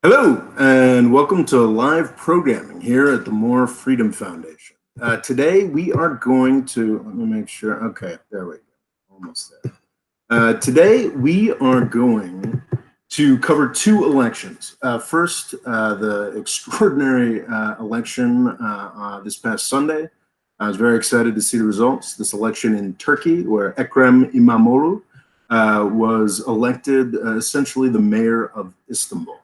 Hello, and welcome to live programming here at the More Freedom Foundation. Today we are going to, let me make sure, okay, there we go, almost there. Today we are going to cover two elections. First, the extraordinary election this past Sunday. I was very excited to see the results. This election in Turkey, where Ekrem İmamoğlu was elected essentially the mayor of Istanbul.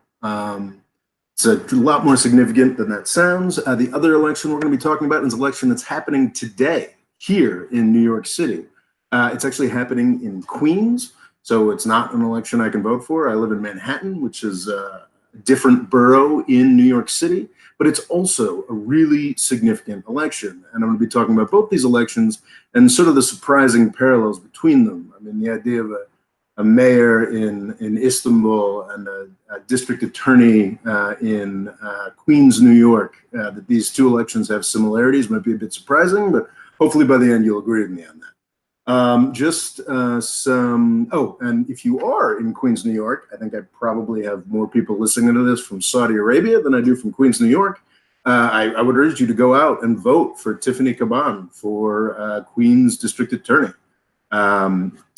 It's a lot more significant than that sounds. The other election we're going to be talking about is an election that's happening today here in New York City. It's actually happening in Queens, so it's not an election I can vote for. I live in Manhattan, which is a different borough in New York City, but it's also a really significant election. And I'm going to be talking about both these elections and sort of the surprising parallels between them. I mean, the idea of a mayor in Istanbul and a district attorney in Queens, New York, that these two elections have similarities might be a bit surprising, but hopefully by the end you'll agree with me on that. And if you are in Queens, New York, I think I probably have more people listening to this from Saudi Arabia than I do from Queens, New York. I would urge you to go out and vote for Tiffany Caban for Queens District Attorney.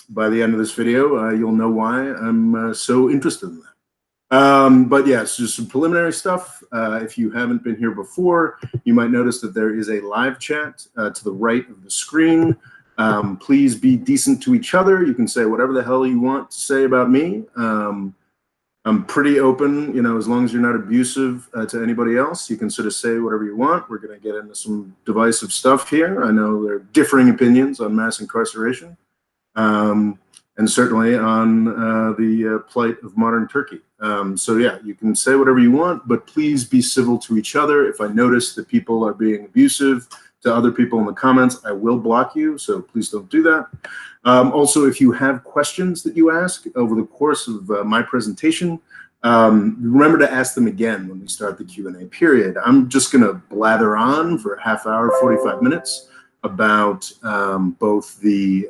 By the end of this video, you'll know why I'm so interested in that. But yeah, it's just some preliminary stuff. If you haven't been here before, you might notice that there is a live chat to the right of the screen. Please be decent to each other. You can say whatever the hell you want to say about me. I'm pretty open, you know, as long as you're not abusive to anybody else, you can sort of say whatever you want. We're going to get into some divisive stuff here. I know there are differing opinions on mass incarceration. And certainly on the plight of modern Turkey. So yeah, you can say whatever you want, but please be civil to each other. If I notice that people are being abusive to other people in the comments, I will block you, so please don't do that. Also, if you have questions that you ask over the course of my presentation, remember to ask them again when we start the Q&A period. I'm just gonna blather on for a half hour, 45 minutes about both the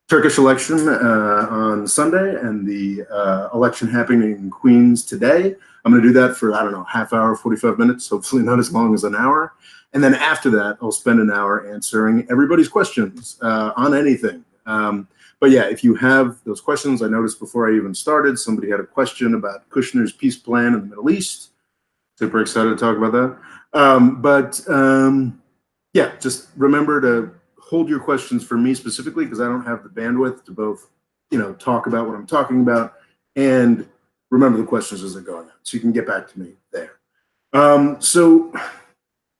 Turkish election on Sunday and the election happening in Queens today. I'm going to do that for, I don't know, half hour, 45 minutes, hopefully not as long as an hour. And then after that, I'll spend an hour answering everybody's questions on anything. But yeah, if you have those questions, I noticed before I even started, somebody had a question about Kushner's peace plan in the Middle East. Super excited to talk about that. Yeah, just remember to hold your questions for me specifically, because I don't have the bandwidth to both, you know, talk about what I'm talking about and remember the questions as they're going on. So you can get back to me there. So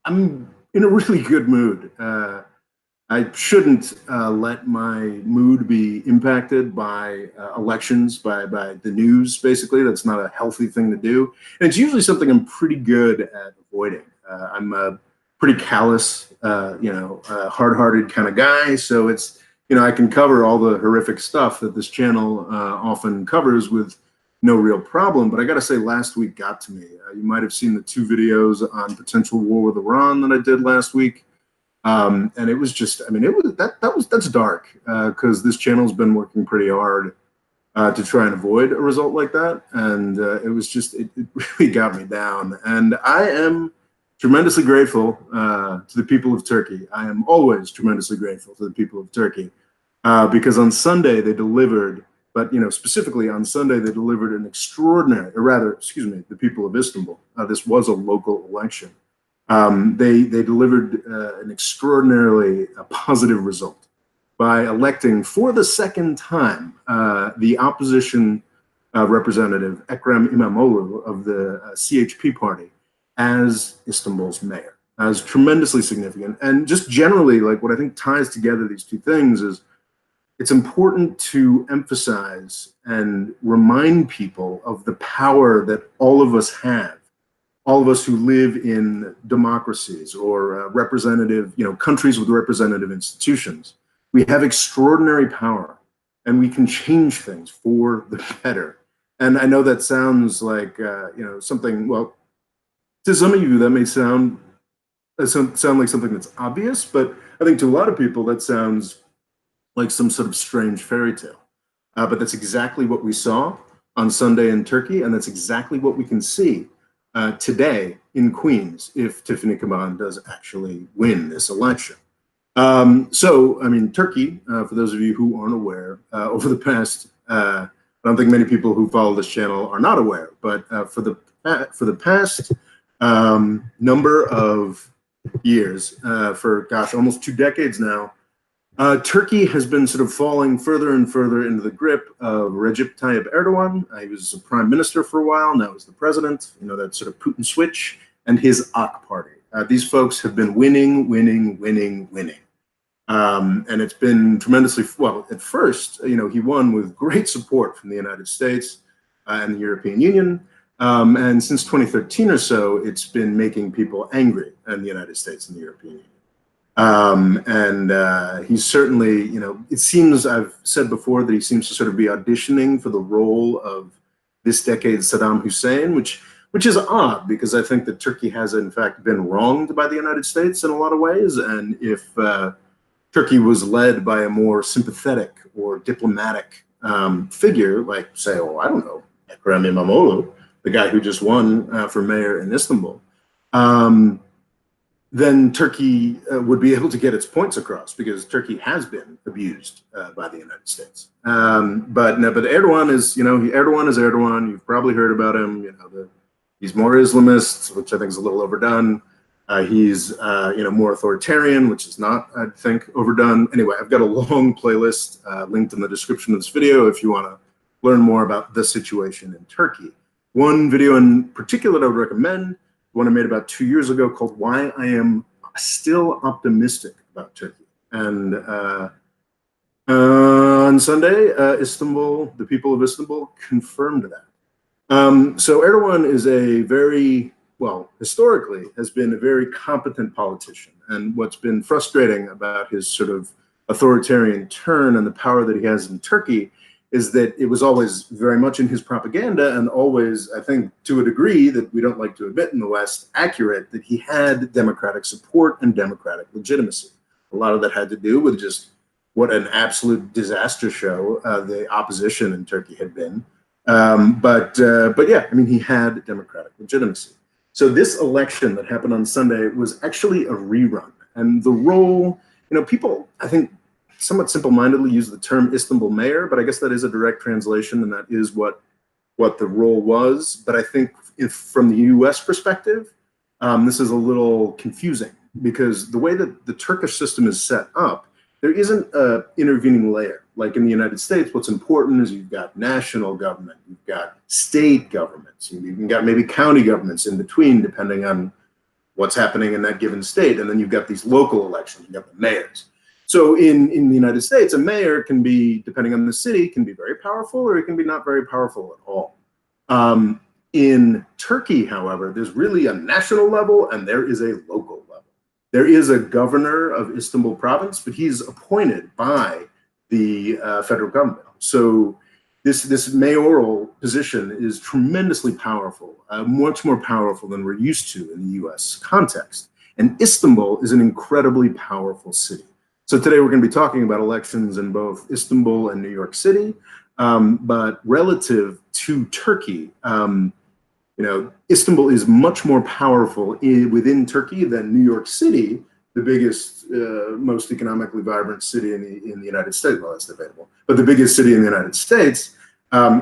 I'm in a really good mood. I shouldn't let my mood be impacted by elections, by the news, basically. That's not a healthy thing to do. And it's usually something I'm pretty good at avoiding. I'm a pretty callous, hard-hearted kind of guy. So it's, you know, I can cover all the horrific stuff that this channel often covers with no real problem. But I got to say, last week got to me. You might have seen the two videos on potential war with Iran that I did last week. And it was just, I mean, that's dark because this channel's been working pretty hard to try and avoid a result like that. And it was just, it really got me down. And I am tremendously grateful to the people of Turkey. I am always tremendously grateful to the people of Turkey because on Sunday they delivered, but you know, specifically on Sunday they delivered an extraordinary, or rather, excuse me, the people of Istanbul. This was a local election. They delivered an extraordinarily positive result by electing for the second time the opposition representative Ekrem İmamoğlu of the CHP party as Istanbul's mayor. As tremendously significant. And just generally, like what I think ties together these two things is it's important to emphasize and remind people of the power that all of us have, all of us who live in democracies or representative, you know, countries with representative institutions. We have extraordinary power and we can change things for the better. And I know that sounds like, you know, something, well, to some of you, that may sound like something that's obvious, but I think to a lot of people that sounds like some sort of strange fairy tale. But that's exactly what we saw on Sunday in Turkey, and that's exactly what we can see today in Queens if Tiffany Caban does actually win this election. So, I mean, Turkey, for those of you who aren't aware, over the past, I don't think many people who follow this channel are not aware, but for the past number of years, for gosh, almost 2 decades now, Turkey has been sort of falling further and further into the grip of Recep Tayyip Erdogan. He was a prime minister for a while, now he's the president, you know, that sort of Putin switch, and his AK party. These folks have been winning. And it's been tremendously, well, at first, you know, he won with great support from the United States and the European Union. And since 2013 or so, it's been making people angry in the United States and the European Union. He's certainly, you know, it seems, I've said before that he seems to sort of be auditioning for the role of this decade's Saddam Hussein, which is odd because I think that Turkey has in fact been wronged by the United States in a lot of ways. And if Turkey was led by a more sympathetic or diplomatic figure, like say, oh, I don't know, Ekrem İmamoğlu, the guy who just won for mayor in Istanbul, then Turkey would be able to get its points across because Turkey has been abused by the United States. But Erdogan is, you know, Erdogan is Erdogan. You've probably heard about him. You know, he's more Islamist, which I think is a little overdone. He's, you know, more authoritarian, which is not, I think, overdone. Anyway, I've got a long playlist linked in the description of this video if you want to learn more about the situation in Turkey. One video in particular that I would recommend, one I made about 2 years ago called Why I Am Still Optimistic About Turkey. And on Sunday, Istanbul, the people of Istanbul confirmed that. So Erdogan is a very, well, historically has been a very competent politician. And what's been frustrating about his sort of authoritarian turn and the power that he has in Turkey is that it was always very much in his propaganda and always, I think, to a degree that we don't like to admit in the West, accurate, that he had democratic support and democratic legitimacy. A lot of that had to do with just what an absolute disaster show the opposition in Turkey had been. But yeah, I mean, he had democratic legitimacy. So this election that happened on Sunday was actually a rerun. And the role, you know, people, I think, somewhat simple-mindedly use the term Istanbul mayor, but I guess that is a direct translation, and that is what the role was. But I think if from the US perspective, this is a little confusing because the way that the Turkish system is set up, there isn't an intervening layer. Like in the United States, what's important is you've got national government, you've got state governments, you've even got maybe county governments in between, depending on what's happening in that given state. And then you've got these local elections, you've got the mayors. So in the United States, a mayor can be, depending on the city, can be very powerful or it can be not very powerful at all. In Turkey, however, there's really a national level and there is a local level. There is a governor of Istanbul province, but he's appointed by the federal government. So this mayoral position is tremendously powerful, much more powerful than we're used to in the US context. And Istanbul is an incredibly powerful city. So today we're going to be talking about elections in both Istanbul and New York City, but relative to Turkey, you know, Istanbul is much more powerful within Turkey than New York City, the biggest, most economically vibrant city in the United States. Well, that's debatable, but the biggest city in the United States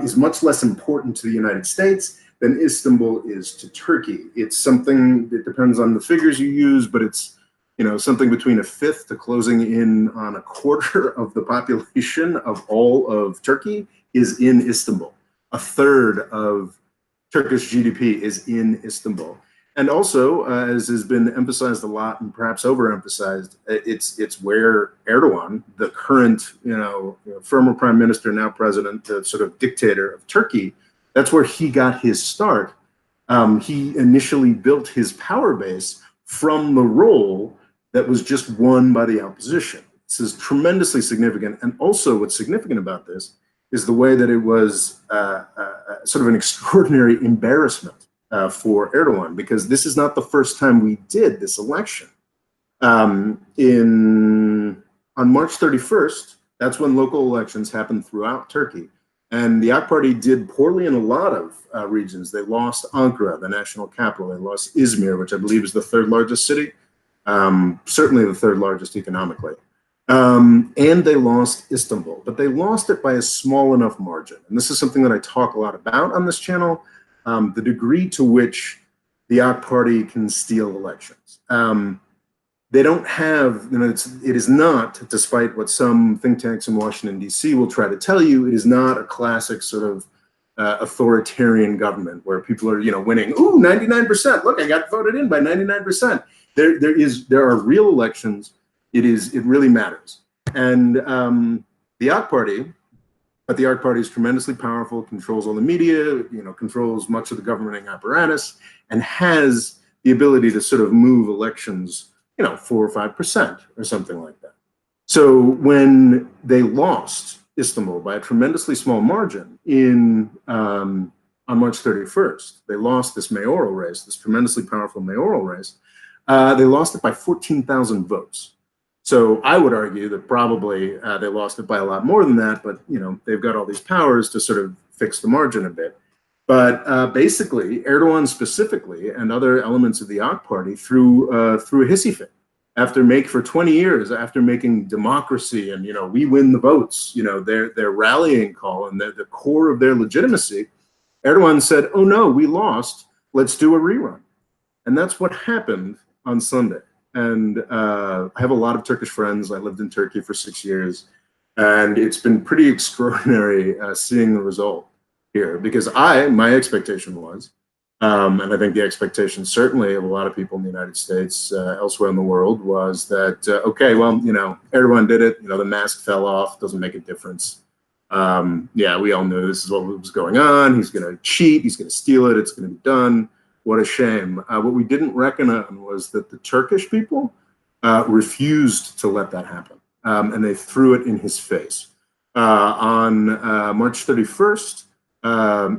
is much less important to the United States than Istanbul is to Turkey. It's something that depends on the figures you use, but it's, you know, something between a fifth to closing in on a quarter of the population of all of Turkey is in Istanbul. A third of Turkish GDP is in Istanbul. And also, as has been emphasized a lot and perhaps overemphasized, it's where Erdogan, the current, you know, former prime minister, now president, the sort of dictator of Turkey, that's where he got his start. He initially built his power base from the role that was just won by the opposition. This is tremendously significant. And also what's significant about this is the way that it was sort of an extraordinary embarrassment for Erdogan, because this is not the first time we did this election. On March 31st, that's when local elections happened throughout Turkey. And the AK Party did poorly in a lot of regions. They lost Ankara, the national capital. They lost Izmir, which I believe is the third largest city, certainly the third largest economically. And they lost Istanbul, but they lost it by a small enough margin. And this is something that I talk a lot about on this channel, the degree to which the AK Party can steal elections. They don't have, it is not, despite what some think tanks in Washington, D.C. will try to tell you, it is not a classic sort of authoritarian government where people are, winning, ooh, 99%, look, I got voted in by 99%. There are real elections. It really matters. And the AK Party, but the AK Party is tremendously powerful, controls all the media, controls much of the governing apparatus, and has the ability to sort of move elections 4 or 5% or something like that. So when they lost Istanbul by a tremendously small margin on March 31st, they lost this mayoral race, this tremendously powerful mayoral race. They lost it by 14,000 votes. So I would argue that probably they lost it by a lot more than that, but they've got all these powers to sort of fix the margin a bit. But basically, Erdogan specifically and other elements of the AK Party threw a hissy fit for 20 years after making democracy and we win the votes, their rallying call and the core of their legitimacy. Erdogan said, "Oh no, we lost. Let's do a rerun," and that's what happened on Sunday. And I have a lot of Turkish friends. I lived in Turkey for 6 years, and it's been pretty extraordinary seeing the result here, because my expectation was, and I think the expectation certainly of a lot of people in the United States, elsewhere in the world, was that, okay, well, Erdogan did it, the mask fell off, doesn't make a difference. Yeah, we all knew this is what was going on. He's going to cheat, he's going to steal it, it's going to be done. What a shame. What we didn't reckon on was that the Turkish people refused to let that happen, and they threw it in his face. On March 31st,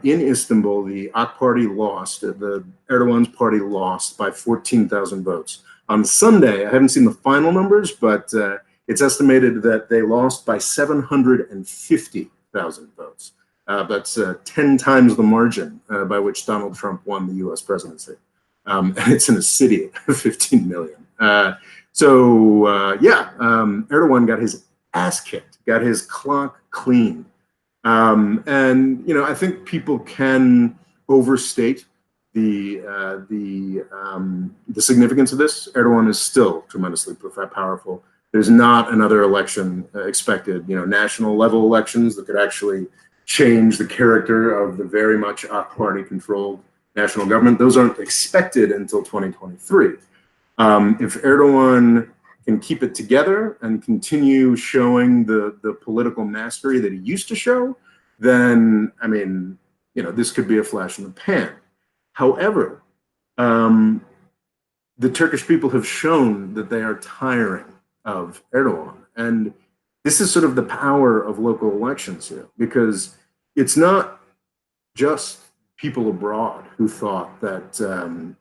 in Istanbul, the AK Party lost, Erdogan's party lost by 14,000 votes. On Sunday, I haven't seen the final numbers, but it's estimated that they lost by 750,000 votes. That's 10 times the margin by which Donald Trump won the US presidency. And it's in a city of 15 million. Erdogan got his ass kicked, got his clock cleaned. And I think people can overstate the significance of this. Erdogan is still tremendously powerful. There's not another election expected, national level elections that could actually change the character of the very much AK Party controlled national government. Those aren't expected until 2023. If Erdogan can keep it together and continue showing the political mastery that he used to show, then, this could be a flash in the pan. However, the Turkish people have shown that they are tiring of Erdogan. And this is sort of the power of local elections here, because it's not just people abroad who thought that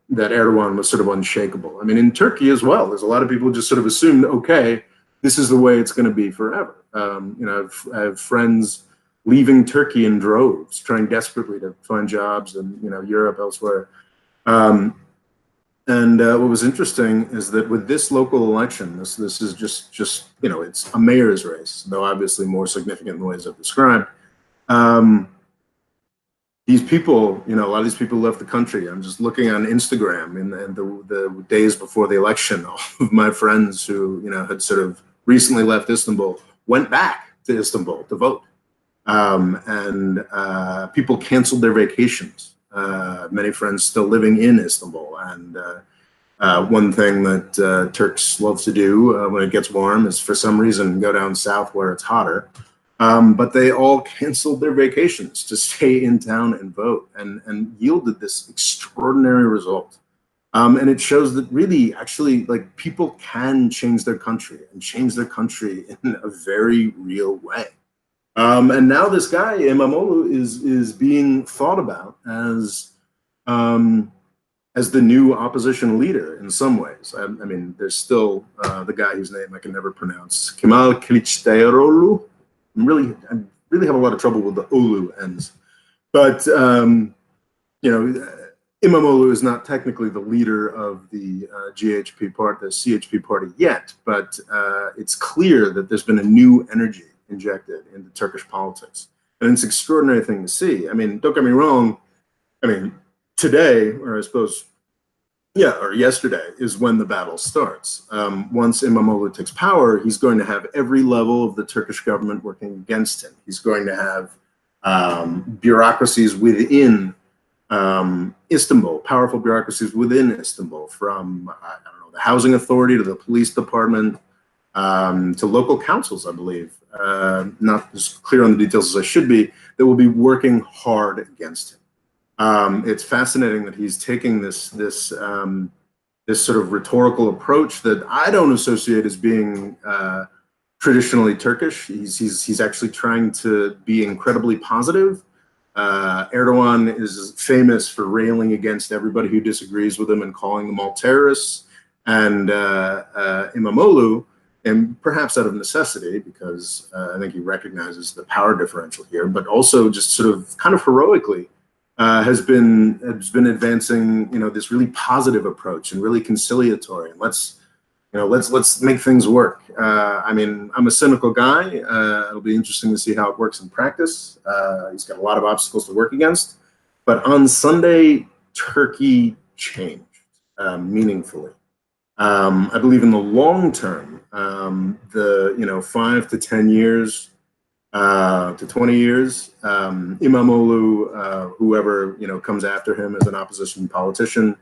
that Erdogan was sort of unshakable. In Turkey as well, there's a lot of people who just sort of assumed, okay, this is the way it's going to be forever. I have friends leaving Turkey in droves, trying desperately to find jobs in Europe, elsewhere. What was interesting is that with this local election, this is just it's a mayor's race, though obviously more significant in the ways I've described. These people, a lot of these people left the country. I'm just looking on Instagram in the days before the election. All of my friends who had sort of recently left Istanbul went back to Istanbul to vote, and people canceled their vacations. Many friends still living in Istanbul, and one thing that Turks love to do when it gets warm is, for some reason, go down south where it's hotter. But they all canceled their vacations to stay in town and vote, and yielded this extraordinary result. And it shows that really, actually, people can change their country and change their country in a very real way. And now this guy, Imamoğlu, is being thought about as the new opposition leader in some ways. There's still the guy whose name I can never pronounce, Kemal Kılıçdaroğlu. I'm really have a lot of trouble with the Olu ends. But, you know, Imamoğlu is not technically the leader of the GHP part, the CHP party yet, but it's clear that there's been a new energy injected into Turkish politics. And it's an extraordinary thing to see. I mean, don't get me wrong. I mean, today, or I suppose, yeah, or yesterday is when the battle starts. Once Imamoğlu takes power, he's going to have every level of the Turkish government working against him. He's going to have bureaucracies within Istanbul, powerful bureaucracies within Istanbul, from I don't know, the housing authority to the police department to local councils, I believe. Not as clear on the details as I should be, that will be working hard against him. It's fascinating that he's taking this sort of rhetorical approach that I don't associate as being traditionally Turkish. He's actually trying to be incredibly positive. Erdogan is famous for railing against everybody who disagrees with him and calling them all terrorists. And Imamoğlu, and perhaps out of necessity, because I think he recognizes the power differential here, but also just sort of kind of heroically has been advancing, you know, this really positive approach and really conciliatory. And let's make things work. I mean, I'm a cynical guy. It'll be interesting to see how it works in practice. He's got a lot of obstacles to work against. But on Sunday, Turkey changed meaningfully. I believe in the long term, the 5 to 10 years to 20 years, Imamoğlu, whoever comes after him as an opposition politician,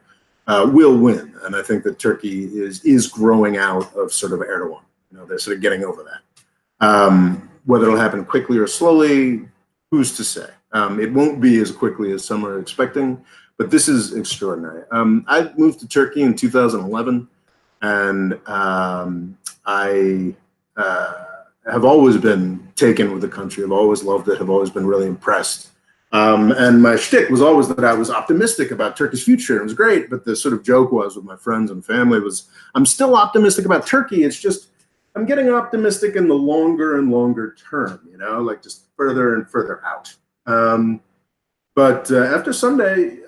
will win. And I think that Turkey is growing out of sort of Erdogan. They're sort of getting over that. Whether it'll happen quickly or slowly, who's to say? It won't be as quickly as some are expecting, but this is extraordinary. I moved to Turkey in 2011, and I have always been taken with the country. I've always loved it. Have always been really impressed. And my shtick was always that I was optimistic about Turkey's future. It was great, but the sort of joke was with my friends and family was, I'm still optimistic about Turkey. It's just, I'm getting optimistic in the longer and longer term, like just further and further out. But after Sunday,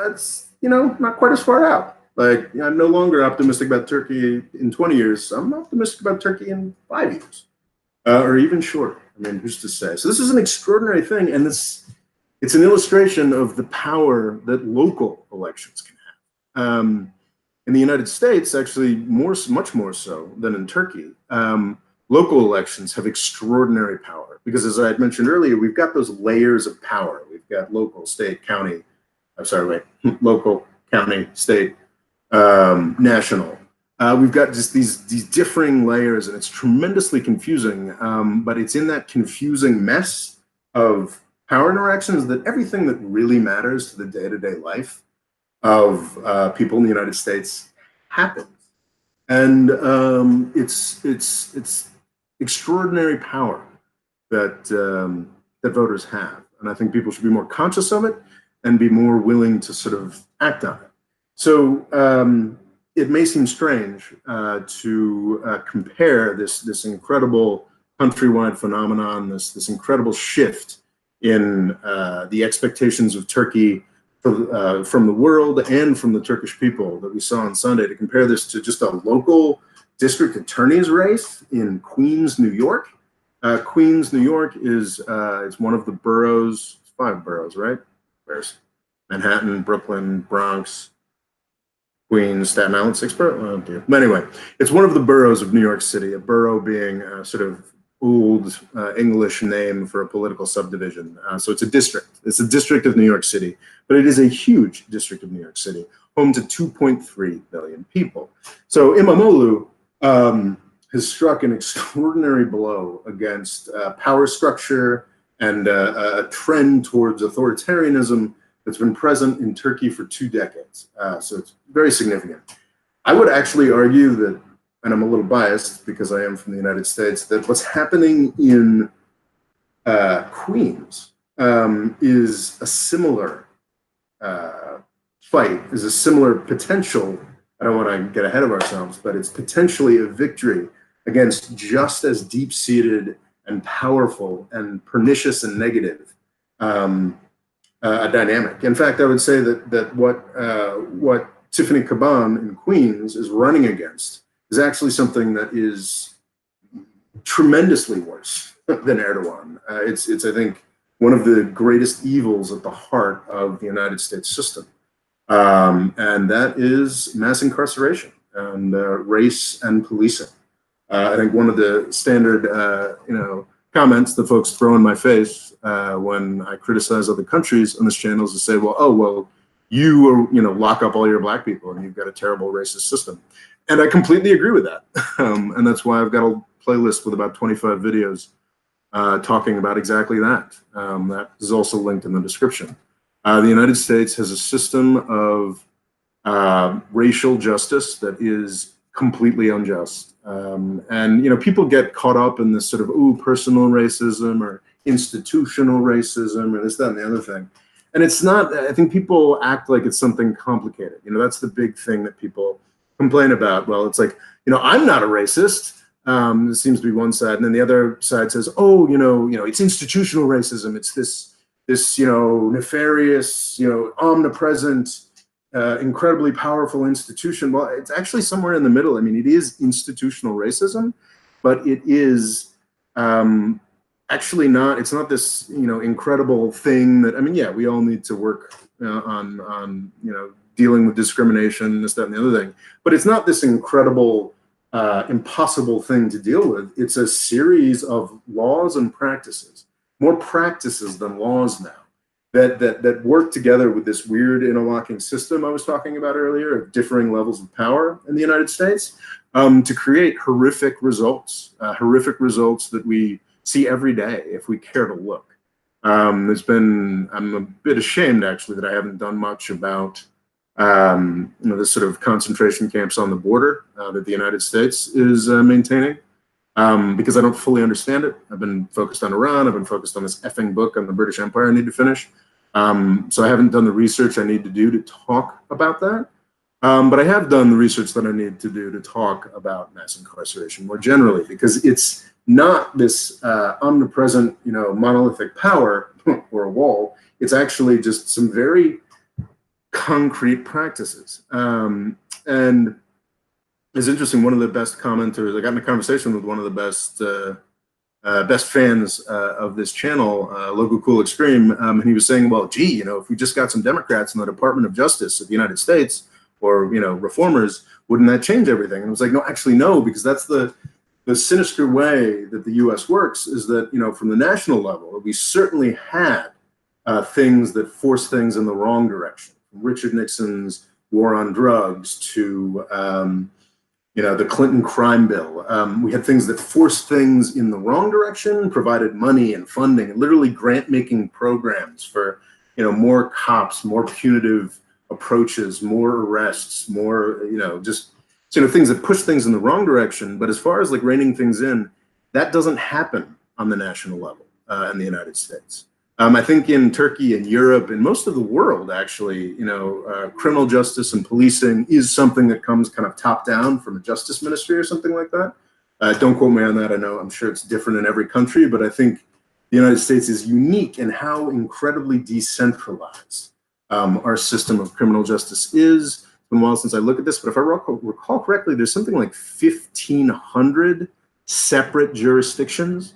it's, not quite as far out. Like, I'm no longer optimistic about Turkey in 20 years. I'm optimistic about Turkey in 5 years, or even shorter. I mean, who's to say? So this is an extraordinary thing, and it's an illustration of the power that local elections can have. In the United States, actually, much more so than in Turkey, local elections have extraordinary power because, as I had mentioned earlier, we've got those layers of power. We've got local, state, county. Local, county, state, national. We've got just these differing layers, and it's tremendously confusing. But it's in that confusing mess of power interactions that everything that really matters to the day-to-day life of people in the United States happens. And it's extraordinary power that that voters have, and I think people should be more conscious of it and be more willing to sort of act on it. So it may seem strange to compare this incredible countrywide phenomenon, this incredible shift in the expectations of Turkey from the world and from the Turkish people that we saw on Sunday, to compare this to just a local district attorney's race in Queens, New York. Queens, New York is one of the boroughs, 5 boroughs, right? There's Manhattan, Brooklyn, Bronx, Queens, Staten Island, 6 boroughs. Oh dear. But anyway, it's one of the boroughs of New York City, a borough being a sort of old English name for a political subdivision. So it's a district. It's a district of New York City, but it is a huge district of New York City, home to 2.3 million people. So Imamoğlu has struck an extraordinary blow against power structure and a trend towards authoritarianism that's been present in Turkey for 2 decades. So it's very significant. I would actually argue that, and I'm a little biased because I am from the United States, that what's happening in Queens is a similar fight, is a similar potential. I don't want to get ahead of ourselves, but it's potentially a victory against just as deep-seated and powerful and pernicious and negative dynamic. In fact, I would say that what Tiffany Caban in Queens is running against is actually something that is tremendously worse than Erdogan. It's I think one of the greatest evils at the heart of the United States system, and that is mass incarceration and race and policing. I think one of the standard comments that folks throw in my face when I criticize other countries on this channel is to say, well, you lock up all your black people and you've got a terrible racist system. And I completely agree with that. And that's why I've got a playlist with about 25 videos talking about exactly that. That is also linked in the description. The United States has a system of racial justice that is completely unjust. And people get caught up in this sort of personal racism or institutional racism or this, that, and the other thing. And it's not, I think people act like it's something complicated. That's the big thing that people complain about. Well, it's like, I'm not a racist. It seems to be one side. And then the other side says, it's institutional racism. It's this nefarious, omnipresent, incredibly powerful institution. Well, it's actually somewhere in the middle. I mean, it is institutional racism, but it is actually not, it's not this, incredible thing that, I mean, yeah, we all need to work on dealing with discrimination, this, that, and the other thing, but it's not this incredible, impossible thing to deal with. It's a series of laws and practices, more practices than laws now, that work together with this weird interlocking system I was talking about earlier of differing levels of power in the United States to create horrific results that we see every day if we care to look. I'm a bit ashamed actually that I haven't done much about this sort of concentration camps on the border that the United States is maintaining. Because I don't fully understand it. I've been focused on Iran. I've been focused on this effing book on the British Empire I need to finish. So I haven't done the research I need to do to talk about that. But I have done the research that I need to do to talk about mass incarceration more generally, because it's not this omnipresent, monolithic power or a wall. It's actually just some very concrete practices. And it's interesting, one of the best commenters, I got in a conversation with one of the best fans of this channel, Local Cool Extreme, and he was saying, well, gee, if we just got some Democrats in the Department of Justice of the United States, or, reformers, wouldn't that change everything? And I was like, no, actually, no, because that's the sinister way that the US works, is that, from the national level, we certainly had things that force things in the wrong direction. From Richard Nixon's war on drugs to, the Clinton crime bill. We had things that forced things in the wrong direction, provided money and funding, and literally grant-making programs for, more cops, more punitive approaches, more arrests, more, things that push things in the wrong direction. But as far as like reining things in, that doesn't happen on the national level in the United States. I think in Turkey and Europe and most of the world, actually, criminal justice and policing is something that comes kind of top down from a justice ministry or something like that. Don't quote me on that. I'm sure it's different in every country, but I think the United States is unique in how incredibly decentralized our system of criminal justice is. It's been a while since I look at this, but if I recall correctly, there's something like 1,500 separate jurisdictions.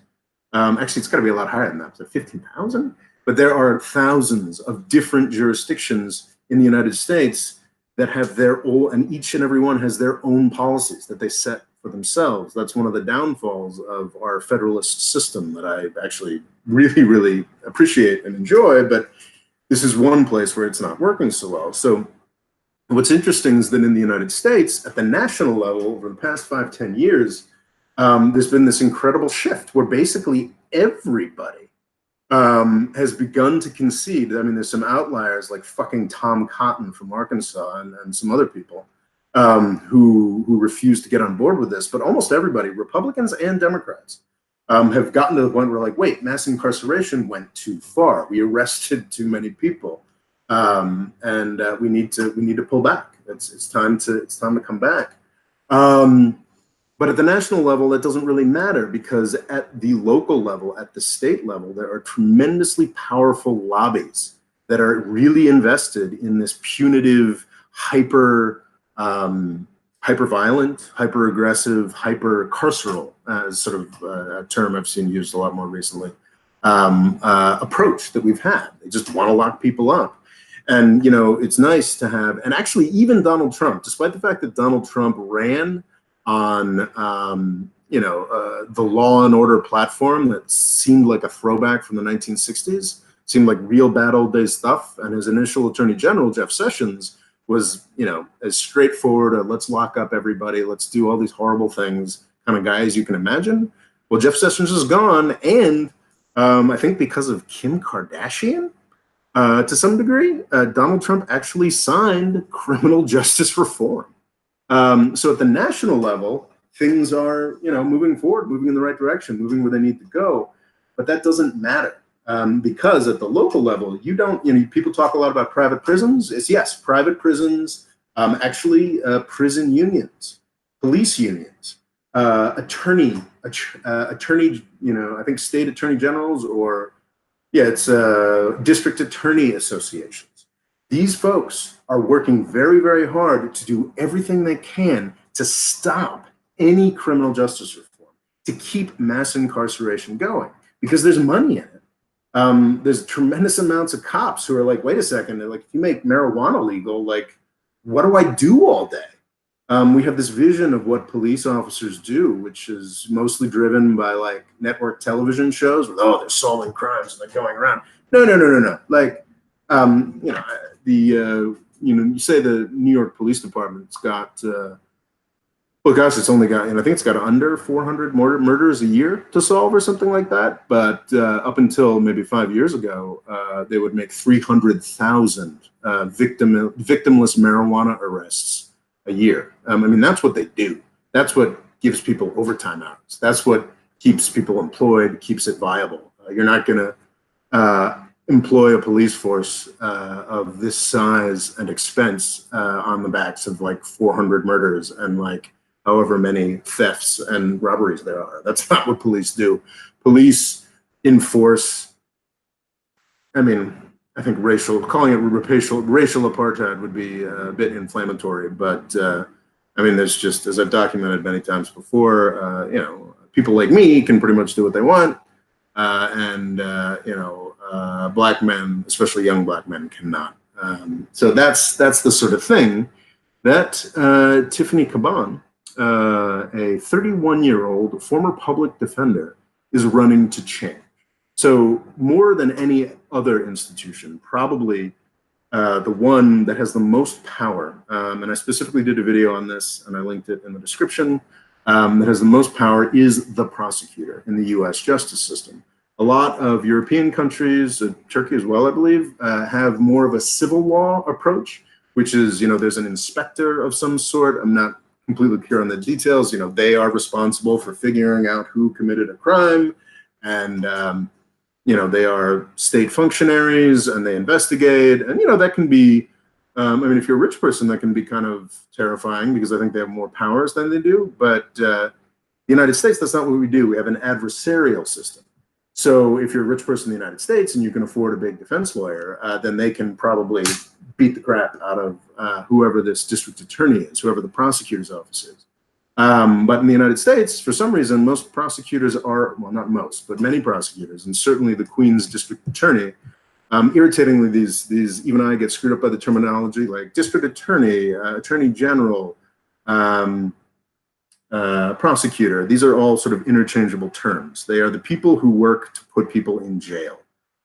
Actually, it's got to be a lot higher than that. So 15,000? But there are thousands of different jurisdictions in the United States that have their own, and each and every one has their own policies that they set for themselves. That's one of the downfalls of our federalist system that I actually really, really appreciate and enjoy. But this is one place where it's not working so well. So what's interesting is that in the United States, at the national level, over the past 5-10 years, there's been this incredible shift where basically everybody has begun to concede. I mean, there's some outliers like fucking Tom Cotton from Arkansas and some other people who refuse to get on board with this. But almost everybody, Republicans and Democrats, have gotten to the point where like, wait, mass incarceration went too far. We arrested too many people, and we need to pull back. It's time to come back. But at the national level, that doesn't really matter, because at the local level, at the state level, there are tremendously powerful lobbies that are really invested in this punitive, hyper-violent, hyper-aggressive, hyper-carceral, sort of a term I've seen used a lot more recently, approach that we've had. They just want to lock people up. And, you know, it's nice to have, and actually even Donald Trump, despite the fact that Donald Trump ran on, the law and order platform that seemed like a throwback from the 1960s, seemed like real bad old days stuff. And his initial attorney general, Jeff Sessions, was, you know, as straightforward a let's lock up everybody, let's do all these horrible things kind of guy as you can imagine. Well, Jeff Sessions is gone. And I think because of Kim Kardashian, to some degree, Donald Trump actually signed criminal justice reform. So at the national level, things are, you know, moving forward, moving in the right direction, moving where they need to go. But that doesn't matter, because at the local level, you don't, you know, people talk a lot about private prisons. It's yes, private prisons, actually prison unions, police unions, attorney, you know, I think state attorney generals, or yeah, it's district attorney associations. These folks are working very, very hard to do everything they can to stop any criminal justice reform, to keep mass incarceration going, because there's money in it. There's tremendous amounts of cops who are like, wait a second, like, if you make marijuana legal, like, what do I do all day? We have this vision of what police officers do, which is mostly driven by like network television shows with, oh, they're solving crimes and they're going around. No. Like, you know, you say the New York Police Department's got, well, gosh, it's only got, and I think it's got under 400 murders a year to solve or something like that. But up until maybe 5 years ago, they would make 300,000 victimless marijuana arrests a year. I mean, that's what they do. That's what gives people overtime hours. That's what keeps people employed, keeps it viable. You're not going to employ a police force of this size and expense on the backs of like 400 murders and like however many thefts and robberies there are. That's not what police do. Police enforce, I mean, I think calling it racial apartheid would be a bit inflammatory, but I mean, there's just, as I've documented many times before, you know, people like me can pretty much do what they want, and you know, black men, especially young black men, cannot. So that's the sort of thing that Tiffany Caban, a 31-year-old former public defender, is running to change. So more than any other institution, probably the one that has the most power, and I specifically did a video on this and I linked it in the description, that has the most power is the prosecutor in the US justice system. A lot of European countries, Turkey as well, I believe, have more of a civil law approach, which is, you know, there's an inspector of some sort. I'm not completely clear on the details. You know, they are responsible for figuring out who committed a crime, and you know, they are state functionaries and they investigate. And, you know, that can be, I mean, if you're a rich person, that can be kind of terrifying because I think they have more powers than they do. But the United States, that's not what we do. We have an adversarial system. So if you're a rich person in the United States and you can afford a big defense lawyer, then they can probably beat the crap out of whoever this district attorney is, whoever the prosecutor's office is. But in the United States, for some reason, most prosecutors are, well, not most, but many prosecutors, and certainly the Queen's district attorney, irritatingly, these, even I get screwed up by the terminology, like district attorney, attorney general, prosecutor. These are all sort of interchangeable terms. They are the people who work to put people in jail.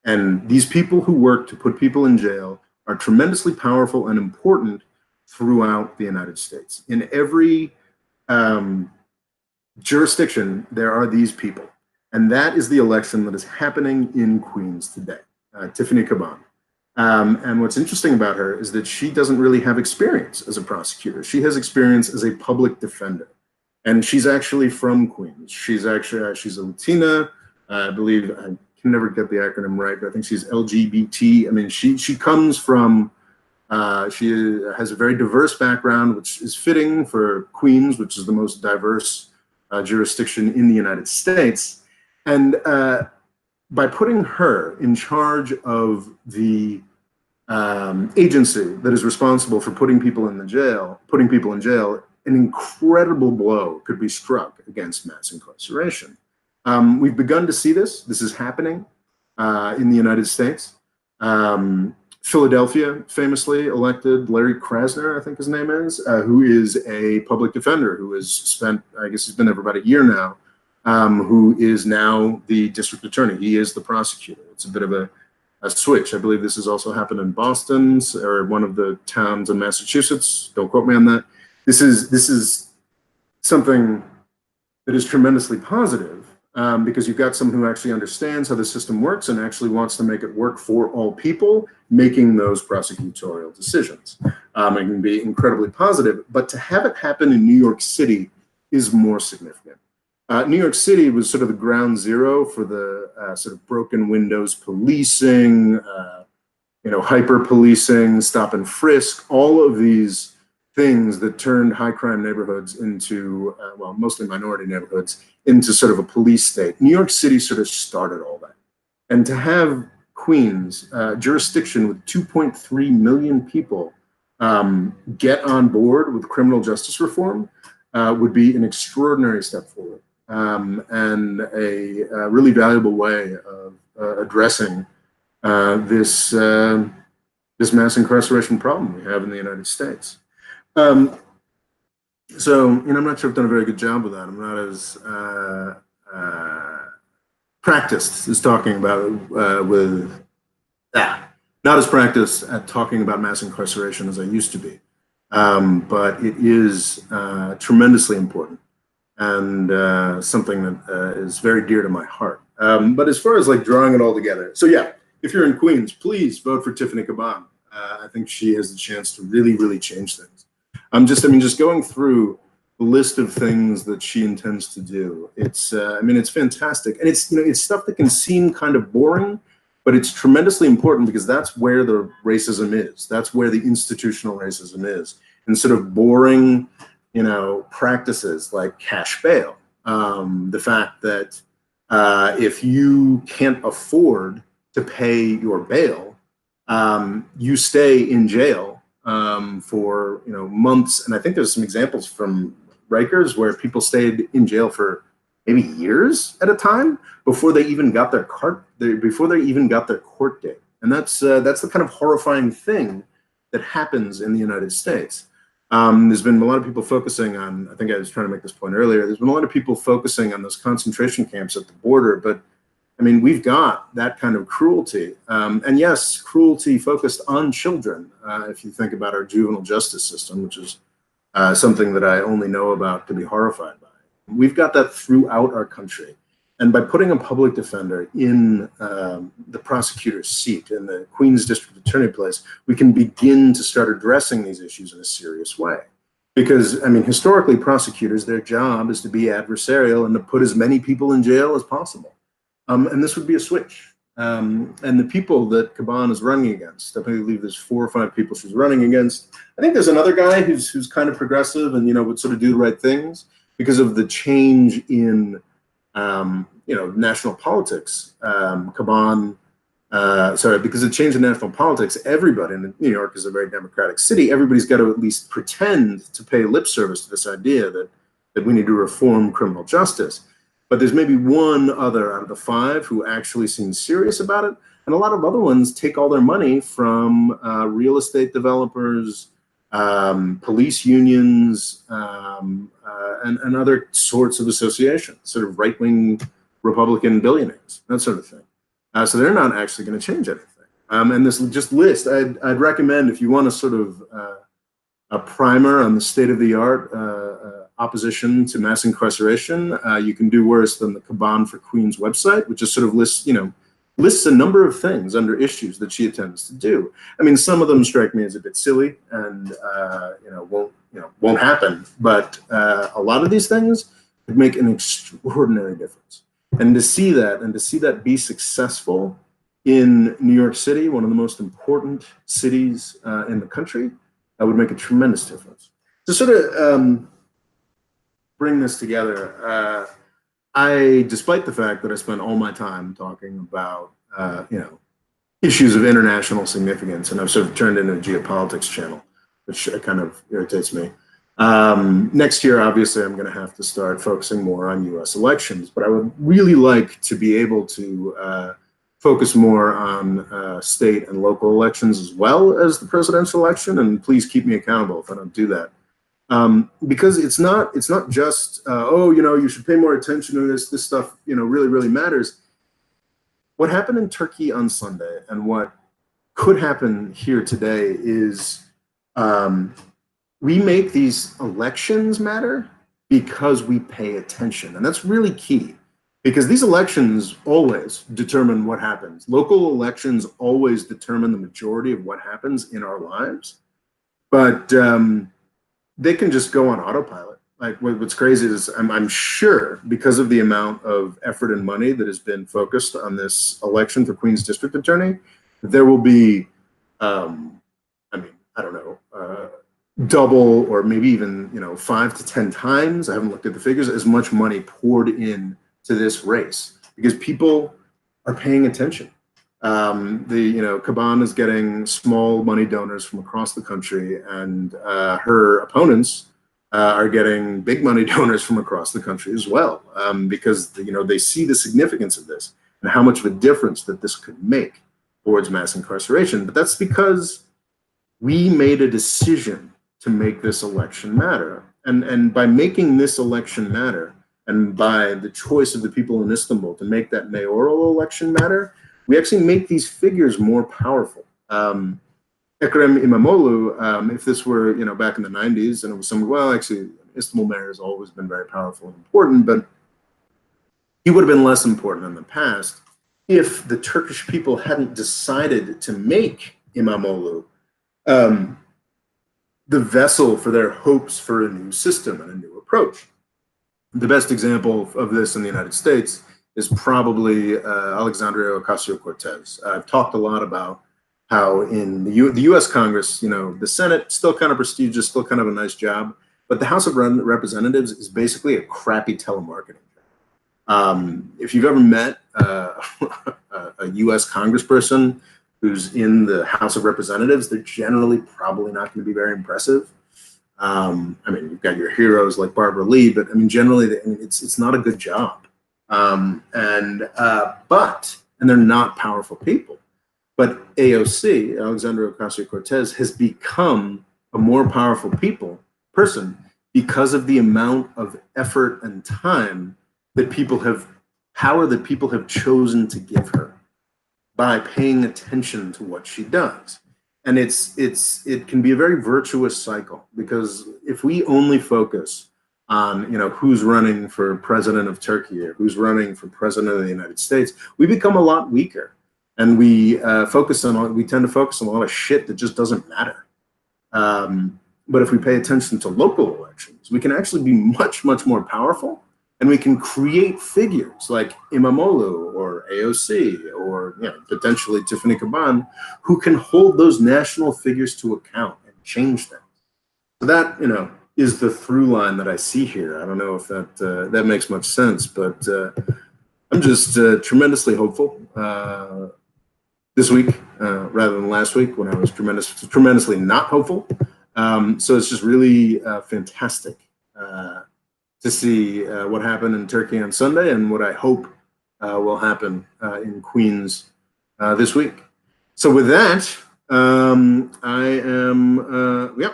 And these people who work to put people in jail are tremendously powerful and important throughout the United States. In every jurisdiction, there are these people. And that is the election that is happening in Queens today, Tiffany Caban. And what's interesting about her is that she doesn't really have experience as a prosecutor. She has experience as a public defender. And she's actually from Queens. She's actually, she's a Latina, I believe, I can never get the acronym right, but I think she's LGBT. I mean, she comes from, she has a very diverse background, which is fitting for Queens, which is the most diverse jurisdiction in the United States. And by putting her in charge of the agency that is responsible for putting people in jail, an incredible blow could be struck against mass incarceration. We've begun to see this. This is happening in the United States. Philadelphia famously elected Larry Krasner, I think his name is, who is a public defender who has spent, I guess he's been there for about a year now, who is now the district attorney. He is the prosecutor. It's a bit of a switch. I believe this has also happened in Boston or one of the towns in Massachusetts. Don't quote me on that. This is something that is tremendously positive because you've got someone who actually understands how the system works and actually wants to make it work for all people making those prosecutorial decisions. It can be incredibly positive, but to have it happen in New York City is more significant. New York City was sort of the ground zero for the sort of broken windows policing, hyper policing, stop and frisk, all of these things that turned high crime neighborhoods into, well, mostly minority neighborhoods, into sort of a police state. New York City sort of started all that. And to have Queens, jurisdiction with 2.3 million people, get on board with criminal justice reform would be an extraordinary step forward. And a really valuable way of addressing this mass incarceration problem we have in the United States. So, I'm not sure I've done a very good job with that. I'm not as practiced as talking about not as practiced at talking about mass incarceration as I used to be. But it is tremendously important and something that is very dear to my heart. But as far as like drawing it all together, so yeah, if you're in Queens, please vote for Tiffany Caban. I think she has the chance to really, really change things. Just going through the list of things that she intends to do. It's fantastic, and it's stuff that can seem kind of boring, but it's tremendously important because that's where the racism is. That's where the institutional racism is. Instead of boring, practices like cash bail, the fact that if you can't afford to pay your bail, you stay in jail for months. And I think there's some examples from Rikers where people stayed in jail for maybe years at a time before they even got their court date. And that's the kind of horrifying thing that happens in the United States. There's been a lot of people focusing on, I think I was trying to make this point earlier, there's been a lot of people focusing on those concentration camps at the border, but we've got that kind of cruelty. And yes, cruelty focused on children, if you think about our juvenile justice system, which is something that I only know about to be horrified by. We've got that throughout our country. And by putting a public defender in the prosecutor's seat, in the Queens District Attorney place, we can begin to start addressing these issues in a serious way. Because, historically, prosecutors, their job is to be adversarial and to put as many people in jail as possible. And this would be a switch. And the people that Caban is running against, I believe there's 4 or 5 people she's running against. I think there's another guy who's kind of progressive and, would sort of do the right things because of the change in national politics. Because of change in national politics, everybody in New York is a very democratic city. Everybody's got to at least pretend to pay lip service to this idea that we need to reform criminal justice. But there's maybe one other out of the 5 who actually seems serious about it. And a lot of other ones take all their money from real estate developers, police unions, and other sorts of associations, sort of right-wing Republican billionaires, that sort of thing. So they're not actually going to change anything. And this just list, I'd recommend if you want a sort of a primer on the state-of-the-art opposition to mass incarceration, you can do worse than the Caban for Queens website, which just sort of lists a number of things under issues that she intends to do. Some of them strike me as a bit silly and won't happen, but a lot of these things could make an extraordinary difference. And to see that be successful in New York City, one of the most important cities in the country, that would make a tremendous difference. To sort of bring this together, despite the fact that I spent all my time talking about, issues of international significance, and I've sort of turned into a geopolitics channel, which kind of irritates me. Next year, obviously, I'm going to have to start focusing more on U.S. elections, but I would really like to be able to focus more on state and local elections as well as the presidential election, and please keep me accountable if I don't do that. Because it's not just, you should pay more attention to this stuff, really, really matters. What happened in Turkey on Sunday and what could happen here today is we make these elections matter because we pay attention. And that's really key, because these elections always determine what happens. Local elections always determine the majority of what happens in our lives. But they can just go on autopilot. Like what's crazy is I'm sure because of the amount of effort and money that has been focused on this election for Queen's District Attorney, there will be, double or maybe even 5 to 10 times, I haven't looked at the figures, as much money poured in to this race because people are paying attention. Caban is getting small money donors from across the country, and her opponents are getting big money donors from across the country as well, because they see the significance of this and how much of a difference that this could make towards mass incarceration. But that's because we made a decision to make this election matter, and by making this election matter, and by the choice of the people in Istanbul to make that mayoral election matter, we actually make these figures more powerful. Ekrem Imamoğlu, if this were back in the 90s and it was someone, well, actually Istanbul mayor has always been very powerful and important, but he would have been less important in the past if the Turkish people hadn't decided to make Imamoğlu the vessel for their hopes for a new system and a new approach. The best example of this in the United States is probably Alexandria Ocasio-Cortez. I've talked a lot about how in the U.S. Congress, the Senate, still kind of prestigious, still kind of a nice job, but the House of Representatives is basically a crappy telemarketing job. If you've ever met a U.S. congressperson who's in the House of Representatives, they're generally probably not going to be very impressive. You've got your heroes like Barbara Lee, but generally, it's not a good job. And they're not powerful people. But AOC, Alexandria Ocasio-Cortez, has become a more powerful person because of the amount of effort and time that people have chosen to give her by paying attention to what she does. And it can be a very virtuous cycle, because if we only focus on who's running for president of Turkey or who's running for president of the United States, we become a lot weaker, and we tend to focus on a lot of shit that just doesn't matter. But if we pay attention to local elections, we can actually be much, much more powerful, and we can create figures like Imamoğlu or AOC or potentially Tiffany Caban, who can hold those national figures to account and change them. So that is the through line that I see here. I don't know if that makes much sense, but I'm just tremendously hopeful this week rather than last week when I was tremendously not hopeful. So it's just really fantastic to see what happened in Turkey on Sunday and what I hope will happen in Queens this week. So with that, I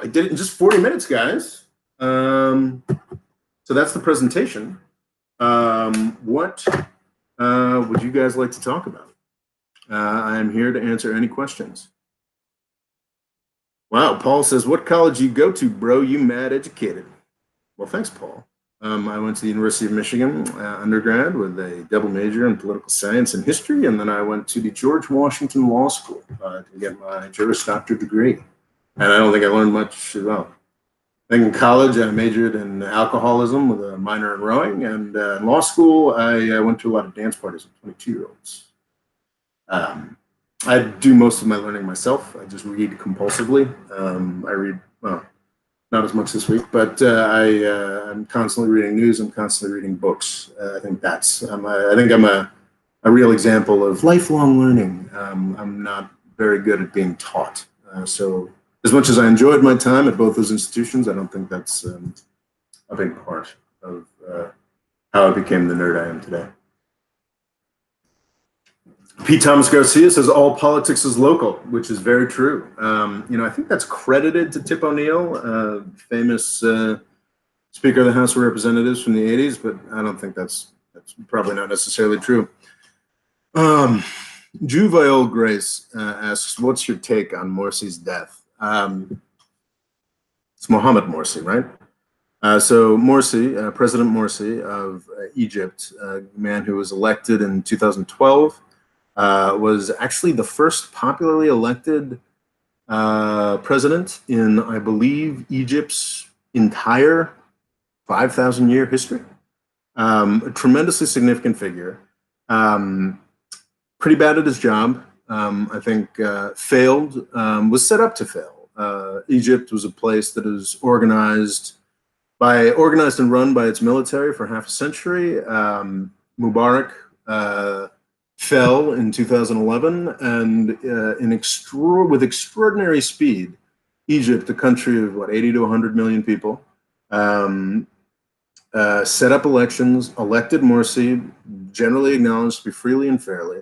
did it in just 40 minutes, guys. So that's the presentation. What would you guys like to talk about? I am here to answer any questions. Wow, Paul says, what college you go to, bro? You mad educated. Well, thanks, Paul. I went to the University of Michigan undergrad with a double major in political science and history, and then I went to the George Washington Law School to get my Juris Doctor degree. And I don't think I learned much as well. I think in college, I majored in alcoholism with a minor in rowing, and in law school, I went to a lot of dance parties with 22-year-olds. I do most of my learning myself. I just read compulsively. I read, well, not as much this week, but I'm constantly reading news. I'm constantly reading books. I think I'm a real example of lifelong learning. I'm not very good at being taught. So as much as I enjoyed my time at both those institutions, I don't think that's a big part of how I became the nerd I am today. P. Thomas Garcia says all politics is local, which is very true. I think that's credited to Tip O'Neill, famous Speaker of the House of Representatives from the 80s, but I don't think that's probably not necessarily true. Juvial Grace asks, what's your take on Morsi's death? It's Mohammed Morsi, right? So Morsi, President Morsi of Egypt, a man who was elected in 2012, was actually the first popularly elected president in, I believe, Egypt's entire 5,000-year history. A tremendously significant figure. Pretty bad at his job. I think failed, was set up to fail. Egypt was a place that is organized and run by its military for half a century. Mubarak fell in 2011, and with extraordinary speed, Egypt, a country of 80 to 100 million people, set up elections, elected Morsi, generally acknowledged to be freely and fairly.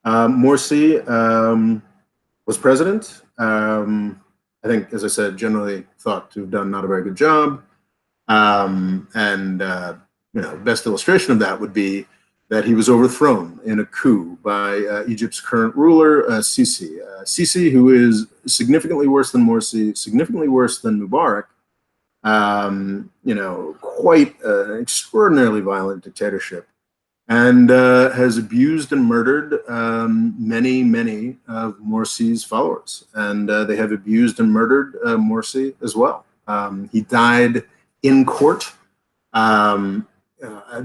Morsi was president. I think, as I said, generally thought to have done not a very good job. Best illustration of that would be that he was overthrown in a coup by Egypt's current ruler, Sisi. Sisi, who is significantly worse than Morsi, significantly worse than Mubarak, quite an extraordinarily violent dictatorship, and has abused and murdered many of Morsi's followers. And they have abused and murdered Morsi as well. He died in court.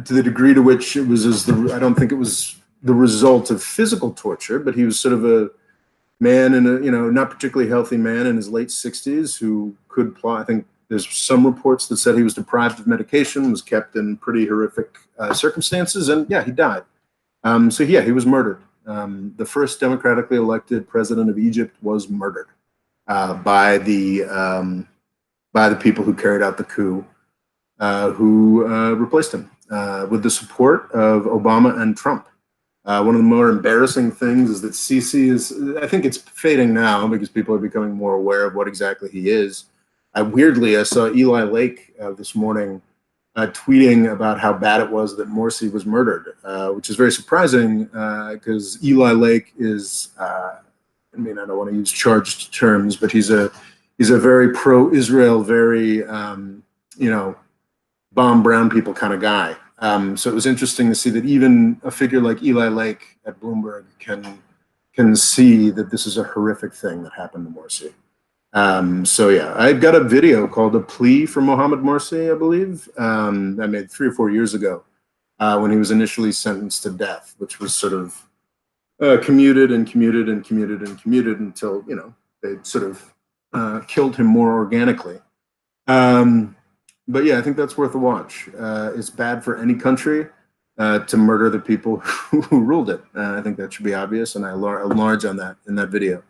To the degree to which it was I don't think it was the result of physical torture, but he was sort of a man in a, not particularly healthy man in his late 60s who could plot. I think there's some reports that said he was deprived of medication, was kept in pretty horrific circumstances, and yeah, he died. So yeah, he was murdered. The first democratically elected president of Egypt was murdered by the people who carried out the coup. Who replaced him with the support of Obama and Trump. One of the more embarrassing things is that Sisi is, I think it's fading now because people are becoming more aware of what exactly he is. Weirdly, I saw Eli Lake this morning tweeting about how bad it was that Morsi was murdered, which is very surprising because Eli Lake is, I don't want to use charged terms, but he's a very pro-Israel, very, bomb brown people kind of guy. So it was interesting to see that even a figure like Eli Lake at Bloomberg can see that this is a horrific thing that happened to Morsi. So yeah, I've got a video called "A Plea for Mohammed Morsi," I believe, I made 3 or 4 years ago when he was initially sentenced to death, which was sort of commuted until, they sort of killed him more organically. But yeah, I think that's worth a watch. It's bad for any country to murder the people who ruled it. I think that should be obvious, and I enlarge on that in that video.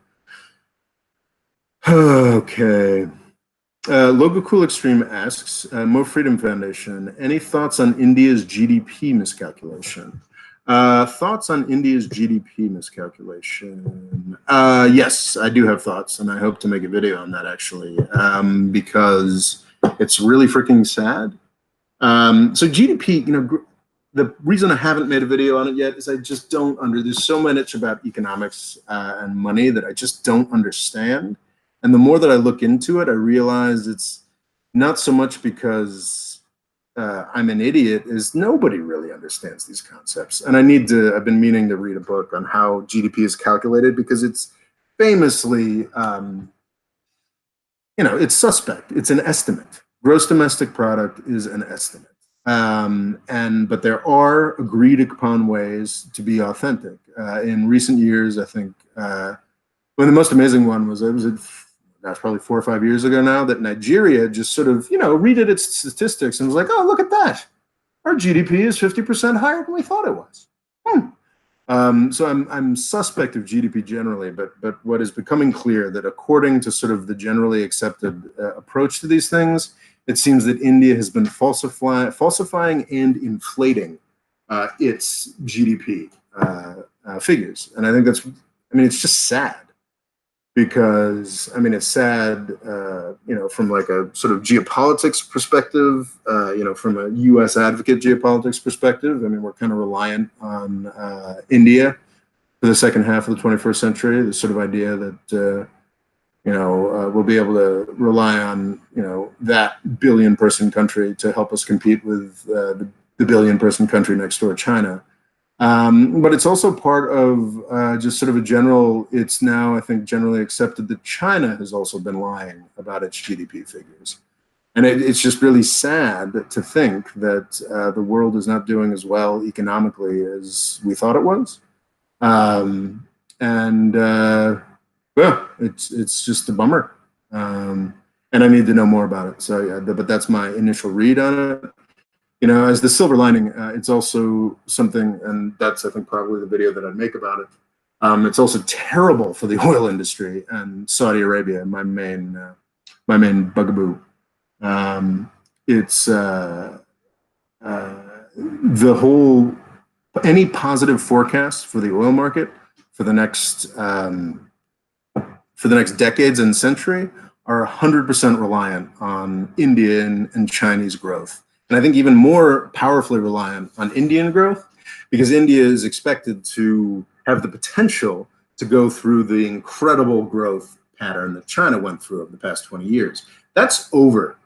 Okay. Logo Cool Extreme asks, MoFreedomFoundation, any thoughts on India's GDP miscalculation? Thoughts on India's GDP miscalculation? Yes, I do have thoughts, and I hope to make a video on that actually, because it's really freaking sad. So GDP, the reason I haven't made a video on it yet is I just don't there's so much about economics and money that I just don't understand. And the more that I look into it, I realize it's not so much because I'm an idiot, as nobody really understands these concepts. And I've been meaning to read a book on how GDP is calculated because it's famously, it's suspect. It's an estimate. Gross domestic product is an estimate. But there are agreed upon ways to be authentic. In recent years, I think, the most amazing one was, gosh, probably 4 or 5 years ago now, that Nigeria just sort of, redid its statistics and was like, oh, look at that. Our GDP is 50% higher than we thought it was. So I'm suspect of GDP generally, but what is becoming clear that according to sort of the generally accepted approach to these things, it seems that India has been falsifying and inflating its GDP figures. And I think it's just sad. Because it's sad, from like a sort of geopolitics perspective, from a U.S. advocate geopolitics perspective. We're kind of reliant on India for the second half of the 21st century. The sort of idea that we'll be able to rely on that billion-person country to help us compete with the billion-person country next door, China. But it's also part of just sort of a general, it's now, I think, generally accepted that China has also been lying about its GDP figures. And it's just really sad to think that the world is not doing as well economically as we thought it was. It's just a bummer. And I need to know more about it. So yeah, but that's my initial read on it. As the silver lining, it's also something, and that's, I think, probably the video that I'd make about it. It's also terrible for the oil industry and Saudi Arabia, my main bugaboo. It's the whole, any positive forecast for the oil market for the next decades and century are 100% reliant on Indian and Chinese growth. And I think even more powerfully reliant on Indian growth, because India is expected to have the potential to go through the incredible growth pattern that China went through over the past 20 years. That's over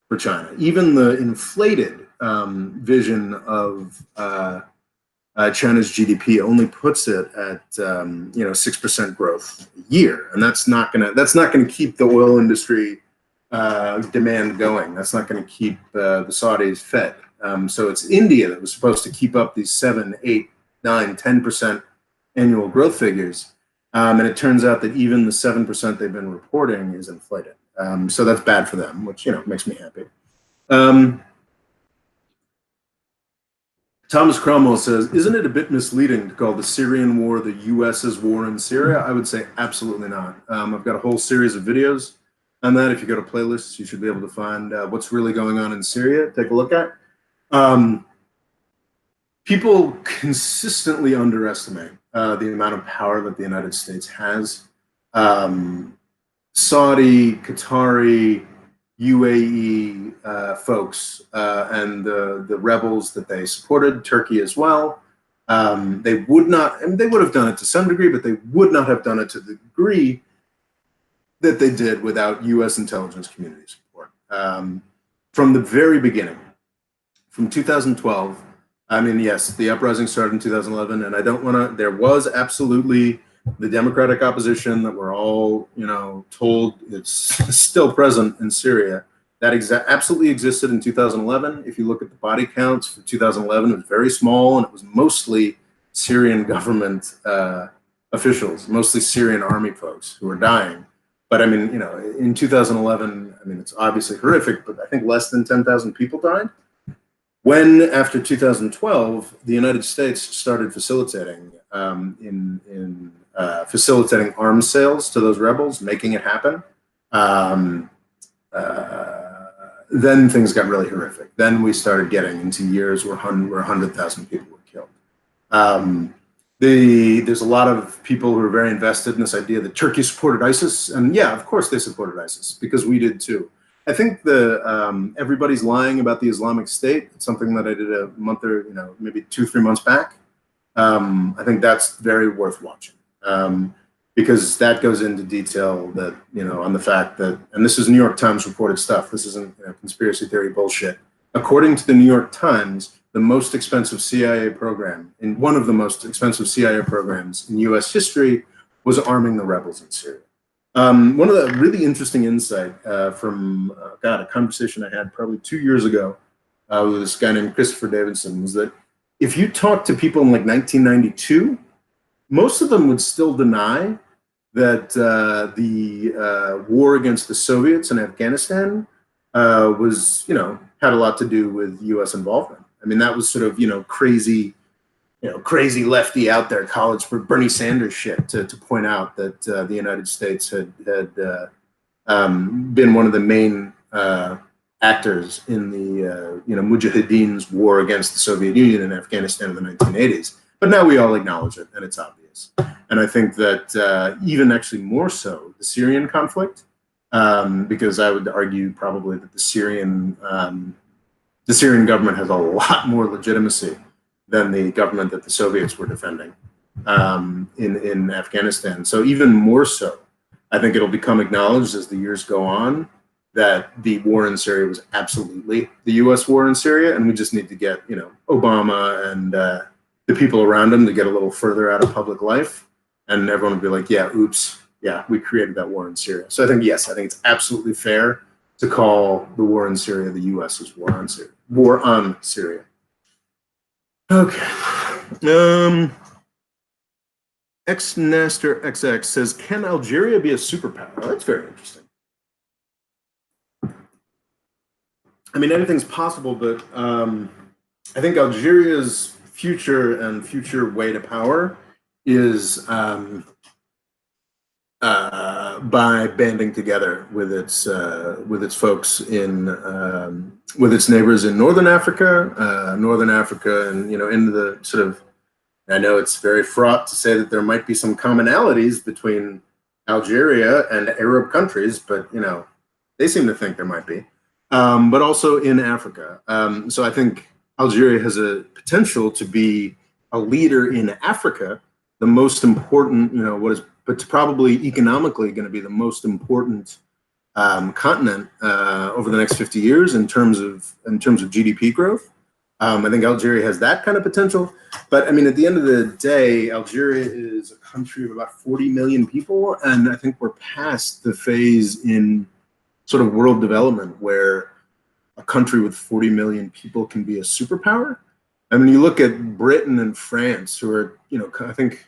for China. Even the inflated vision of China's GDP only puts it at 6% growth a year, and that's not gonna keep the oil industry demand going. That's not going to keep the Saudis fed. So it's India that was supposed to keep up these 7, 8, 9, 10% annual growth figures. And it turns out that even the 7% they've been reporting is inflated. So that's bad for them, which, makes me happy. Thomas Cromwell says, isn't it a bit misleading to call the Syrian war the US's war in Syria? I would say absolutely not. I've got a whole series of videos on that. If you go to playlists, you should be able to find what's really going on in Syria. Take a look at. People consistently underestimate the amount of power that the United States has. Saudi, Qatari, UAE folks and the rebels that they supported, Turkey as well. They would not, and they would have done it to some degree, but they would not have done it to the degree that they did without U.S. intelligence community support. From the very beginning, from 2012, yes, the uprising started in 2011, and I don't want to, there was absolutely the Democratic opposition that we're all, told it's still present in Syria. That absolutely existed in 2011. If you look at the body counts for 2011, it was very small, and it was mostly Syrian government officials, mostly Syrian army folks who were dying. But in 2011, it's obviously horrific, but I think less than 10,000 people died. When, after 2012, the United States started facilitating facilitating arms sales to those rebels, making it happen, then things got really horrific. Then we started getting into years where 100,000 people were killed. There's a lot of people who are very invested in this idea that Turkey supported ISIS, and yeah, of course they supported ISIS, because we did too. I think everybody's lying about the Islamic State. It's something that I did a month or maybe 2-3 months back. I think that's very worth watching, because that goes into detail that on the fact that, and this is New York Times reported stuff. This isn't conspiracy theory bullshit. According to the New York Times, the most expensive CIA program, in one of the most expensive CIA programs in U.S. history, was arming the rebels in Syria. One of the really interesting insight from a conversation I had probably 2 years ago with this guy named Christopher Davidson was that if you talk to people in like 1992, most of them would still deny that the war against the Soviets in Afghanistan was, had a lot to do with U.S. involvement. I mean, that was sort of, crazy, crazy lefty out there college for Bernie Sanders shit to point out that the United States had been one of the main actors in the Mujahideen's war against the Soviet Union in Afghanistan in the 1980s. But now we all acknowledge it, and it's obvious. And I think that even actually more so the Syrian conflict, because I would argue probably that the Syrian government has a lot more legitimacy than the government that the Soviets were defending in Afghanistan. So even more so, I think it'll become acknowledged as the years go on that the war in Syria was absolutely the U.S. war in Syria, and we just need to get, Obama and the people around him to get a little further out of public life, and everyone will be like, yeah, oops, yeah, we created that war in Syria. So I think, yes, I think it's absolutely fair to call the war in Syria the U.S.'s war on Syria. War on Syria. Okay. Xnaster XX says, can Algeria be a superpower? Oh, that's very interesting. I mean, anything's possible, but I think Algeria's future and future way to power is by banding together with its folks in with its neighbors in Northern Africa, and into the sort of. I know it's very fraught to say that there might be some commonalities between Algeria and Arab countries, but they seem to think there might be. But also in Africa. So I think Algeria has a potential to be a leader in Africa, the most important, but probably economically going to be the most important continent over the next 50 years in terms of GDP growth. I think Algeria has that kind of potential. But I mean, at the end of the day, Algeria is a country of about 40 million people. And I think we're past the phase in sort of world development where a country with 40 million people can be a superpower. I mean, you look at Britain and France, who are, I think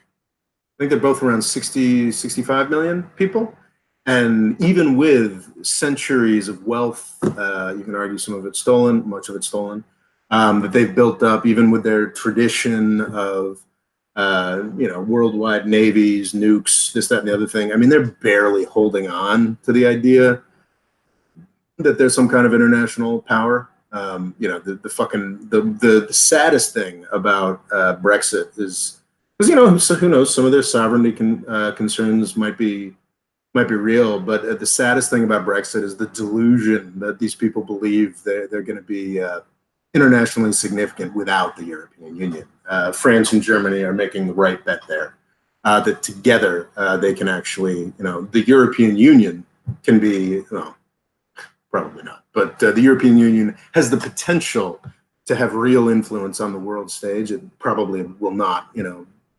they're both around 60, 65 million people. And even with centuries of wealth, you can argue some of it stolen, much of it stolen, that they've built up, even with their tradition of, worldwide navies, nukes, this, that, and the other thing. I mean, they're barely holding on to the idea that there's some kind of international power. The saddest thing about Brexit is, because so who knows, some of their sovereignty concerns might be real, but the saddest thing about Brexit is the delusion that these people believe they're going to be internationally significant without the European Union. France and Germany are making the right bet there, that together they can actually, the European Union can be, probably not, but the European Union has the potential to have real influence on the world stage. It probably will not,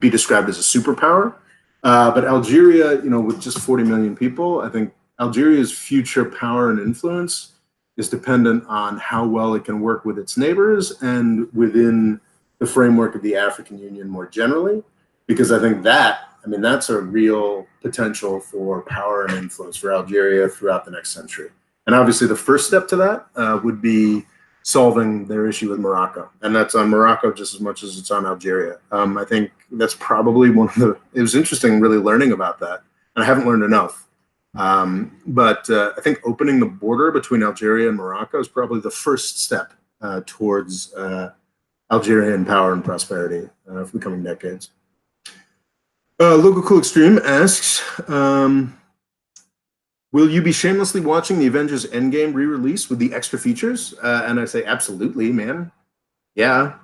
be described as a superpower. But Algeria, with just 40 million people, I think Algeria's future power and influence is dependent on how well it can work with its neighbors and within the framework of the African Union more generally, because I think that's a real potential for power and influence for Algeria throughout the next century. And obviously the first step to that would be solving their issue with Morocco. And that's on Morocco just as much as it's on Algeria. I think that's probably it was interesting really learning about that. And I haven't learned enough. But I think opening the border between Algeria and Morocco is probably the first step towards Algerian power and prosperity for the coming decades. Local Cool Extreme asks, will you be shamelessly watching the Avengers Endgame re-release with the extra features? And I say, absolutely, man. Yeah.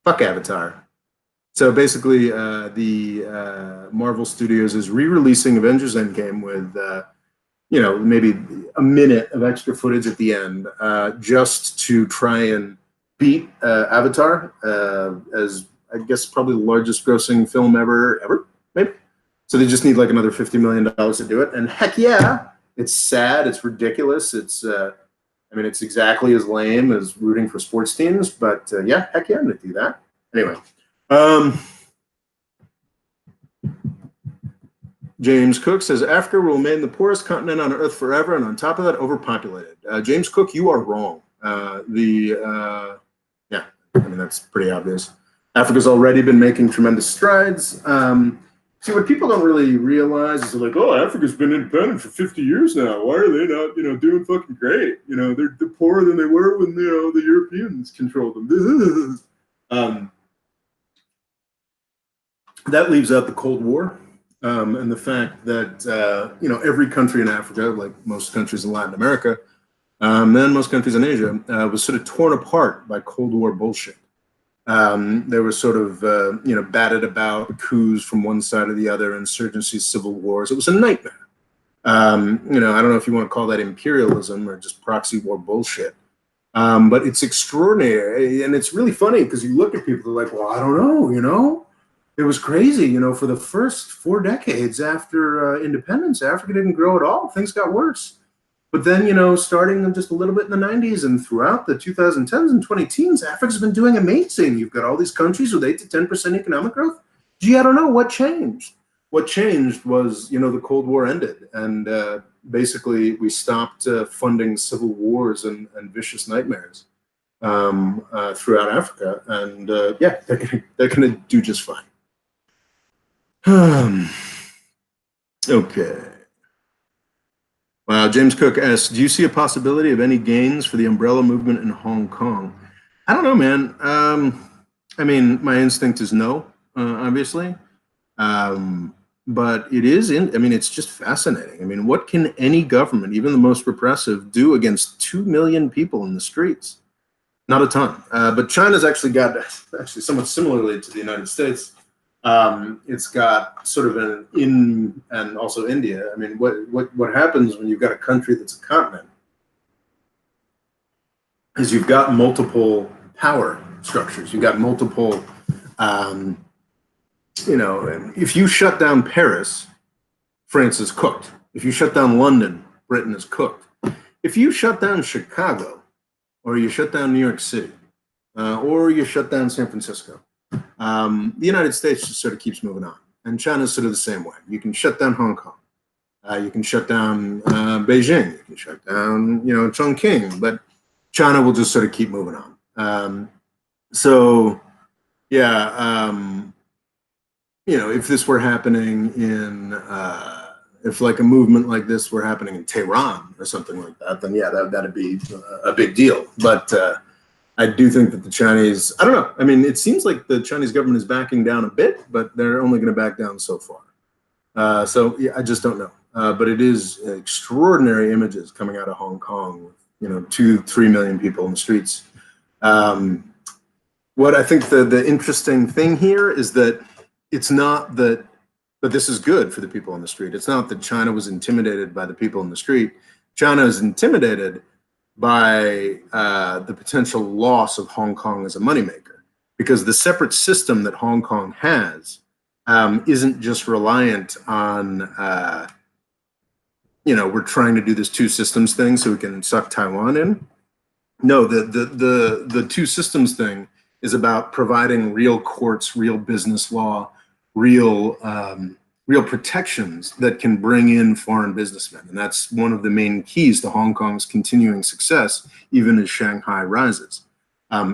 Fuck Avatar. So basically, the Marvel Studios is re-releasing Avengers Endgame with, maybe a minute of extra footage at the end, just to try and beat Avatar as, I guess, probably the largest grossing film ever, maybe. So they just need like another $50 million to do it. And heck yeah, it's sad, it's ridiculous, it's exactly as lame as rooting for sports teams, but yeah, heck yeah, I'm gonna do that. Anyway. James Cook says, Africa will remain the poorest continent on Earth forever, and on top of that, overpopulated. James Cook, you are wrong. Yeah, I mean, that's pretty obvious. Africa's already been making tremendous strides. See, what people don't really realize is they're like, oh, Africa's been independent for 50 years now. Why are they not, doing fucking great? They're poorer than they were when, the Europeans controlled them. That leaves out the Cold War. And the fact that, every country in Africa, like most countries in Latin America, and most countries in Asia, was sort of torn apart by Cold War bullshit. They were sort of, batted about, coups from one side or the other, insurgencies, civil wars. It was a nightmare. I don't know if you want to call that imperialism or just proxy war bullshit. But it's extraordinary. And it's really funny because you look at people, they're like, well, I don't know, It was crazy, for the first 4 decades after independence, Africa didn't grow at all. Things got worse. But then, starting just a little bit in the 90s and throughout the 2010s and 2010s, Africa's been doing amazing. You've got all these countries with 8 to 10% economic growth. Gee, I don't know what changed. What changed was, the Cold War ended. And basically, we stopped funding civil wars and vicious nightmares throughout Africa. And yeah, they're gonna do just fine. Okay. Wow, James Cook asks, do you see a possibility of any gains for the umbrella movement in Hong Kong? I don't know, man. I mean, my instinct is no, obviously. But it is, it's just fascinating. I mean, what can any government, even the most repressive, do against 2 million people in the streets? Not a ton. But China's actually got, somewhat similarly to the United States, it's got sort of and also India. I mean, what happens when you've got a country that's a continent is you've got multiple power structures. You've got multiple, if you shut down Paris, France is cooked. If you shut down London, Britain is cooked. If you shut down Chicago, or you shut down New York City, or you shut down San Francisco, the United States just sort of keeps moving on. And China's sort of the same way. You can shut down Hong Kong. You can shut down Beijing. You can shut down, Chongqing. But China will just sort of keep moving on. If this were happening in, if like a movement like this were happening in Tehran or something like that, then yeah, that'd be a big deal. But I do think that the Chinese, I don't know. I mean, it seems like the Chinese government is backing down a bit, but they're only going to back down so far. So yeah, I just don't know. But it is extraordinary images coming out of Hong Kong, 2-3 million people in the streets. What I think the interesting thing here is that it's not that, but this is good for the people on the street. It's not that China was intimidated by the people in the street. China is intimidated by the potential loss of Hong Kong as a moneymaker, because the separate system that Hong Kong has isn't just reliant on, we're trying to do this two systems thing so we can suck Taiwan in. No, the two systems thing is about providing real courts, real business law, real protections that can bring in foreign businessmen. And that's one of the main keys to Hong Kong's continuing success, even as Shanghai rises,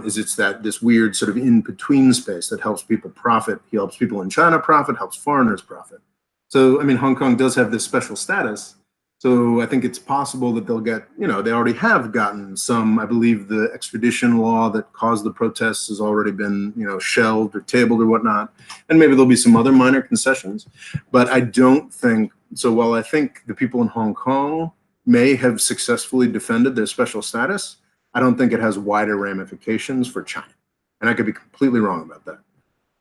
is it's this weird sort of in-between space that helps people profit. He helps people in China profit, helps foreigners profit. So, I mean, Hong Kong does have this special status. So I think it's possible that they'll get, they already have gotten some, I believe the extradition law that caused the protests has already been, shelved or tabled or whatnot. And maybe there'll be some other minor concessions. But I don't think, so while I think the people in Hong Kong may have successfully defended their special status, I don't think it has wider ramifications for China. And I could be completely wrong about that.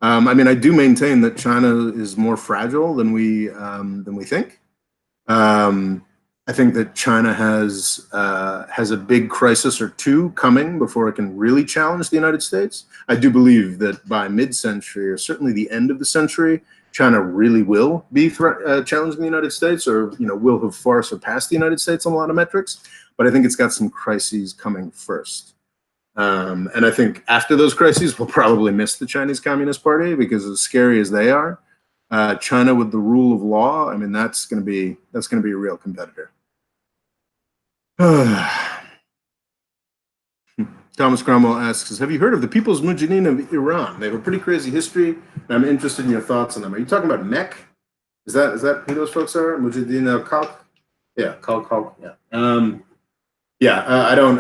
I mean, I do maintain that China is more fragile than we think. I think that China has a big crisis or two coming before it can really challenge the United States. I do believe that by mid-century, or certainly the end of the century, China really will be challenging the United States, or will have far surpassed the United States on a lot of metrics. But I think it's got some crises coming first. And I think after those crises, we'll probably miss the Chinese Communist Party, because as scary as they are, China with the rule of law. I mean, that's going to be a real competitor. Thomas Cromwell asks, have you heard of the People's Mujahideen of Iran? They have a pretty crazy history, and I'm interested in your thoughts on them. Are you talking about MEK? Is that who those folks are? Mujahideen al-Khalq? Yeah, Khalq, yeah. I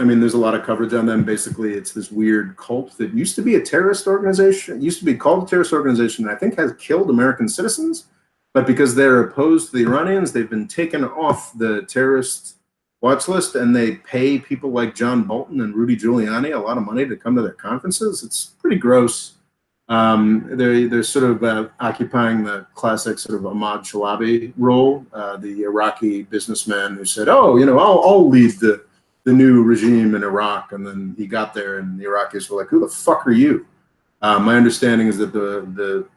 mean, there's a lot of coverage on them. Basically, it's this weird cult that used to be a terrorist organization, used to be called a terrorist organization, and I think has killed American citizens. But because they're opposed to the Iranians, they've been taken off the terrorist watch list, and they pay people like John Bolton and Rudy Giuliani a lot of money to come to their conferences. It's pretty gross. They're sort of occupying the classic sort of Ahmad Chalabi role, the Iraqi businessman who said, "Oh, you know, I'll lead the new regime in Iraq," and then he got there, and the Iraqis were like, "Who the fuck are you?" My understanding is that the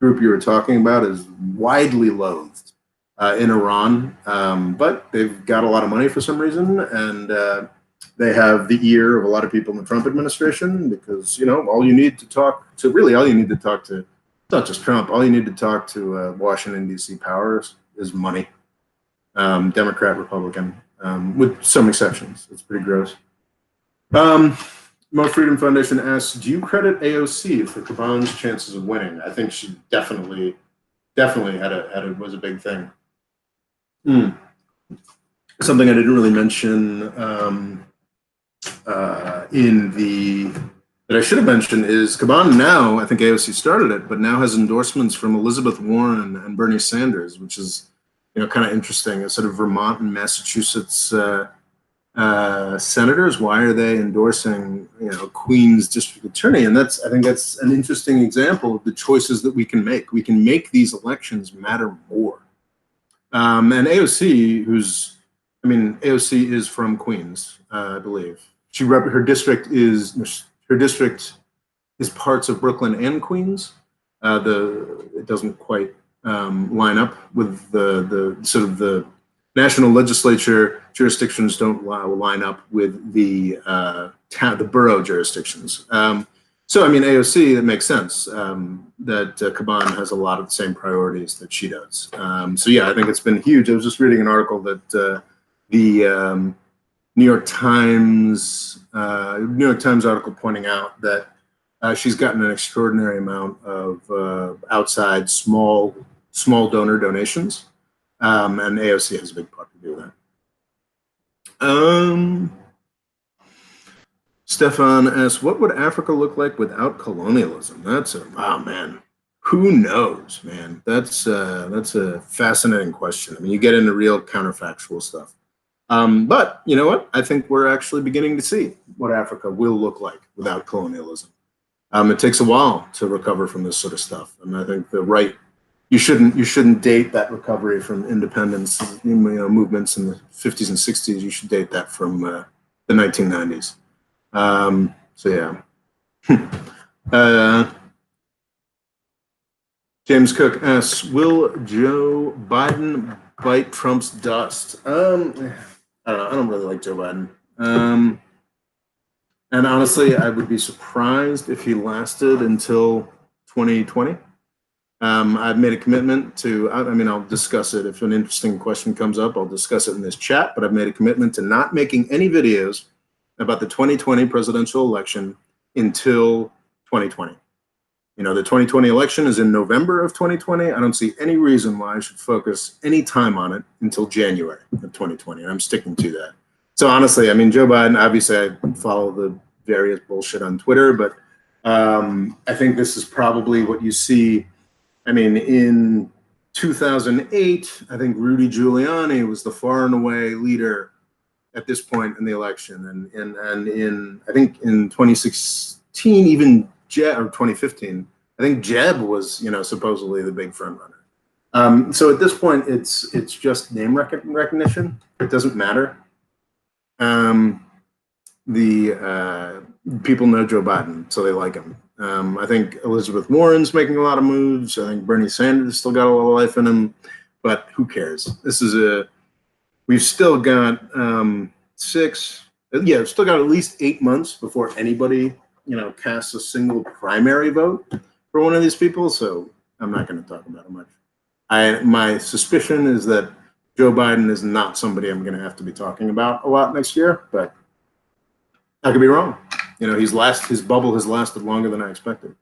group you were talking about is widely loathed in Iran, but they've got a lot of money for some reason, and they have the ear of a lot of people in the Trump administration because, you know, all you need to talk to, not just Trump, all you need to talk to Washington, D.C. powers is money, Democrat, Republican, with some exceptions. It's pretty gross. MoFreedomFoundation asks, do you credit AOC for Caban's chances of winning? I think she definitely was a big thing. Something I didn't really mention that I should have mentioned is Caban now, I think AOC started it, but now has endorsements from Elizabeth Warren and Bernie Sanders, which is, you know, kind of interesting. A sort of Vermont and Massachusetts senators. Why are they endorsing, you know, Queen's district attorney? And I think that's an interesting example of the choices that we can make. We can make these elections matter more. And AOC, AOC is from Queens, I believe. Her district is parts of Brooklyn and Queens. It doesn't quite line up with the sort of the national legislature jurisdictions don't line up with the borough jurisdictions. So, I mean, AOC, that makes sense that Caban has a lot of the same priorities that she does. So, yeah, I think it's been huge. I was just reading an article that the New York Times article pointing out that she's gotten an extraordinary amount of outside small donor donations, and AOC has a big part to do with that. Stefan asks, what would Africa look like without colonialism? Oh man, who knows, man? That's a fascinating question. I mean, you get into real counterfactual stuff. But you know what? I think we're actually beginning to see what Africa will look like without colonialism. It takes a while to recover from this sort of stuff, and I think you shouldn't date that recovery from independence, movements in the 50s and 60s. You should date that from the 1990s. So yeah. James Cook asks, will Joe Biden bite Trump's dust? I don't know. I don't really like Joe Biden. And honestly, I would be surprised if he lasted until 2020. I've made a commitment to, I'll discuss it. If an interesting question comes up, I'll discuss it in this chat, but I've made a commitment to not making any videos about the 2020 presidential election until 2020. You know, the 2020 election is in November of 2020. I don't see any reason why I should focus any time on it until January of 2020. And I'm sticking to that. So honestly, I mean, Joe Biden, obviously I follow the various bullshit on Twitter, but I think this is probably what you see. I mean, in 2008, I think Rudy Giuliani was the far and away leader at this point in the election. And in, I think in 2016, even Jeb, or 2015, I think Jeb was, supposedly the big front runner. So at this point, it's just name recognition. It doesn't matter. People know Joe Biden, so they like him. I think Elizabeth Warren's making a lot of moves. I think Bernie Sanders still got a lot of life in him, but who cares? We've still got we've still got at least 8 months before anybody, casts a single primary vote for one of these people. So I'm not going to talk about it much. My suspicion is that Joe Biden is not somebody I'm going to have to be talking about a lot next year, but I could be wrong. You know, his bubble has lasted longer than I expected.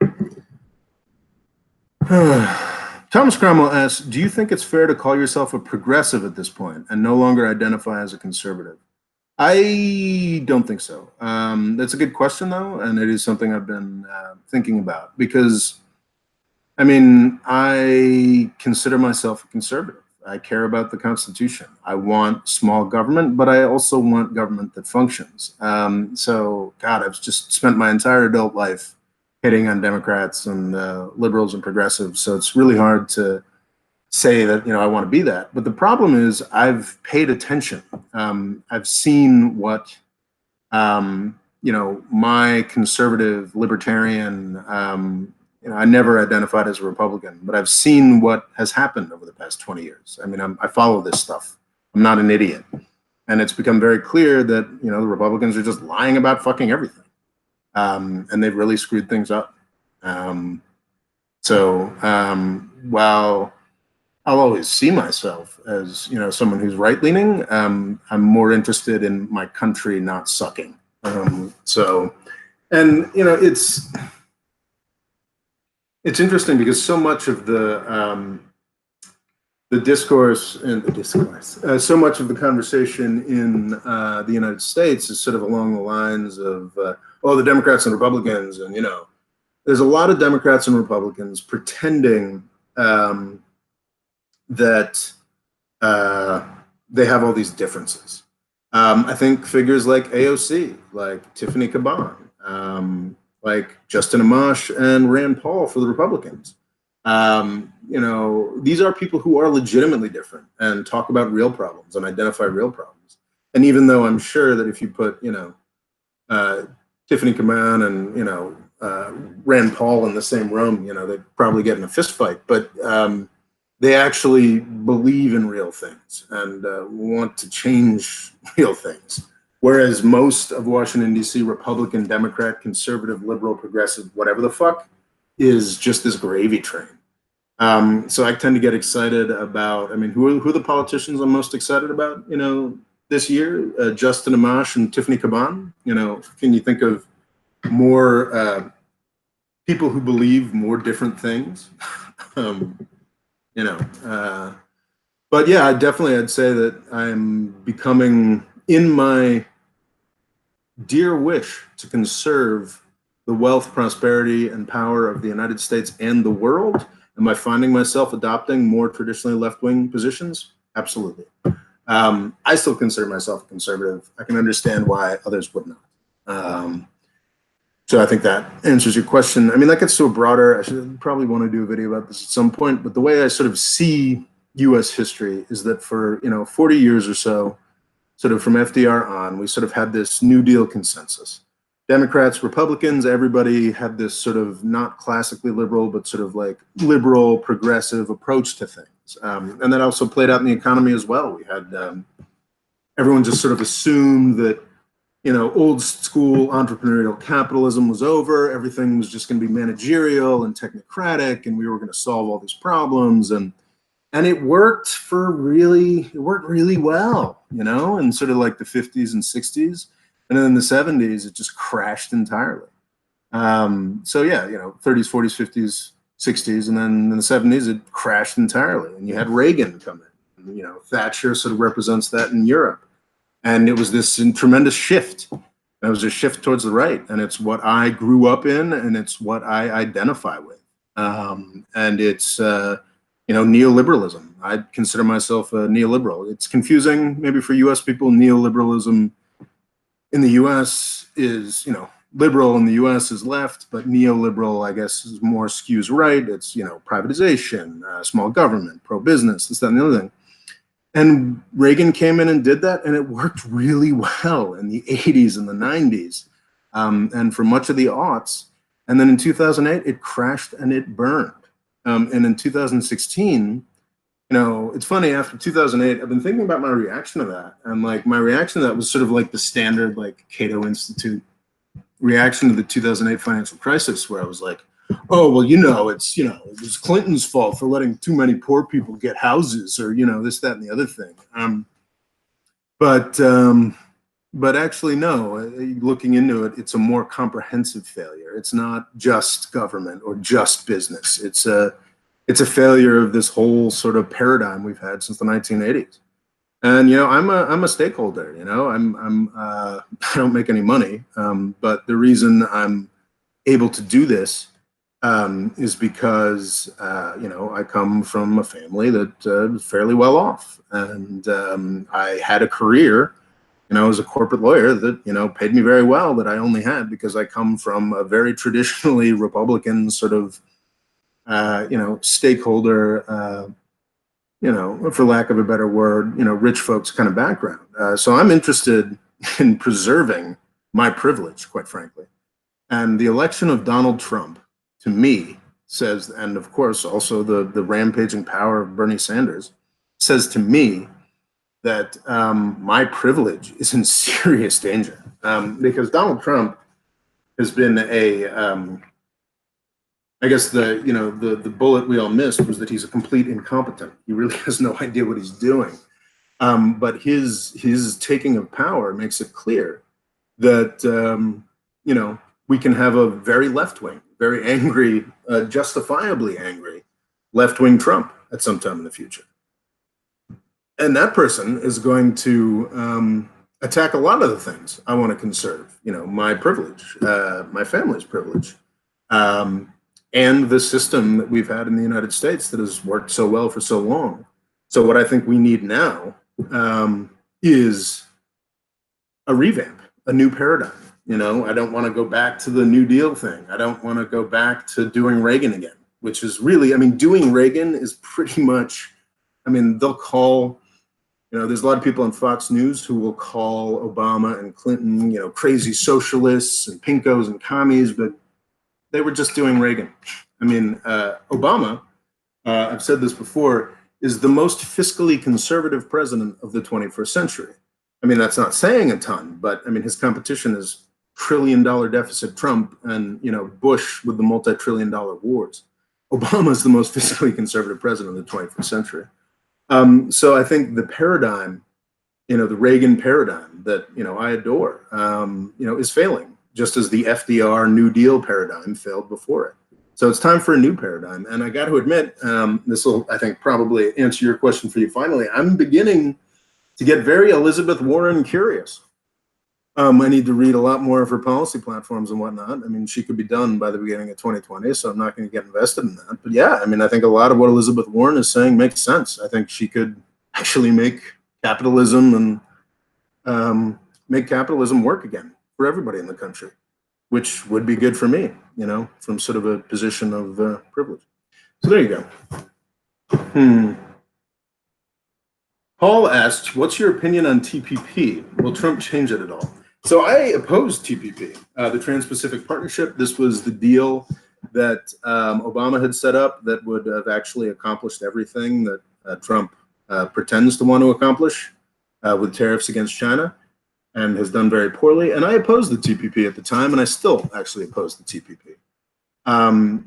Thomas Cromwell asks, do you think it's fair to call yourself a progressive at this point and no longer identify as a conservative? I don't think so. That's a good question, though, and it is something I've been thinking about because, I mean, I consider myself a conservative. I care about the Constitution. I want small government, but I also want government that functions. So, God, I've just spent my entire adult life hitting on Democrats and liberals and progressives. So it's really hard to say that, you know, I want to be that. But the problem is I've paid attention. I've seen what, you know, my conservative libertarian, you know, I never identified as a Republican, but I've seen what has happened over the past 20 years. I mean, I follow this stuff. I'm not an idiot. And it's become very clear that, you know, the Republicans are just lying about fucking everything. And they've really screwed things up. While I'll always see myself as, you know, someone who's right-leaning, I'm more interested in my country not sucking. And, you know, it's interesting because so much of the discourse so much of the conversation in the United States is sort of along the lines of, oh, the Democrats and Republicans, and, you know, there's a lot of Democrats and Republicans pretending that they have all these differences. I think figures like AOC, like Tiffany Caban, like Justin Amash and Rand Paul for the Republicans. You know, these are people who are legitimately different and talk about real problems and identify real problems. And even though I'm sure that if you put, you know, Tiffany Caban and, you know, Rand Paul in the same room, you know, they'd probably get in a fist fight, but they actually believe in real things and want to change real things. Whereas most of Washington, D.C., Republican, Democrat, conservative, liberal, progressive, whatever the fuck, is just this gravy train. So I tend to get excited about, I mean, who are the politicians I'm most excited about, you know, this year? Justin Amash and Tiffany Caban. You know, can you think of more people who believe more different things? You know, but yeah, I'd say that I'm becoming, in my dear wish to conserve the wealth, prosperity, and power of the United States and the world, am I finding myself adopting more traditionally left-wing positions? Absolutely. I still consider myself a conservative. I can understand why others would not. So I think that answers your question. I mean, that gets to a broader, I should probably want to do a video about this at some point, but the way I sort of see US history is that for, you know, 40 years or so, sort of from FDR on, we sort of had this New Deal consensus. Democrats, Republicans, everybody had this sort of not classically liberal, but sort of like liberal, progressive approach to things. And that also played out in the economy as well. We had, everyone just sort of assumed that, you know, old school entrepreneurial capitalism was over. Everything was just going to be managerial and technocratic, and we were going to solve all these problems. And it worked really well, you know, in sort of like the 50s and 60s. And then in the 70s, it just crashed entirely. So yeah, you know, 30s, 40s, 50s, 60s, and then in the 70s, it crashed entirely. And you had Reagan come in. And, you know, Thatcher sort of represents that in Europe. And it was this tremendous shift. It was a shift towards the right. And it's what I grew up in, and it's what I identify with. And it's, you know, neoliberalism. I consider myself a neoliberal. It's confusing maybe for US people. Neoliberalism in the US is, you know, liberal in the US is left, but neoliberal, I guess, is more skews right. It's, you know, privatization, small government, pro-business, this, that, and the other thing. And Reagan came in and did that, and it worked really well in the 80s and the 90s, and for much of the aughts. And then in 2008, it crashed and it burned. And in 2016, you know, it's funny, after 2008, I've been thinking about my reaction to that. And like, my reaction to that was sort of like the standard, like Cato Institute reaction to the 2008 financial crisis, where I was like, oh, well, you know, it's, you know, it was Clinton's fault for letting too many poor people get houses, or, you know, this, that, and the other thing. But actually, no, looking into it, it's a more comprehensive failure. It's not just government or just business. It's a failure of this whole sort of paradigm we've had since the 1980s. And, you know, I'm a stakeholder, you know, I don't make any money. But the reason I'm able to do this is because, you know, I come from a family that was fairly well off. And I had a career, you know, as a corporate lawyer that, you know, paid me very well, that I only had because I come from a very traditionally Republican sort of, you know, stakeholder, you know, for lack of a better word, you know, rich folks kind of background. So I'm interested in preserving my privilege, quite frankly. And the election of Donald Trump, to me, says, and of course also the rampaging power of Bernie Sanders, says to me that my privilege is in serious danger, because Donald Trump has been I guess the bullet we all missed was that he's a complete incompetent. He really has no idea what he's doing. But his taking of power makes it clear that you know, we can have a very left-wing, very angry, justifiably angry left-wing Trump at some time in the future. And that person is going to attack a lot of the things I want to conserve. You know, my privilege, my family's privilege, and the system that we've had in the United States that has worked so well for so long. So what I think we need now is a revamp, a new paradigm. You know, I don't want to go back to the New Deal thing. I don't want to go back to doing Reagan again, which is really, I mean, doing Reagan is pretty much, I mean, they'll call, you know, there's a lot of people on Fox News who will call Obama and Clinton, you know, crazy socialists and pinkos and commies, but they were just doing Reagan. I mean, Obama, I've said this before, is the most fiscally conservative president of the 21st century. I mean, that's not saying a ton, but I mean, his competition is trillion-dollar deficit Trump and, you know, Bush with the multi-trillion-dollar wars. Obama is the most fiscally conservative president of the 21st century. So I think the paradigm, you know, the Reagan paradigm that, you know, I adore, you know, is failing, just as the FDR New Deal paradigm failed before it. So it's time for a new paradigm. And I got to admit, this will, I think, probably answer your question for you finally. I'm beginning to get very Elizabeth Warren curious. I need to read a lot more of her policy platforms and whatnot. I mean, she could be done by the beginning of 2020, so I'm not going to get invested in that. But yeah, I mean, I think a lot of what Elizabeth Warren is saying makes sense. I think she could actually make capitalism and make capitalism work again for everybody in the country, which would be good for me, you know, from sort of a position of privilege. So there you go. Paul asked, what's your opinion on TPP? Will Trump change it at all? So I opposed TPP, the Trans-Pacific Partnership. This was the deal that Obama had set up that would have actually accomplished everything that Trump pretends to want to accomplish with tariffs against China, and has done very poorly. And I opposed the TPP at the time, and I still actually oppose the TPP.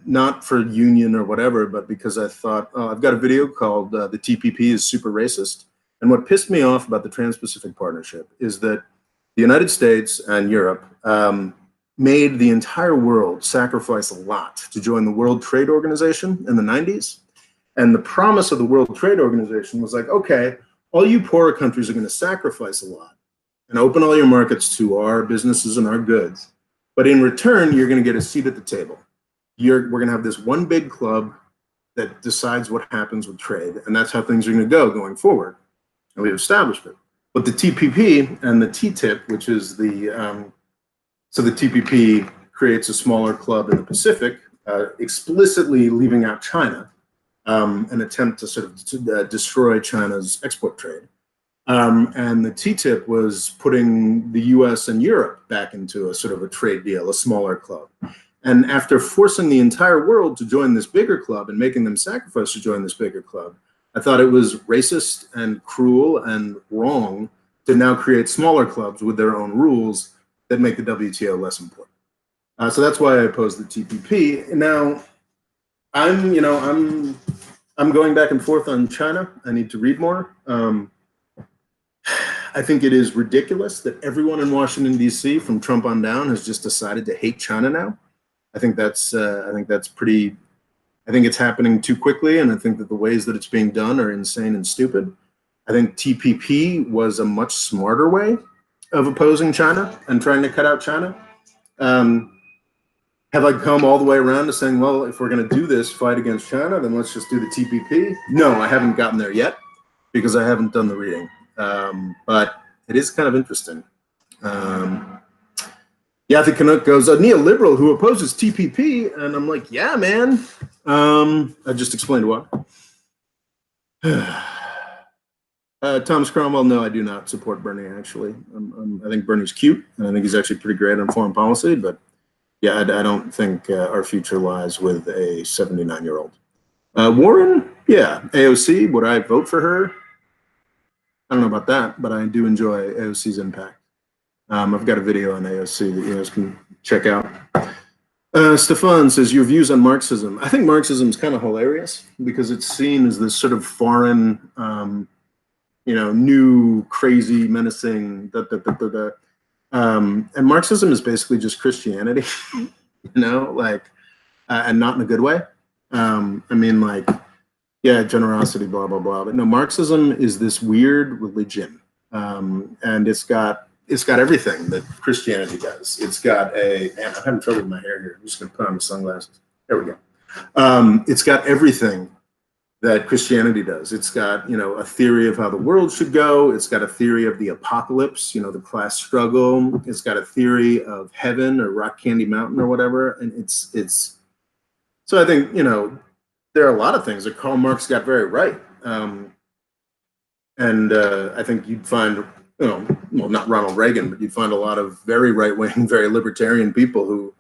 Not for union or whatever, but because I thought, oh, I've got a video called The TPP is Super Racist. And what pissed me off about the Trans-Pacific Partnership is that the United States and Europe made the entire world sacrifice a lot to join the World Trade Organization in the 90s. And the promise of the World Trade Organization was like, okay, all you poorer countries are going to sacrifice a lot and open all your markets to our businesses and our goods. But in return, you're going to get a seat at the table. We're going to have this one big club that decides what happens with trade. And that's how things are going to go going forward. And we've established it. But the TPP and the TTIP, which is the, so the TPP creates a smaller club in the Pacific, explicitly leaving out China, an attempt to sort of destroy China's export trade. And the TTIP was putting the US and Europe back into a sort of a trade deal, a smaller club. And after forcing the entire world to join this bigger club and making them sacrifice to join this bigger club, I thought it was racist and cruel and wrong to now create smaller clubs with their own rules that make the WTO less important. So that's why I oppose the TPP. Now, I'm going back and forth on China. I need to read more. I think it is ridiculous that everyone in Washington, D.C., from Trump on down, has just decided to hate China now. I think that's pretty. I think it's happening too quickly, and I think that the ways that it's being done are insane and stupid. I think TPP was a much smarter way of opposing China and trying to cut out China. Have I come all the way around to saying, well, if we're going to do this fight against China, then let's just do the TPP? No, I haven't gotten there yet because I haven't done the reading. But it is kind of interesting. Yathy Canuck goes, a neoliberal who opposes TPP. And I'm like, yeah, man. I just explained what. Thomas Cromwell, no, I do not support Bernie, actually. I think Bernie's cute, and I think he's actually pretty great on foreign policy. But yeah, I don't think our future lies with a 79-year-old. Warren, yeah, AOC, would I vote for her? I don't know about that, but I do enjoy AOC's impact. I've got a video on AOC that you guys can check out. Stefan says, your views on Marxism. I think Marxism is kind of hilarious because it's seen as this sort of foreign, new, crazy, menacing, and Marxism is basically just Christianity, and not in a good way. Yeah, generosity, blah, blah, blah. But no, Marxism is this weird religion. And it's got everything that Christianity does. It's got man, I'm having trouble with my hair here. I'm just going to put on my sunglasses. There we go. It's got everything that Christianity does. It's got, a theory of how the world should go. It's got a theory of the apocalypse, the class struggle. It's got a theory of heaven or Rock Candy Mountain or whatever. And it's so I think, there are a lot of things that Karl Marx got very right. I think you'd find, well, not Ronald Reagan, but you'd find a lot of very right-wing, very libertarian people who,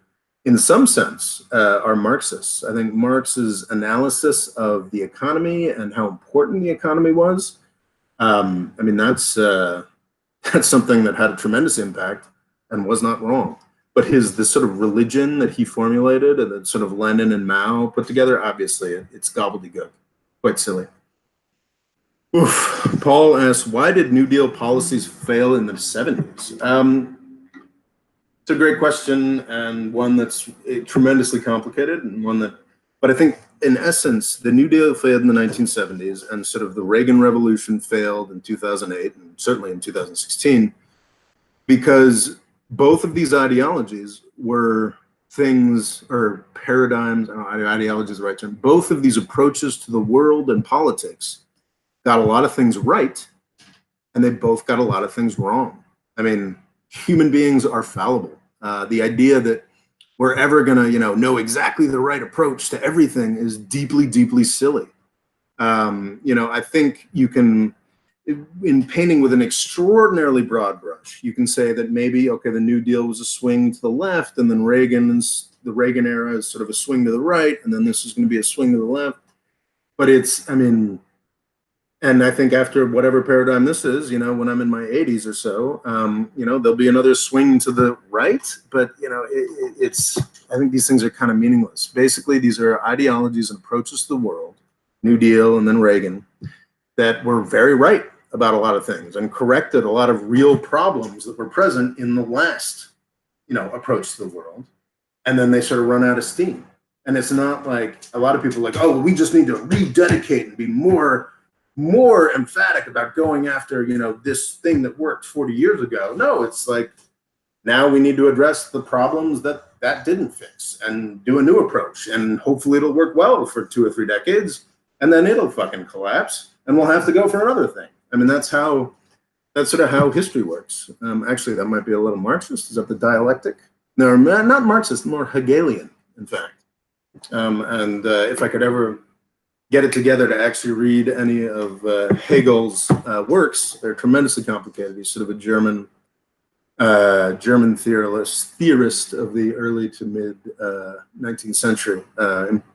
in some sense, are Marxists. I think Marx's analysis of the economy and how important the economy was, that's something that had a tremendous impact and was not wrong. But the sort of religion that he formulated and that sort of Lenin and Mao put together, obviously, it's gobbledygook, quite silly. Oof. Paul asks, why did New Deal policies fail in the 70s? It's a great question, and one that's tremendously complicated, and but I think in essence, the New Deal failed in the 1970s, and sort of the Reagan Revolution failed in 2008, and certainly in 2016, because both of these ideologies were things or paradigms, ideology is the right term, both of these approaches to the world and politics got a lot of things right, and they both got a lot of things wrong. Human beings are fallible. The idea that we're ever gonna, know exactly the right approach to everything is deeply, deeply silly. I think you can, in painting with an extraordinarily broad brush, you can say that maybe, okay, the New Deal was a swing to the left, and then the Reagan era is sort of a swing to the right, and then this is going to be a swing to the left. But and I think after whatever paradigm this is, when I'm in my 80s or so, there'll be another swing to the right. But, I think these things are kind of meaningless. Basically, these are ideologies and approaches to the world, New Deal and then Reagan, that were very right about a lot of things and corrected a lot of real problems that were present in the last, approach to the world. And then they sort of run out of steam. And it's not like a lot of people are like, oh, we just need to rededicate and be more emphatic about going after, this thing that worked 40 years ago. No, it's like, now we need to address the problems that didn't fix and do a new approach. And hopefully it'll work well for 2 or 3 decades. And then it'll fucking collapse and we'll have to go for another thing. That's sort of how history works. Actually, that might be a little Marxist. Is that the dialectic? No, not Marxist, more Hegelian, in fact. If I could ever get it together to actually read any of Hegel's works, they're tremendously complicated. He's sort of a German theorist of the early to mid 19th century,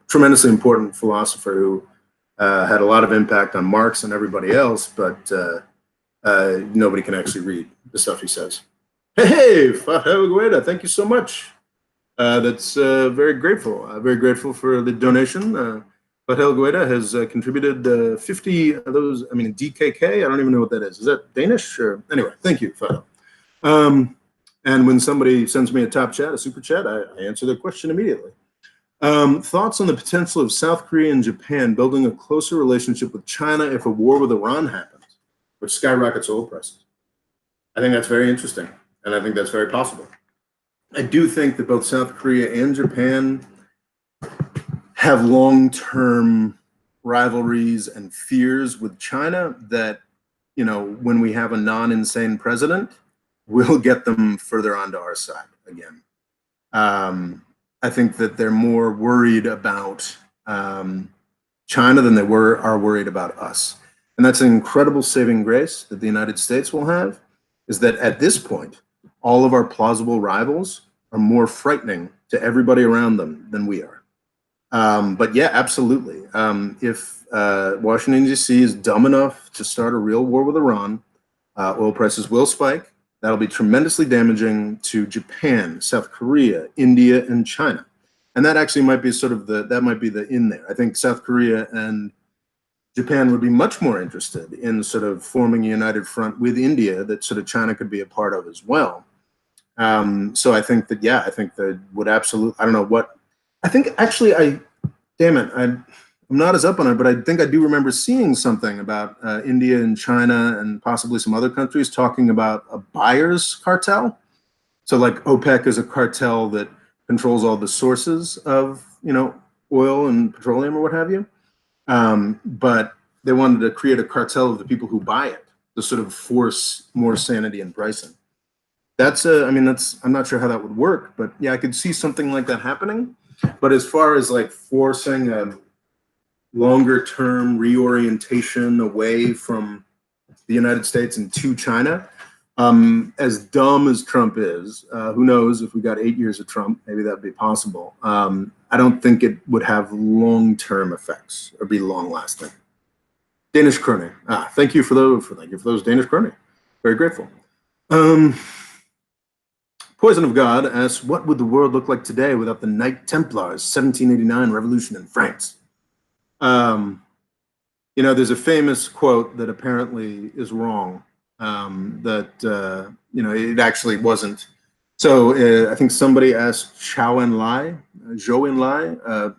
tremendously important philosopher who had a lot of impact on Marx and everybody else, but nobody can actually read the stuff he says. Hey, Fatagueda, thank you so much. That's very grateful. Very grateful for the donation. Patel Gueda has contributed 50 of those. I mean, DKK. I don't even know what that is. Is that Danish? Or anyway, thank you, Patel. And when somebody sends me a top chat, a super chat, I answer their question immediately. Thoughts on the potential of South Korea and Japan building a closer relationship with China if a war with Iran happens, which skyrockets oil prices? I think that's very interesting, and I think that's very possible. I do think that both South Korea and Japan have long-term rivalries and fears with China that, you know, when we have a non-insane president, we'll get them further onto our side again. I think that they're more worried about China than they are worried about us. And that's an incredible saving grace that the United States will have, is that at this point, all of our plausible rivals are more frightening to everybody around them than we are. But yeah, absolutely. If Washington, D.C. is dumb enough to start a real war with Iran, oil prices will spike. That'll be tremendously damaging to Japan, South Korea, India, and China. And that actually might be sort of that might be the in there. I think South Korea and Japan would be much more interested in sort of forming a united front with India that sort of China could be a part of as well. So I think that, yeah, I think that would absolutely, I don't know what, I think actually damn it, I'm not as up on it, but I think I do remember seeing something about India and China and possibly some other countries talking about a buyer's cartel. So like OPEC is a cartel that controls all the sources of, you know, oil and petroleum or what have you. But they wanted to create a cartel of the people who buy it to sort of force more sanity in pricing. That's I mean, I'm not sure how that would work, but yeah, I could see something like that happening. But as far as like forcing a longer term reorientation away from the United States and to China, as dumb as Trump is, who knows if we got 8 years of Trump, maybe that'd be possible. I don't think it would have long-term effects or be long-lasting. Danish krone. Thank you for those Danish krone. Very grateful. Poison of God asks, what would the world look like today without the Knight Templars' 1789 revolution in France? You know, there's a famous quote that apparently is wrong, that, you know, it actually wasn't. So I think somebody asked Zhou Enlai,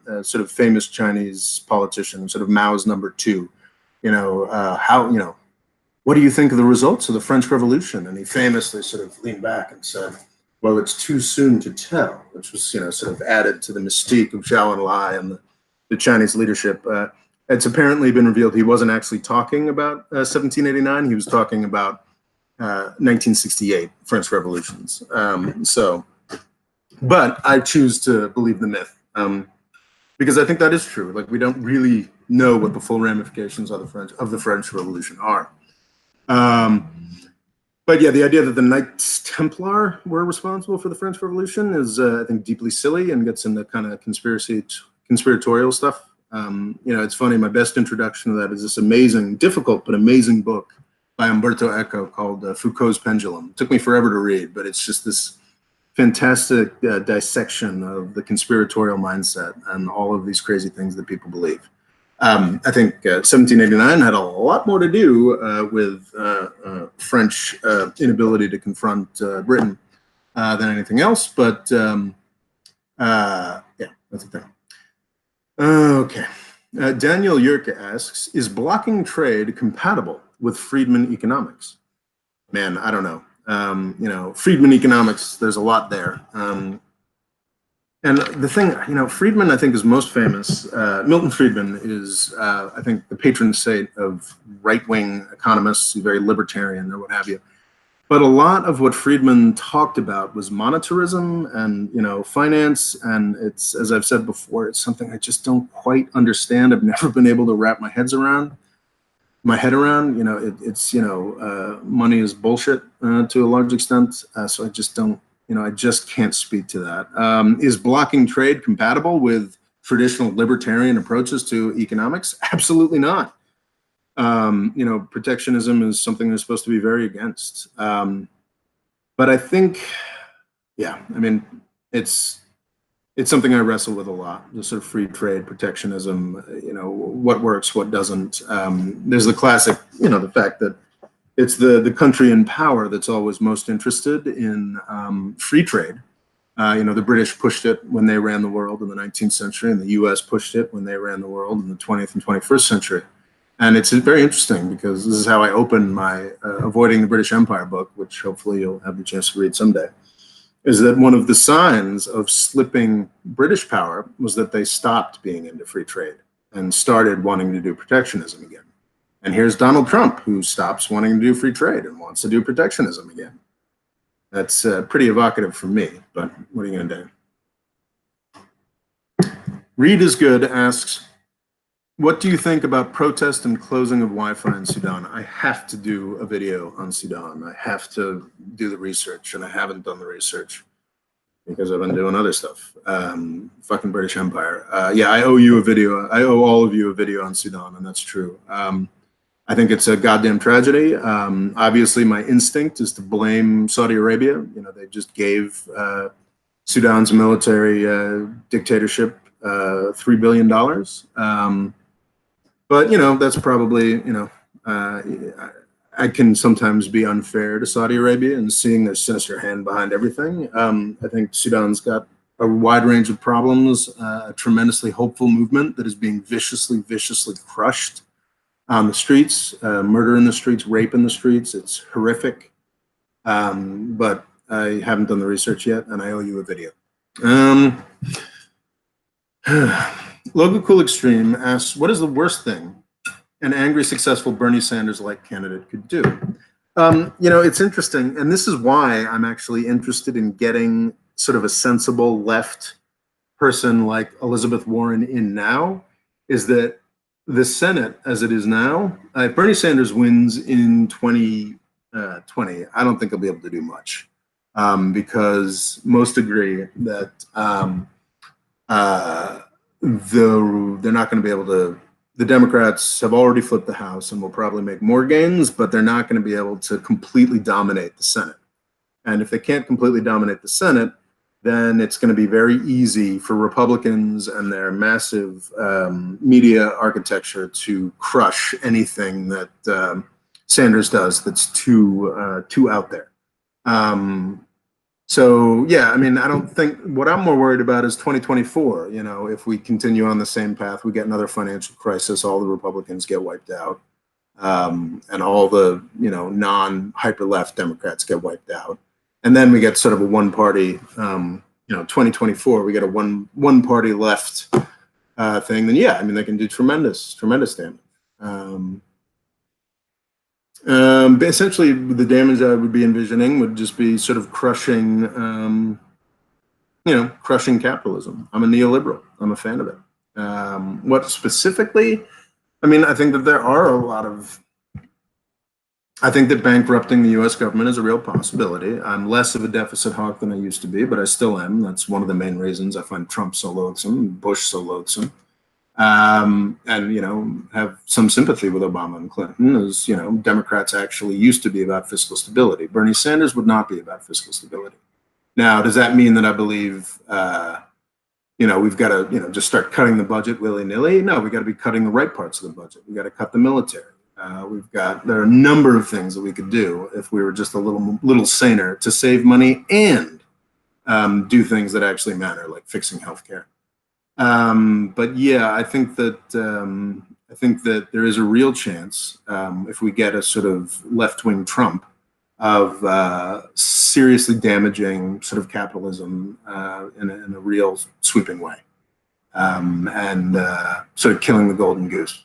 a sort of famous Chinese politician, sort of Mao's #2, you know, what do you think of the results of the French Revolution? And he famously sort of leaned back and said, well, it's too soon to tell, which was, you know, sort of added to the mystique of Zhou Enlai and the Chinese leadership. It's apparently been revealed he wasn't actually talking about 1789. He was talking about 1968 French revolutions. But I choose to believe the myth, because I think that is true. Like, we don't really know what the full ramifications of the French Revolution are. But yeah, the idea that the Knights Templar were responsible for the French Revolution is, I think, deeply silly and gets into kind of conspiratorial stuff. You know, it's funny. My best introduction to that is this amazing, difficult but amazing book by Umberto Eco called Foucault's Pendulum. It took me forever to read, but it's just this fantastic dissection of the conspiratorial mindset and all of these crazy things that people believe. I think 1789 had a lot more to do with French inability to confront Britain than anything else, but yeah, that's the thing. Okay. Daniel Yerke asks, is blocking trade compatible with Friedman economics? Man, I don't know. You know, Friedman economics, there's a lot there. And the thing, you know, Friedman, I think, is most famous. Milton Friedman is, I think, the patron saint of right-wing economists, very libertarian or what have you. But a lot of what Friedman talked about was monetarism and, you know, finance. And it's, as I've said before, it's something I just don't quite understand. I've never been able to wrap my head around. You know, it's, you know, money is bullshit to a large extent. So I just don't. You know, I just can't speak to that. Is blocking trade compatible with traditional libertarian approaches to economics? Absolutely not. You know, protectionism is something they're supposed to be very against. But I think, yeah, I mean, it's it's something I wrestle with a lot, the sort of free trade, protectionism, what works, what doesn't. There's the classic, the fact that it's the country in power that's always most interested in free trade. The British pushed it when they ran the world in the 19th century, and the US pushed it when they ran the world in the 20th and 21st century. And it's very interesting because this is how I opened my Avoiding the British Empire book, which hopefully you'll have the chance to read someday, is that one of the signs of slipping British power was that they stopped being into free trade and started wanting to do protectionism again. And here's Donald Trump, who stops wanting to do free trade and wants to do protectionism again. That's pretty evocative for me, but what are you going to do? Reed is Good asks, what do you think about protest and closing of Wi-Fi in Sudan? I have to do a video on Sudan. I have to do the research, and I haven't done the research because I've been doing other stuff. Fucking British Empire. Yeah, I owe you a video. I owe all of you a video on Sudan, and that's true. I think it's a goddamn tragedy. Obviously, my instinct is to blame Saudi Arabia. They just gave Sudan's military dictatorship $3 billion. But, that's probably, I can sometimes be unfair to Saudi Arabia and seeing their sinister hand behind everything. I think Sudan's got a wide range of problems, a tremendously hopeful movement that is being viciously crushed on the streets, murder in the streets, rape in the streets. It's horrific. But I haven't done the research yet, and I owe you a video. Logo Cool Extreme asks, what is the worst thing an angry, successful Bernie Sanders-like candidate could do? It's interesting, and this is why I'm actually interested in getting sort of a sensible left person like Elizabeth Warren in now, is that the Senate, as it is now, if Bernie Sanders wins in 2020, I don't think he'll be able to do much, because most agree that they're not going to be able to. The Democrats have already flipped the House and will probably make more gains, but they're not going to be able to completely dominate the Senate. And if they can't completely dominate the Senate, then it's going to be very easy for Republicans and their massive media architecture to crush anything that Sanders does that's too out there. So yeah, I mean, I don't think, what I'm more worried about is 2024. If we continue on the same path, we get another financial crisis, all the Republicans get wiped out, and all the non-hyper left Democrats get wiped out, and then we get sort of a one party. 2024, we get a one party left thing. Then yeah, I mean, they can do tremendous damage. Essentially, the damage I would be envisioning would just be sort of crushing capitalism. I'm a neoliberal. I'm a fan of it. What specifically? I mean, I think that there are I think that bankrupting the U.S. government is a real possibility. I'm less of a deficit hawk than I used to be, but I still am. That's one of the main reasons I find Trump so loathsome, Bush so loathsome. And have some sympathy with Obama and Clinton, as Democrats actually used to be about fiscal stability. Bernie Sanders would not be about fiscal stability. Now, does that mean that I believe we've got to just start cutting the budget willy-nilly? No, we got to be cutting the right parts of the budget. We got to cut the military. There are a number of things that we could do if we were just a little saner to save money and do things that actually matter, like fixing healthcare. But yeah, I think that there is a real chance, if we get a sort of left-wing Trump, of seriously damaging sort of capitalism in a real sweeping way, and sort of killing the golden goose.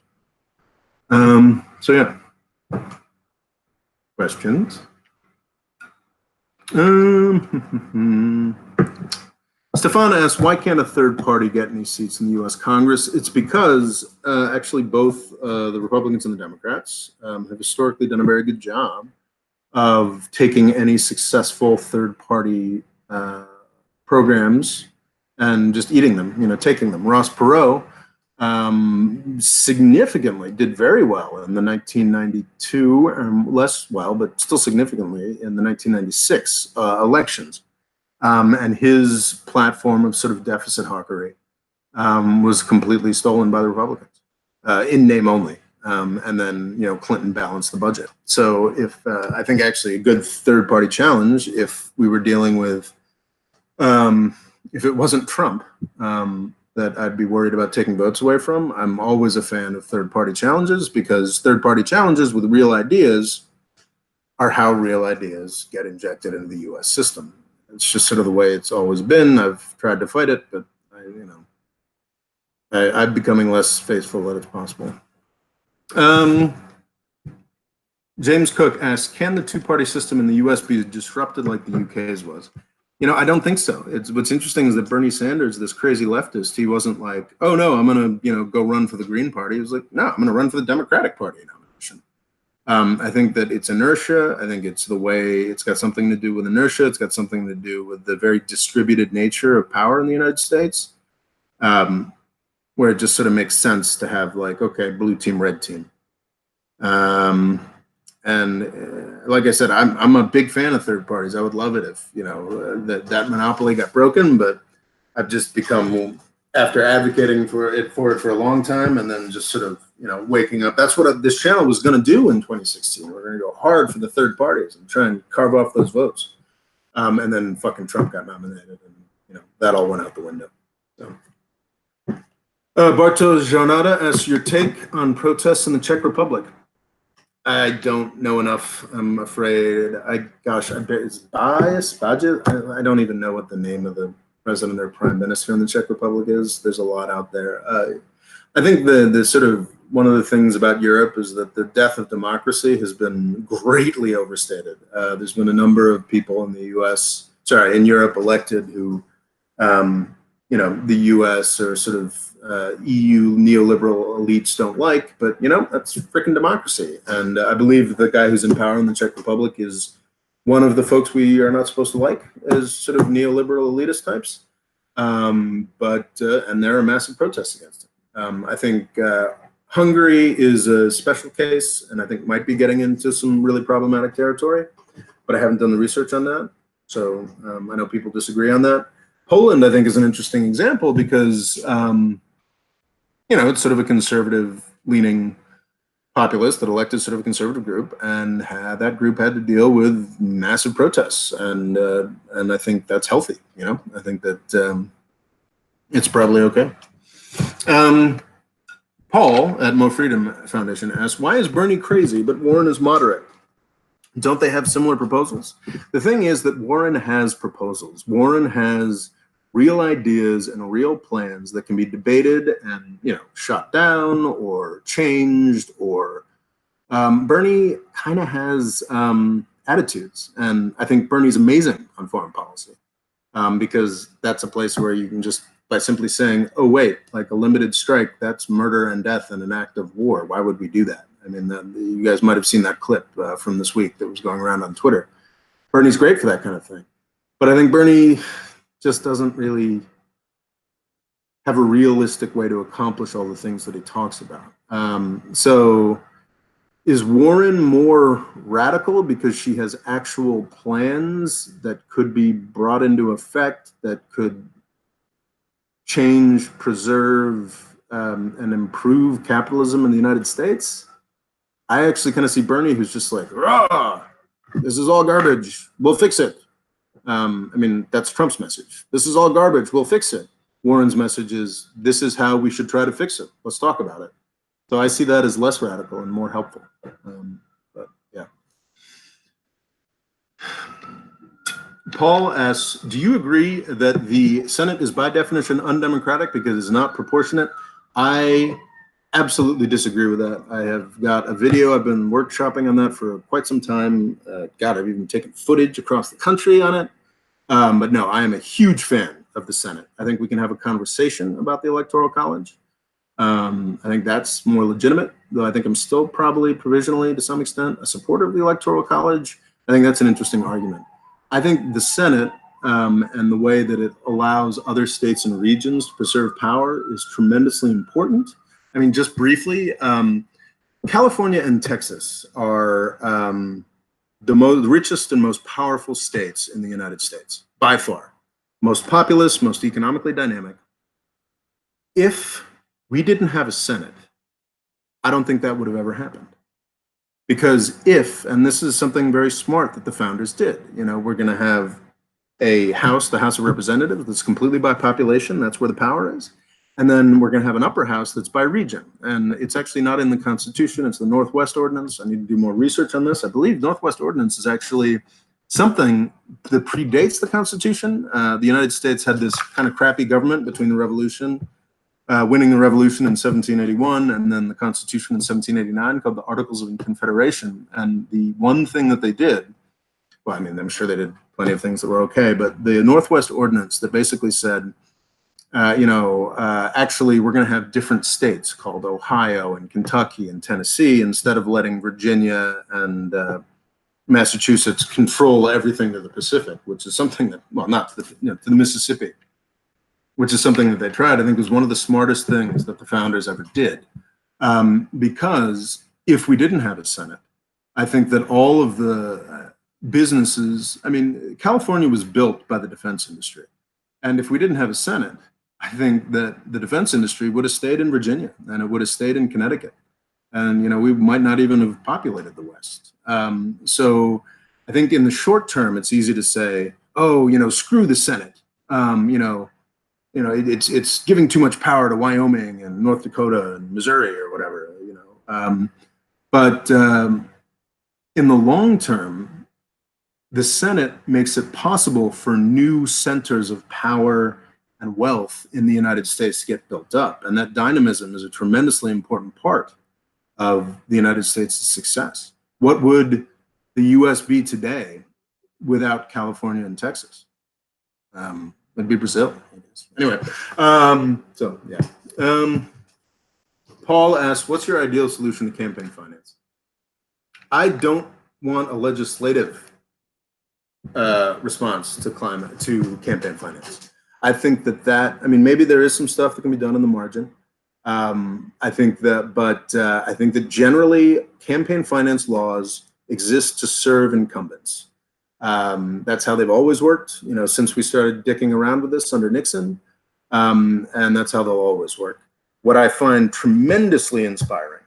So yeah, questions. Stefan asks, why can't a third party get any seats in the U.S. Congress? It's because actually both the Republicans and the Democrats have historically done a very good job of taking any successful third party programs and just eating them, taking them. Ross Perot significantly did very well in the 1992, less well, but still significantly in the 1996 elections. And his platform of sort of deficit hawkery was completely stolen by the Republicans, in name only. And then, you know, Clinton balanced the budget. So if I think actually a good third-party challenge, if we were dealing with, if it wasn't Trump that I'd be worried about taking votes away from, I'm always a fan of third-party challenges, because third-party challenges with real ideas are how real ideas get injected into the U.S. system. It's just sort of the way it's always been. I've tried to fight it, but I'm becoming less faithful that it's possible. James Cook asks, can the two-party system in the US be disrupted like the UK's was? You know, I don't think so. What's interesting is that Bernie Sanders, this crazy leftist, he wasn't like, oh no, I'm going to, go run for the Green Party. He was like, no, I'm going to run for the Democratic Party nomination. I think that it's inertia. I think it's the way, it's got something to do with inertia. It's got something to do with the very distributed nature of power in the United States, where it just sort of makes sense to have like, okay, blue team, red team. Like I said, I'm a big fan of third parties. I would love it if, that monopoly got broken, but I've just become, after advocating for it for a long time, and then just sort of, waking up. That's what this channel was going to do in 2016. We're going to go hard for the third parties and try and carve off those votes. And then fucking Trump got nominated, and, that all went out the window. So. Bartosz Żonada asks your take on protests in the Czech Republic. I don't know enough. I'm afraid. I bet it's Bajic. I don't even know what the name of the president or prime minister in the Czech Republic is. There's a lot out there. I think the sort of one of the things about Europe is that the death of democracy has been greatly overstated. There's been a number of people in in Europe elected who, the U.S. or sort of EU neoliberal elites don't like, but that's freaking democracy. And I believe the guy who's in power in the Czech Republic is one of the folks we are not supposed to like as sort of neoliberal elitist types. And there are massive protests against him. I think Hungary is a special case, and I think might be getting into some really problematic territory, but I haven't done the research on that. So I know people disagree on that. Poland, I think, is an interesting example because, it's sort of a conservative-leaning populist that elected sort of a conservative group, and that group had to deal with massive protests, and I think that's healthy. I think that it's probably okay. Paul at MoFreedomFoundation asks, why is Bernie crazy but Warren is moderate? Don't they have similar proposals? The thing is that Warren has proposals. Warren has real ideas and real plans that can be debated and, shot down or changed, or Bernie kind of has attitudes. And I think Bernie's amazing on foreign policy because that's a place where you can just, by simply saying, oh, wait, like a limited strike, that's murder and death and an act of war. Why would we do that? I mean, you guys might have seen that clip from this week that was going around on Twitter. Bernie's great for that kind of thing. But I think Bernie just doesn't really have a realistic way to accomplish all the things that he talks about. So is Warren more radical because she has actual plans that could be brought into effect, that could change, preserve, and improve capitalism in the United States? I actually kind of see Bernie who's just like, rah, this is all garbage, we'll fix it. That's Trump's message. This is all garbage, we'll fix it. Warren's message is, this is how we should try to fix it. Let's talk about it. So I see that as less radical and more helpful. But yeah. Paul asks, do you agree that the Senate is by definition undemocratic because it's not proportionate? I absolutely disagree with that. I have got a video. I've been workshopping on that for quite some time. I've even taken footage across the country on it. But no, I am a huge fan of the Senate. I think we can have a conversation about the Electoral College. I think that's more legitimate, though I think I'm still probably provisionally, to some extent, a supporter of the Electoral College. I think that's an interesting argument. I think the Senate and the way that it allows other states and regions to preserve power is tremendously important. Just briefly, California and Texas are the richest and most powerful states in the United States, by far. Most populous, most economically dynamic. If we didn't have a Senate, I don't think that would have ever happened. Because if, and this is something very smart that the founders did, you know, we're going to have a House, the House of Representatives, that's completely by population. That's where the power is. And then we're going to have an upper house that's by region. And it's actually not in the Constitution. It's the Northwest Ordinance. I need to do more research on this. I believe Northwest Ordinance is actually something that predates the Constitution. The United States had this kind of crappy government between the Revolution, winning the Revolution in 1781, and then the Constitution in 1789 called the Articles of Confederation. And the one thing that they did, well, I mean, I'm sure they did plenty of things that were okay, but the Northwest Ordinance that basically said, actually, we're going to have different states called Ohio and Kentucky and Tennessee instead of letting Virginia and Massachusetts control everything to the Pacific, which is something that, well, not to the, to the Mississippi, which is something that they tried. I think was one of the smartest things that the founders ever did. Because if we didn't have a Senate, I think that all of the businesses, I mean, California was built by the defense industry. And if we didn't have a Senate, I think that the defense industry would have stayed in Virginia and it would have stayed in Connecticut. And, you know, we might not even have populated the West. So I think in the short term, it's easy to say, oh, you know, screw the Senate. It's giving too much power to Wyoming and North Dakota and Missouri or whatever, you know. But in the long term, the Senate makes it possible for new centers of power and wealth in the United States to get built up. And that dynamism is a tremendously important part of the United States' success. What would the US be today without California and Texas? It'd be Brazil, I guess. Anyway, so yeah. Paul asks, what's your ideal solution to campaign finance? I don't want a legislative response to campaign finance. I think I mean, maybe there is some stuff that can be done in the margin. I think that generally campaign finance laws exist to serve incumbents. That's how they've always worked, you know, since we started dicking around with this under Nixon, and that's how they'll always work. What I find tremendously inspiring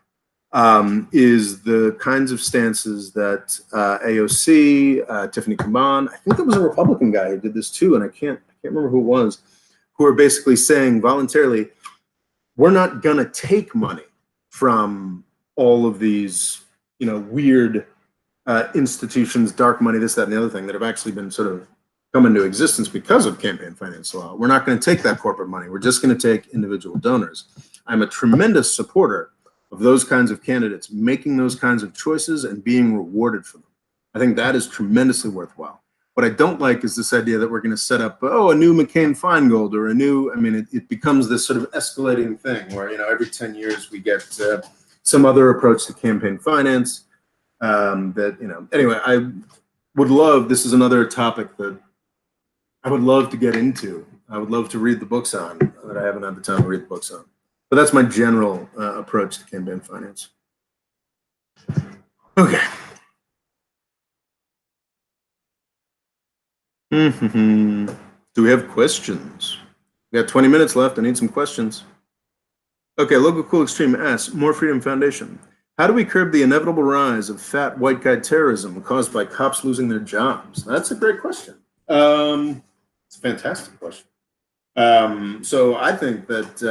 is the kinds of stances that AOC, Tiffany Caban, I think there was a Republican guy who did this too, and I can't remember who it was, who are basically saying voluntarily, we're not gonna take money from all of these, you know, weird institutions, dark money, this, that, and the other thing that have actually been sort of come into existence because of campaign finance law. We're not going to take that corporate money. We're just going to take individual donors. I'm a tremendous supporter of those kinds of candidates making those kinds of choices and being rewarded for them. I think that is tremendously worthwhile. What I don't like is this idea that we're going to set up, a new McCain-Feingold or a new, I mean, it becomes this sort of escalating thing where, you know, every 10 years we get some other approach to campaign finance. That, you know, anyway, I would love, this is another topic that I would love to get into. I would love to read the books on that I haven't had the time to read the books on. But that's my general approach to campaign finance. Okay. Do we have questions? We got 20 minutes left. I need some questions. Okay, Local Cool Extreme asks, More Freedom Foundation. How do we curb the inevitable rise of fat white guy terrorism caused by cops losing their jobs? That's a great question. It's a fantastic question. So I think that,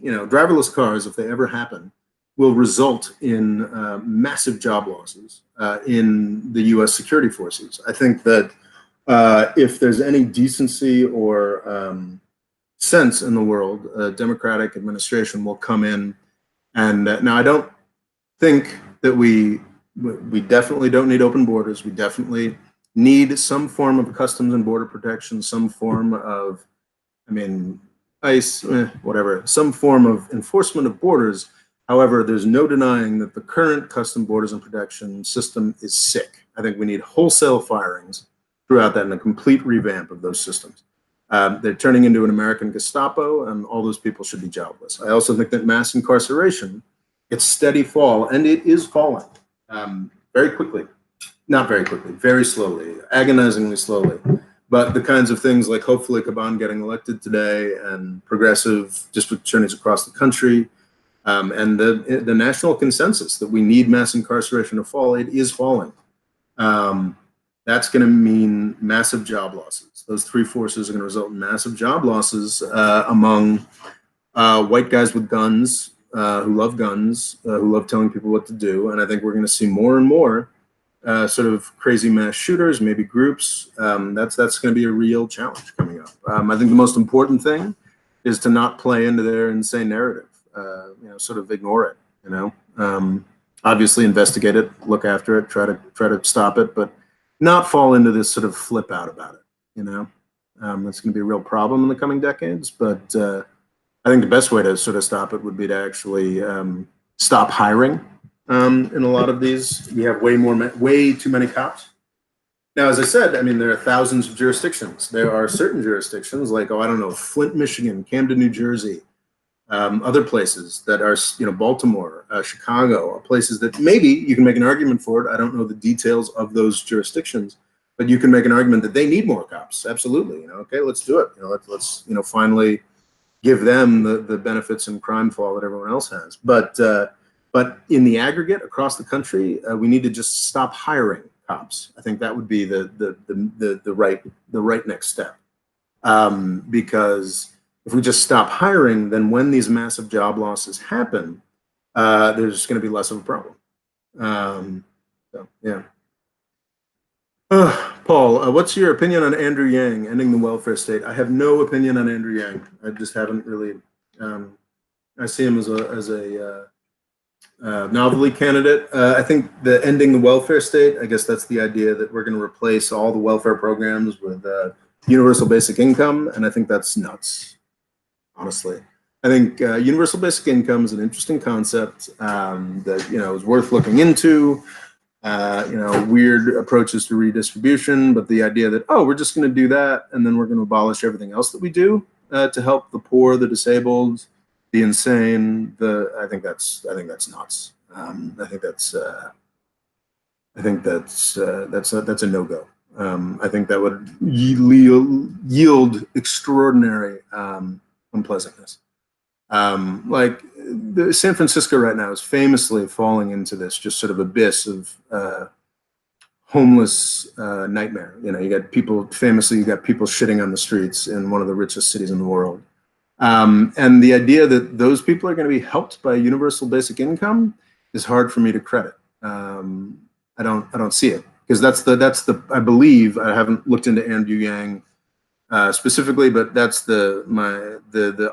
you know, driverless cars, if they ever happen, will result in massive job losses in the US security forces. I think that if there's any decency or sense in the world, a democratic administration will come in. And now I don't think that we definitely don't need open borders. We definitely need some form of customs and border protection, some form of, I mean, ICE, whatever, some form of enforcement of borders. However, there's no denying that the current custom borders and protection system is sick. I think we need wholesale firings throughout that and a complete revamp of those systems. They're turning into an American Gestapo, and all those people should be jobless. I also think that mass incarceration, it's steady fall, and it is falling very quickly. not very quickly, very slowly, agonizingly slowly. But the kinds of things like hopefully Caban getting elected today and progressive district attorneys across the country, and the national consensus that we need mass incarceration to fall, it is falling. That's going to mean massive job losses. Those three forces are going to result in massive job losses among white guys with guns, who love guns, who love telling people what to do. And I think we're going to see more and more sort of crazy mass shooters, maybe groups. That's going to be a real challenge coming up. I think the most important thing is to not play into their insane narrative. Sort of ignore it. Obviously investigate it, look after it, try to stop it, but not fall into this sort of flip out about it. That's going to be a real problem in the coming decades. But I think the best way to sort of stop it would be to actually stop hiring. In a lot of these, we have way too many cops. Now, as I said, I mean, there are thousands of jurisdictions. There are certain jurisdictions like, I don't know, Flint, Michigan, Camden, New Jersey, other places that are, Baltimore, Chicago, places that maybe you can make an argument for it. I don't know the details of those jurisdictions, but you can make an argument that they need more cops. Absolutely. Okay, let's do it. Let's finally give them the benefits and crime fall that everyone else has. But in the aggregate across the country, we need to just stop hiring cops. I think that would be the right next step, because if we just stop hiring, then when these massive job losses happen, there's going to be less of a problem. Yeah. Paul, what's your opinion on Andrew Yang ending the welfare state? I have no opinion on Andrew Yang. I just haven't really. I see him as a novelty candidate. I think the ending the welfare state, I guess that's the idea that we're going to replace all the welfare programs with universal basic income, and I think that's nuts, honestly. I think universal basic income is an interesting concept that is worth looking into. Weird approaches to redistribution, but the idea that we're just going to do that and then we're going to abolish everything else that we do to help the poor, the disabled, the insane. I think that's nuts. I think that's a no-go. I think that would yield extraordinary unpleasantness. Like San Francisco right now is famously falling into this just sort of abyss of homeless nightmare. You got people shitting on the streets in one of the richest cities in the world. And the idea that those people are going to be helped by universal basic income is hard for me to credit. I don't see it, because I believe, I haven't looked into Andrew Yang specifically, but that's the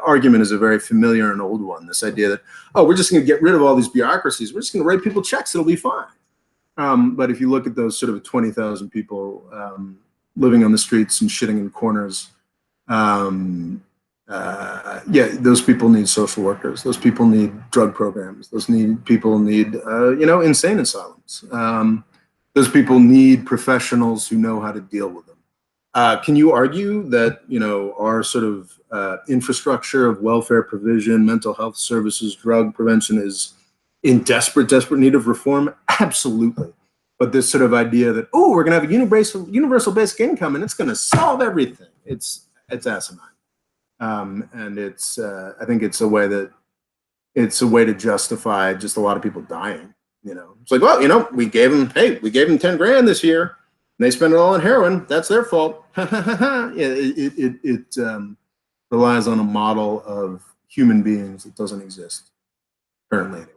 argument is a very familiar and old one. This idea that, we're just going to get rid of all these bureaucracies. We're just going to write people checks. It'll be fine. But if you look at those sort of 20,000 people living on the streets and shitting in corners, those people need social workers. Those people need drug programs. Those people need insane asylums. Those people need professionals who know how to deal with them. Can you argue that our sort of infrastructure of welfare provision, mental health services, drug prevention is in desperate need of reform? Absolutely. But this sort of idea that we're going to have a universal basic income and it's going to solve everything, it's asinine. And I think it's a way to justify just a lot of people dying. It's like, we gave them 10 grand this year. And they spend it all on heroin. That's their fault. It relies on a model of human beings that doesn't exist currently, anyway.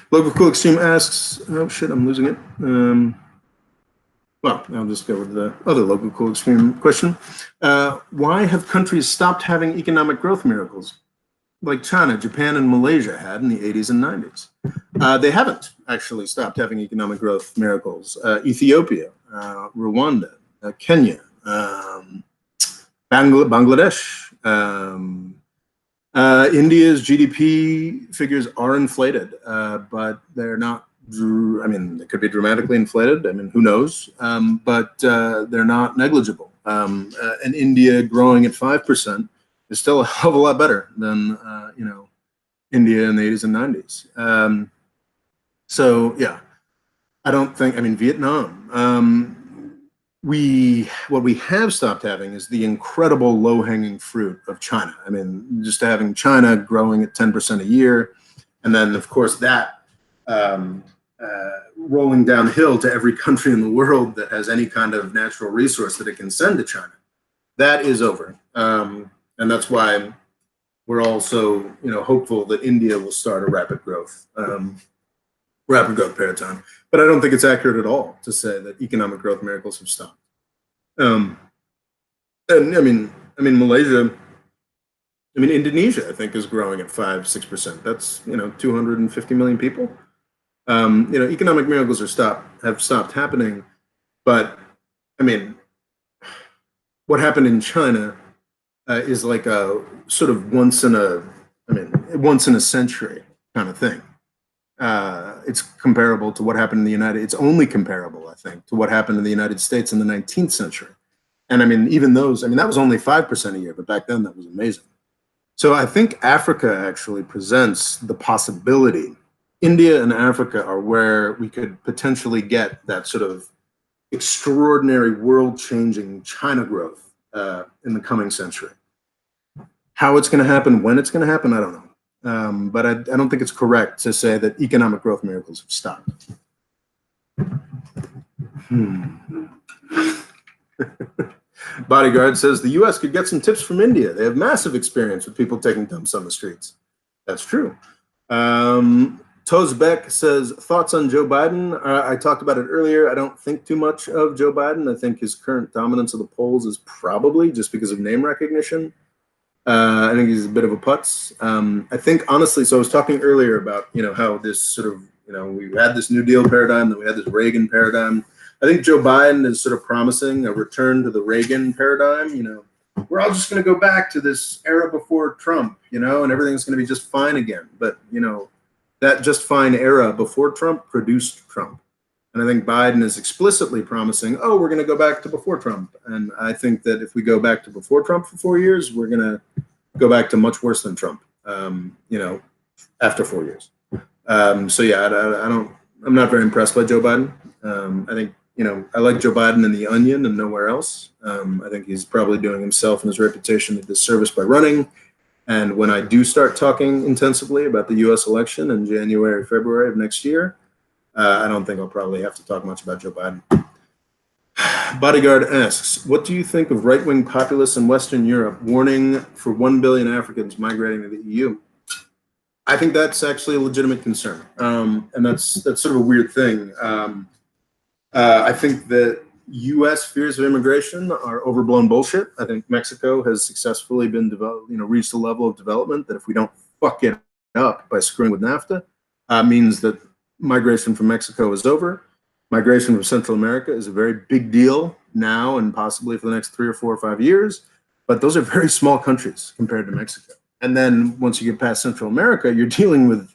Local Cool Extreme asks, oh shit, I'm losing it. Well, I'll just go with the other Local Cool Extreme question. Why have countries stopped having economic growth miracles like China, Japan, and Malaysia had in the 80s and 90s? They haven't actually stopped having economic growth miracles. Ethiopia, Rwanda, Kenya, Bangladesh, India's GDP figures are inflated, but they're not. They could be dramatically inflated. Who knows? But they're not negligible. And India growing at 5% is still a hell of a lot better than India in the 80s and 90s. So yeah, I don't think, I mean, Vietnam, what we have stopped having is the incredible low-hanging fruit of China. I mean, just having China growing at 10% a year, and then of course that rolling downhill to every country in the world that has any kind of natural resource that it can send to China. That is over, and that's why we're also, hopeful that India will start a rapid growth paradigm. But I don't think it's accurate at all to say that economic growth miracles have stopped. And Malaysia, Indonesia, I think, is growing at 5-6%. That's 250 million people. Economic miracles have stopped happening. But I mean, what happened in China is like a sort of once in a century kind of thing. It's comparable to what happened in it's only comparable, I think, to what happened in the United States in the 19th century. And even those, that was only 5% a year, but back then that was amazing. So I think Africa actually presents the possibility. India and Africa are where we could potentially get that sort of extraordinary world-changing China growth in the coming century. How it's going to happen, when it's going to happen, I don't know. But I don't think it's correct to say that economic growth miracles have stopped. Bodyguard says the U.S. could get some tips from India. They have massive experience with people taking dumps on the streets. That's true. Tozbek says, thoughts on Joe Biden? I talked about it earlier. I don't think too much of Joe Biden. I think his current dominance of the polls is probably just because of name recognition. I think he's a bit of a putz. I think, honestly, so I was talking earlier about, how this sort of, we had this New Deal paradigm, then we had this Reagan paradigm. I think Joe Biden is sort of promising a return to the Reagan paradigm. We're all just going to go back to this era before Trump, and everything's going to be just fine again. But, that just fine era before Trump produced Trump. And I think Biden is explicitly promising, oh, we're going to go back to before Trump. And I think that if we go back to before Trump for 4 years, we're going to go back to much worse than Trump, after 4 years. So yeah, I'm not very impressed by Joe Biden. I think, I like Joe Biden in The Onion and nowhere else. I think he's probably doing himself and his reputation a disservice by running. And when I do start talking intensively about the U.S. election in January, February of next year, I don't think I'll probably have to talk much about Joe Biden. Bodyguard asks, what do you think of right-wing populists in Western Europe warning for 1 billion Africans migrating to the EU? I think that's actually a legitimate concern. And that's sort of a weird thing. I think that U.S. fears of immigration are overblown bullshit. I think Mexico has successfully been reached a level of development that if we don't fuck it up by screwing with NAFTA, means that migration from Mexico is over. Migration from Central America is a very big deal now and possibly for the next 3 or 4 or 5 years. But those are very small countries compared to Mexico. And then once you get past Central America, you're dealing with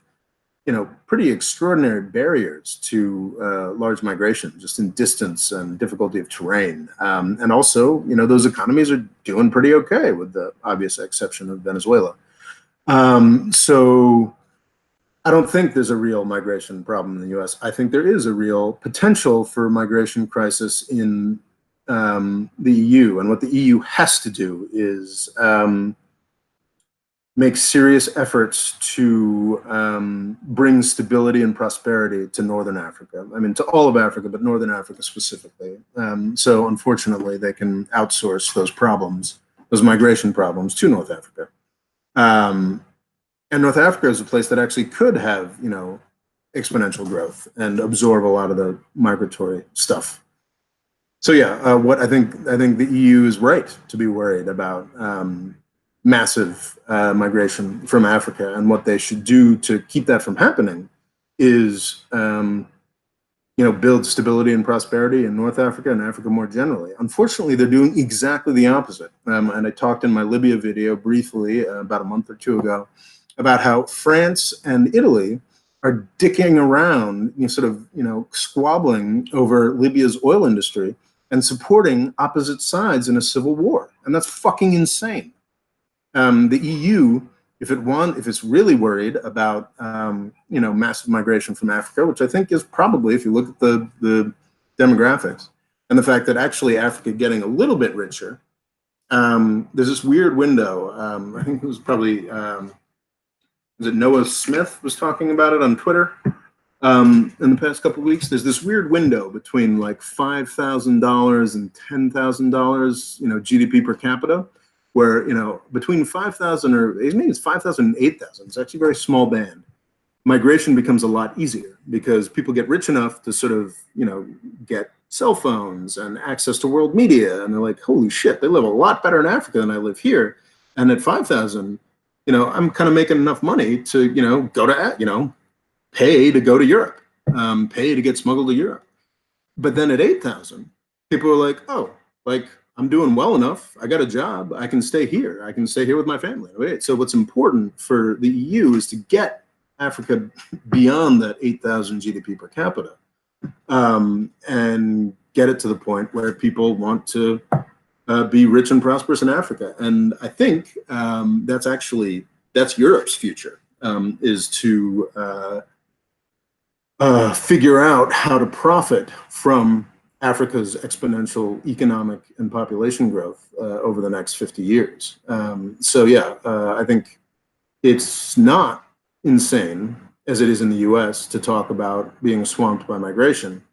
pretty extraordinary barriers to large migration, just in distance and difficulty of terrain. And also, those economies are doing pretty okay with the obvious exception of Venezuela. So I don't think there's a real migration problem in the US. I think there is a real potential for migration crisis in the EU. And what the EU has to do is make serious efforts to bring stability and prosperity to Northern Africa. To all of Africa, but Northern Africa specifically. So unfortunately, they can outsource those problems, those migration problems, to North Africa. And North Africa is a place that actually could have, exponential growth and absorb a lot of the migratory stuff. So yeah, what I think the EU is right to be worried about massive migration from Africa, and what they should do to keep that from happening is, build stability and prosperity in North Africa and Africa more generally. Unfortunately, they're doing exactly the opposite. And I talked in my Libya video briefly about a month or 2 ago about how France and Italy are dicking around, squabbling over Libya's oil industry and supporting opposite sides in a civil war. And that's fucking insane. The EU, if it's really worried about you know, massive migration from Africa, which I think is probably, if you look at the demographics and the fact that actually Africa getting a little bit richer, there's this weird window. I think it was probably was it Noah Smith was talking about it on Twitter in the past couple of weeks. There's this weird window between like $5,000 and $10,000, you know, GDP per capita, where, you know, between 5,000 or maybe it's 5,000 and 8,000, it's actually a very small band. Migration becomes a lot easier because people get rich enough to sort of, you know, get cell phones and access to world media. And they're like, holy shit, they live a lot better in Africa than I live here. And at 5,000, you know, I'm kind of making enough money to, you know, go to, you know, pay to go to Europe, pay to get smuggled to Europe. But then at 8,000, people are like, oh, like, I'm doing well enough. I got a job. I can stay here. I can stay here with my family. Right? So what's important for the EU is to get Africa beyond that 8,000 GDP per capita, and get it to the point where people want to be rich and prosperous in Africa. And I think that's Europe's future, is to figure out how to profit from Africa's exponential economic and population growth over the next 50 years. So yeah, I think it's not insane, as it is in the US, to talk about being swamped by migration,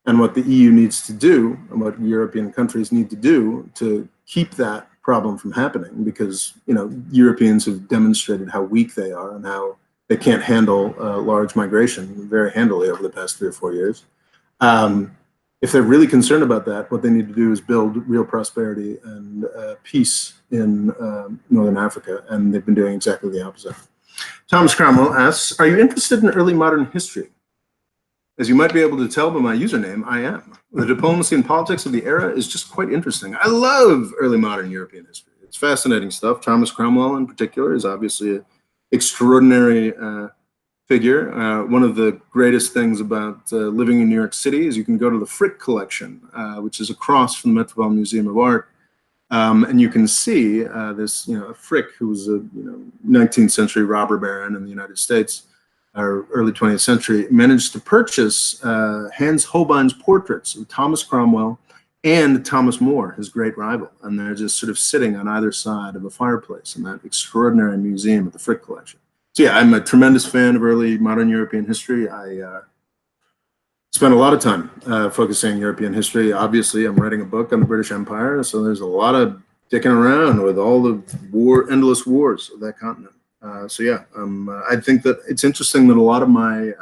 and what the EU needs to do and what European countries need to do to keep that problem from happening, because, you know, Europeans have demonstrated how weak they are and how they can't handle large migration very handily over the past 3 or 4 years. If they're really concerned about that, what they need to do is build real prosperity and peace in Northern Africa, and they've been doing exactly the opposite. Thomas Cromwell asks, are you interested in early modern history? As you might be able to tell by my username, I am. The diplomacy and politics of the era is just quite interesting. I love early modern European history. It's fascinating stuff. Thomas Cromwell in particular is obviously an extraordinary figure. One of the greatest things about living in New York City is you can go to the Frick collection, which is across from the Metropolitan Museum of Art, and you can see this, you know, Frick, who was a 19th century robber baron in the United States, or early 20th century, managed to purchase Hans Holbein's portraits of Thomas Cromwell and Thomas More, his great rival, and they're just sort of sitting on either side of a fireplace in that extraordinary museum at the Frick collection. So yeah, I'm a tremendous fan of early modern European history. I spent a lot of time focusing on European history. Obviously, I'm writing a book on the British Empire, so there's a lot of dicking around with all the endless wars of that continent. So yeah, I think that it's interesting that a lot of my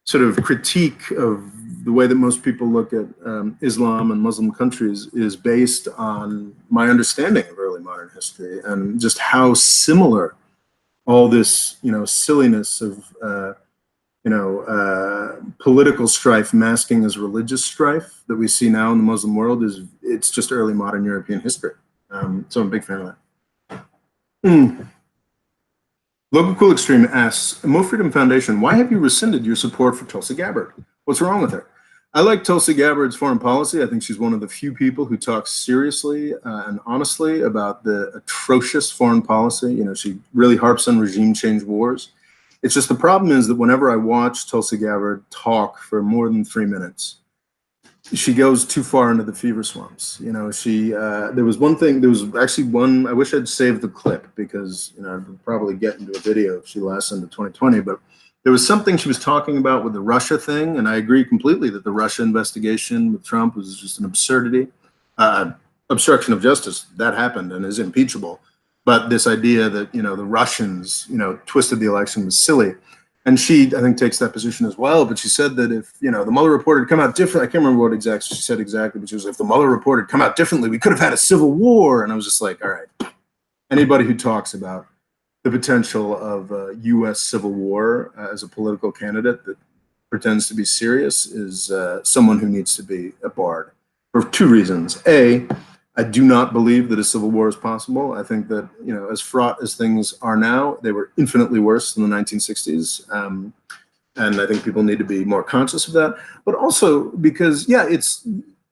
sort of critique of the way that most people look at Islam and Muslim countries is based on my understanding of early modern history and just how similar all this, you know, silliness of, political strife masking as religious strife that we see now in the Muslim world it's just early modern European history. So I'm a big fan of that. Local Cool Extreme asks, MoFreedomFoundation, why have you rescinded your support for Tulsi Gabbard? What's wrong with her? I like Tulsi Gabbard's foreign policy. I think she's one of the few people who talks seriously and honestly about the atrocious foreign policy. You know, she really harps on regime change wars. It's just the problem is that whenever I watch Tulsi Gabbard talk for more than 3 minutes, she goes too far into the fever swamps. You know, there was actually one, I wish I'd saved the clip because, you know, I'd probably get into a video if she lasts into 2020, but there was something she was talking about with the Russia thing, and I agree completely that the Russia investigation with Trump was just an absurdity. Obstruction of justice, that happened and is impeachable. But this idea that, you know, the Russians, you know, twisted the election was silly. And she, I think, takes that position as well. But she said that if, you know, the Mueller report had come out different, I can't remember what she said exactly, but she was, if the Mueller report had come out differently, we could have had a civil war. And I was just like, all right, anybody who talks about the potential of a U.S. civil war as a political candidate that pretends to be serious is someone who needs to be barred for 2 reasons. A, I do not believe that a civil war is possible. I think that, you know, as fraught as things are now, they were infinitely worse than the 1960s. And I think people need to be more conscious of that. But also because, yeah,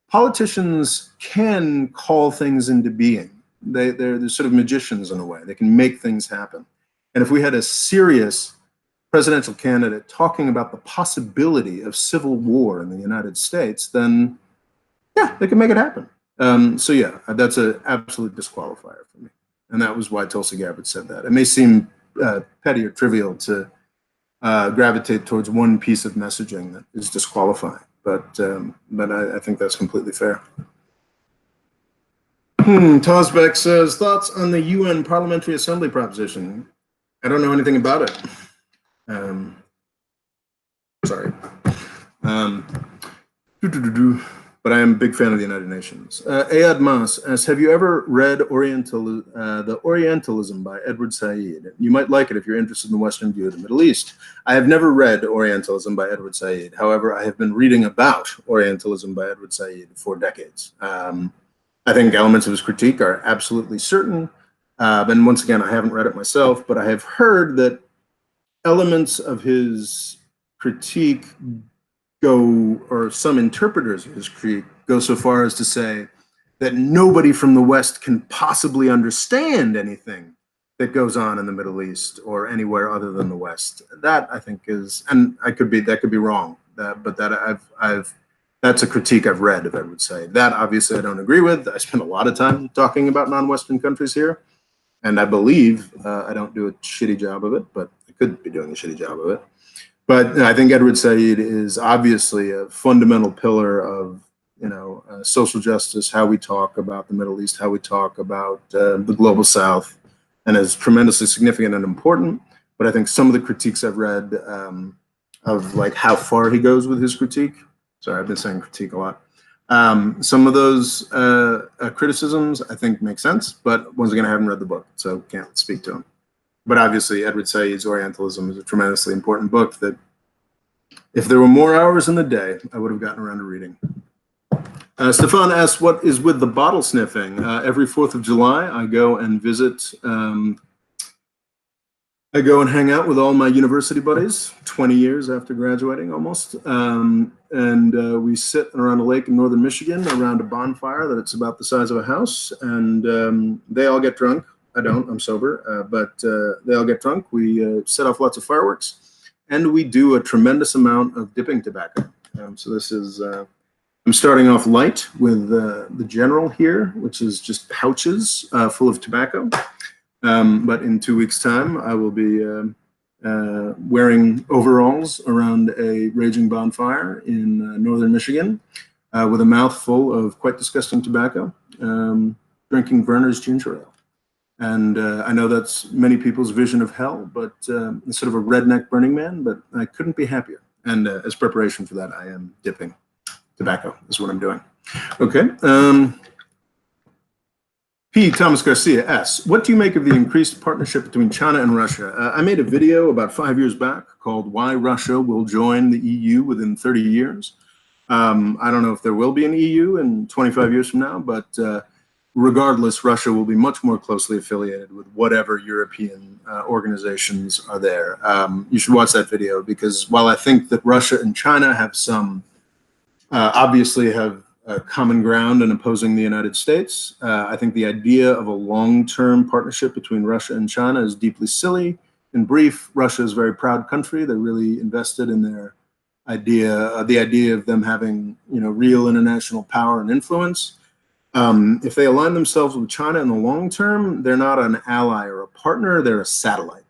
politicians can call things into being they're sort of magicians in a way. They can make things happen. And if we had a serious presidential candidate talking about the possibility of civil war in the United States, then yeah, they can make it happen. So yeah, that's an absolute disqualifier for me. And that was why Tulsi Gabbard said that. It may seem petty or trivial to gravitate towards one piece of messaging that is disqualifying, but I think that's completely fair. Tosbeck says, thoughts on the UN Parliamentary Assembly proposition? I don't know anything about it. Sorry. But I am a big fan of the United Nations. Ayad Mas asks, have you ever read The Orientalism by Edward Said? You might like it if you're interested in the Western view of the Middle East. I have never read Orientalism by Edward Said. However, I have been reading about Orientalism by Edward Said for decades. I think elements of his critique are absolutely certain. And once again, I haven't read it myself, but I have heard that elements of his critique go, or some interpreters of his critique go so far as to say that nobody from the West can possibly understand anything that goes on in the Middle East or anywhere other than the West. That I think is, and that could be wrong, but that that's a critique I've read of Edward Said. That obviously I don't agree with. I spend a lot of time talking about non-Western countries here, and I believe I don't do a shitty job of it, but I could be doing a shitty job of it. But I think Edward Said is obviously a fundamental pillar of, social justice, how we talk about the Middle East, how we talk about the global South, and is tremendously significant and important. But I think some of the critiques I've read of like how far he goes with his critique. Sorry, I've been saying critique a lot. Some of those criticisms I think make sense, but once again, I haven't read the book, so can't speak to them. But obviously, Edward Said's Orientalism is a tremendously important book that, if there were more hours in the day, I would have gotten around to reading. Stefan asks, what is with the bottle sniffing? Every 4th of July, I go and visit, I go and hang out with all my university buddies, 20 years after graduating almost. We sit around a lake in northern Michigan around a bonfire that's about the size of a house, and they all get drunk. I don't, I'm sober, but they all get drunk. We set off lots of fireworks, and we do a tremendous amount of dipping tobacco. So this is, I'm starting off light with the General here, which is just pouches full of tobacco. But in 2 weeks' time, I will be wearing overalls around a raging bonfire in northern Michigan with a mouthful of quite disgusting tobacco, drinking Werner's ginger ale. And I know that's many people's vision of hell, but it's sort of a redneck Burning Man, but I couldn't be happier. And as preparation for that, I am dipping tobacco is what I'm doing. Okay. P. Thomas Garcia asks, what do you make of the increased partnership between China and Russia? I made a video about 5 years back called Why Russia Will Join the EU Within 30 Years. I don't know if there will be an EU in 25 years from now, but regardless, Russia will be much more closely affiliated with whatever European organizations are there. You should watch that video, because while I think that Russia and China have some, obviously have common ground in opposing the United States, I think the idea of a long-term partnership between Russia and China is deeply silly. In brief, Russia is a very proud country. They're really invested in their idea, the idea of them having, real international power and influence. If they align themselves with China in the long term, they're not an ally or a partner, they're a satellite.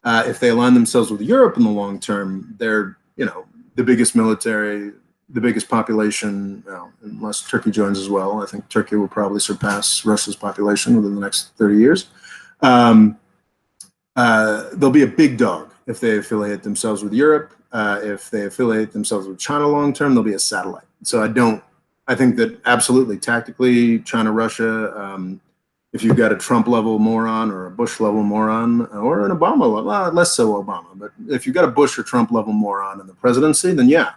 If they align themselves with Europe in the long term, they're, the biggest military, the biggest population, unless Turkey joins as well. I think Turkey will probably surpass Russia's population within the next 30 years. They'll be a big dog if they affiliate themselves with Europe. If they affiliate themselves with China long term, they'll be a satellite. So I think that absolutely tactically, China, Russia, if you've got a Trump level moron or a Bush level moron or an Obama level, well, less so Obama, but if you've got a Bush or Trump level moron in the presidency, then yeah,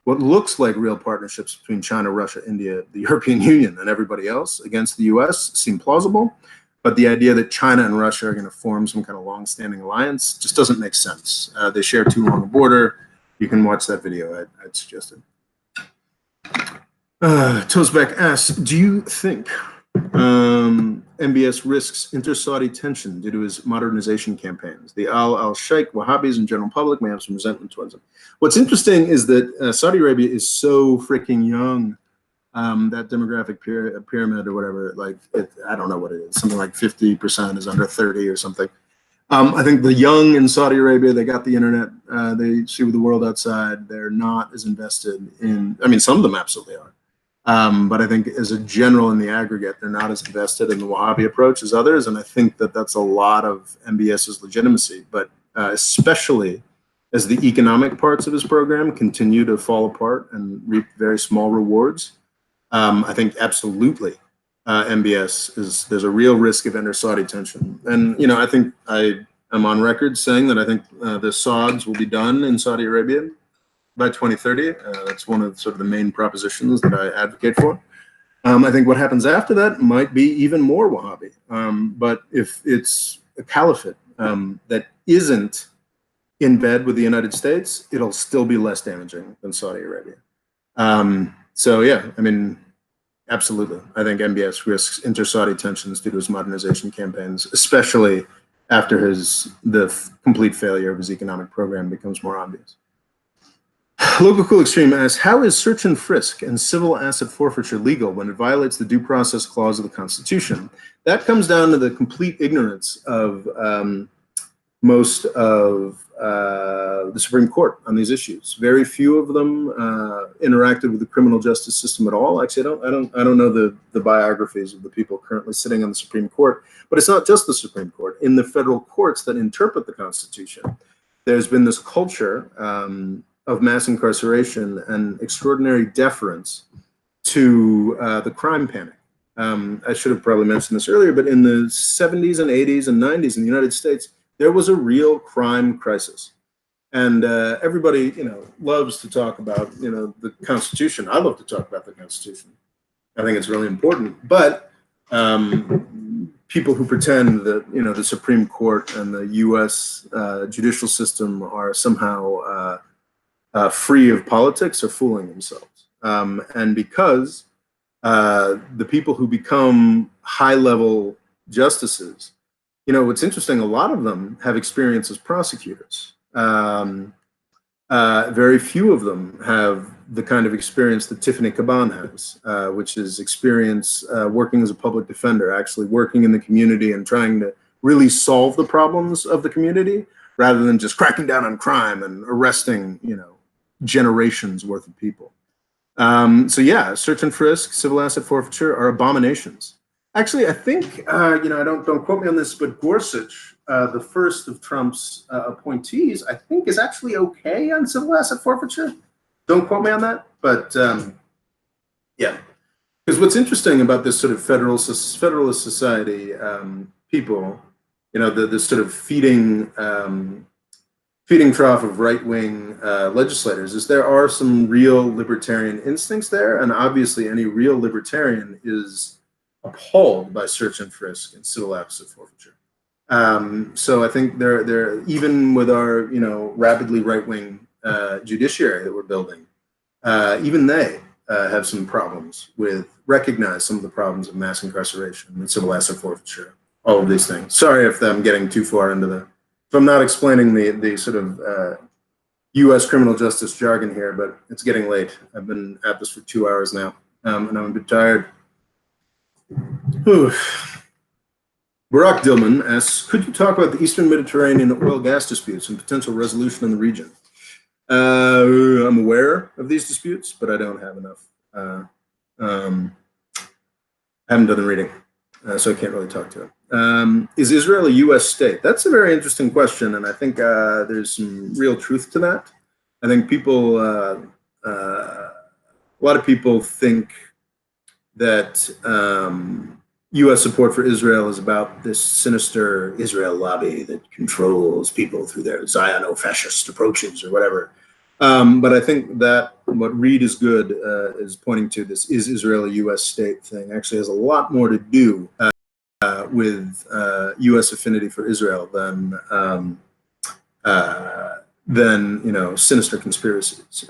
what looks like real partnerships between China, Russia, India, the European Union, and everybody else against the US seem plausible. But the idea that China and Russia are going to form some kind of long-standing alliance just doesn't make sense. They share too long a border. You can watch that video I'd suggested. Tosbeck asks, do you think MBS risks inter-Saudi tension due to his modernization campaigns. The al-Sheikh Wahhabis and general public may have some resentment towards him. What's interesting is that Saudi Arabia is so freaking young. That demographic pyramid or whatever, like I don't know what it is, something like 50% is under 30 or something. I think the young in Saudi Arabia, they got the internet, they see the world outside, they're not as invested in, I mean, some of them absolutely are. But I think as a general in the aggregate, they're not as invested in the Wahhabi approach as others. And I think that that's a lot of MBS's legitimacy, but especially as the economic parts of his program continue to fall apart and reap very small rewards. I think absolutely MBS there's a real risk of inter-Saudi tension. And, you know, I think I am on record saying that I think the Sauds will be done in Saudi Arabia by 2030. That's one of sort of the main propositions that I advocate for. I think what happens after that might be even more Wahhabi. But if it's a caliphate that isn't in bed with the United States, it'll still be less damaging than Saudi Arabia. So yeah, I mean, absolutely. I think MBS risks inter-Saudi tensions due to his modernization campaigns, especially after the complete failure of his economic program becomes more obvious. Local Cool Extreme asks, how is search and frisk and civil asset forfeiture legal when it violates the due process clause of the Constitution? That comes down to the complete ignorance of most of the Supreme Court on these issues. Very few of them interacted with the criminal justice system at all. Actually, I don't know the biographies of the people currently sitting on the Supreme Court, but it's not just the Supreme Court. In the federal courts that interpret the Constitution, there's been this culture of mass incarceration and extraordinary deference to the crime panic. I should have probably mentioned this earlier, but in the 70s and 80s and 90s in the United States, there was a real crime crisis. And everybody, you know, loves to talk about, you know, the Constitution. I love to talk about the Constitution. I think it's really important. But people who pretend that, you know, the Supreme Court and the U.S. Judicial system are somehow free of politics are fooling themselves. And because the people who become high-level justices, you know, what's interesting, a lot of them have experience as prosecutors. Very few of them have the kind of experience that Tiffany Caban has, which is experience working as a public defender, actually working in the community and trying to really solve the problems of the community rather than just cracking down on crime and arresting, you know, generations worth of people. So yeah, search and frisk, civil asset forfeiture are abominations. Actually, I think, you know, don't quote me on this, but Gorsuch, the first of Trump's appointees, I think is actually okay on civil asset forfeiture. Don't quote me on that, but yeah. Because what's interesting about this sort of federalist society people, you know, the sort of feeding trough of right-wing legislators is there are some real libertarian instincts there, and obviously any real libertarian is appalled by search and frisk and civil asset forfeiture. So I think they're even with our, you know, rapidly right-wing judiciary that we're building, even they have some problems recognize some of the problems of mass incarceration and civil asset forfeiture, all of these things. Sorry if I'm getting too far into if I'm not explaining the sort of U.S. criminal justice jargon here, but it's getting late. I've been at this for 2 hours now, and I'm a bit tired. Whew. Barack Dillman asks, could you talk about the Eastern Mediterranean oil gas disputes and potential resolution in the region? I'm aware of these disputes, but I don't have enough. I haven't done the reading, so I can't really talk to it. Is Israel a U.S. state? That's a very interesting question, and I think there's some real truth to that. I think people, a lot of people think that U.S. support for Israel is about this sinister Israel lobby that controls people through their Ziono-fascist approaches or whatever. But I think that what Reed is good is pointing to this is Israel a U.S. state thing actually has a lot more to do with U.S. affinity for Israel than you know, sinister conspiracies.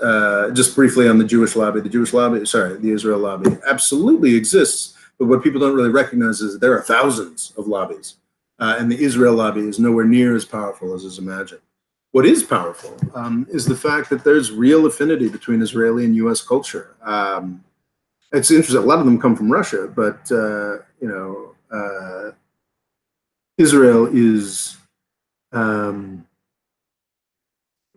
Just briefly on the Jewish lobby, the Israel lobby absolutely exists But what people don't really recognize is that there are thousands of lobbies, and the Israel lobby is nowhere near as powerful as is imagined. What is powerful is the fact that there's real affinity between Israeli and U.S. culture. It's interesting. A lot of them come from Russia, but Israel is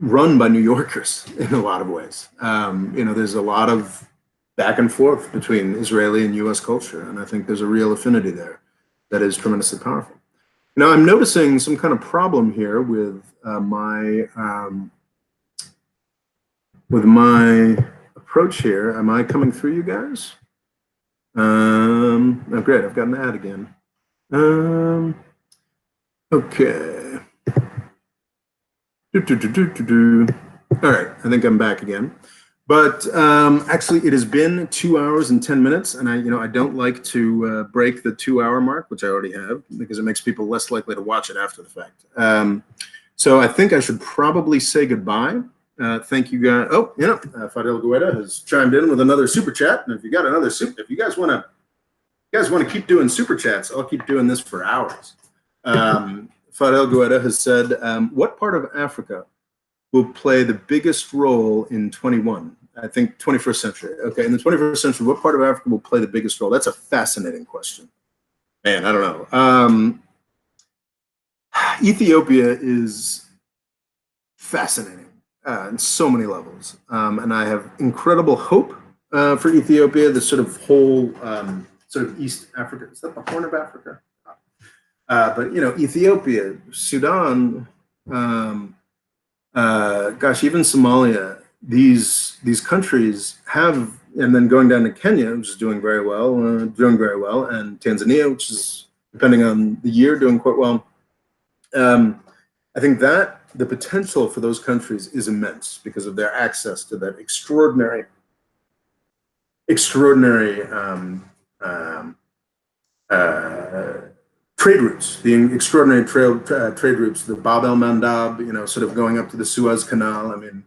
run by New Yorkers in a lot of ways. There's a lot of back and forth between Israeli and U.S. culture, and I think there's a real affinity there that is tremendously powerful. Now, I'm noticing some kind of problem here with my approach here. Am I coming through, you guys? Oh, great. I've got an ad again. Okay. All right. I think I'm back again. But actually, it has been 2 hours and 10 minutes, and I don't like to break the 2-hour mark, which I already have, because it makes people less likely to watch it after the fact. So I think I should probably say goodbye. Thank you guys. Oh, Fadel Guetta has chimed in with another super chat, and if you got another if you guys want to keep doing super chats, I'll keep doing this for hours. Fadel Guetta has said, "What part of Africa will play the biggest role in 21? I think 21st century. Okay, in the 21st century, what part of Africa will play the biggest role?" That's a fascinating question. Man, I don't know. Ethiopia is fascinating in so many levels, and I have incredible hope for Ethiopia. The sort of whole sort of East Africa. Is that the Horn of Africa? But Ethiopia, Sudan. Gosh, even Somalia, these countries have, and then going down to Kenya, which is doing very well, and Tanzania, which is, depending on the year, doing quite well. I think that the potential for those countries is immense because of their access to that extraordinary trade routes, the extraordinary trade routes, the Bab el Mandab, sort of going up to the Suez Canal. I mean,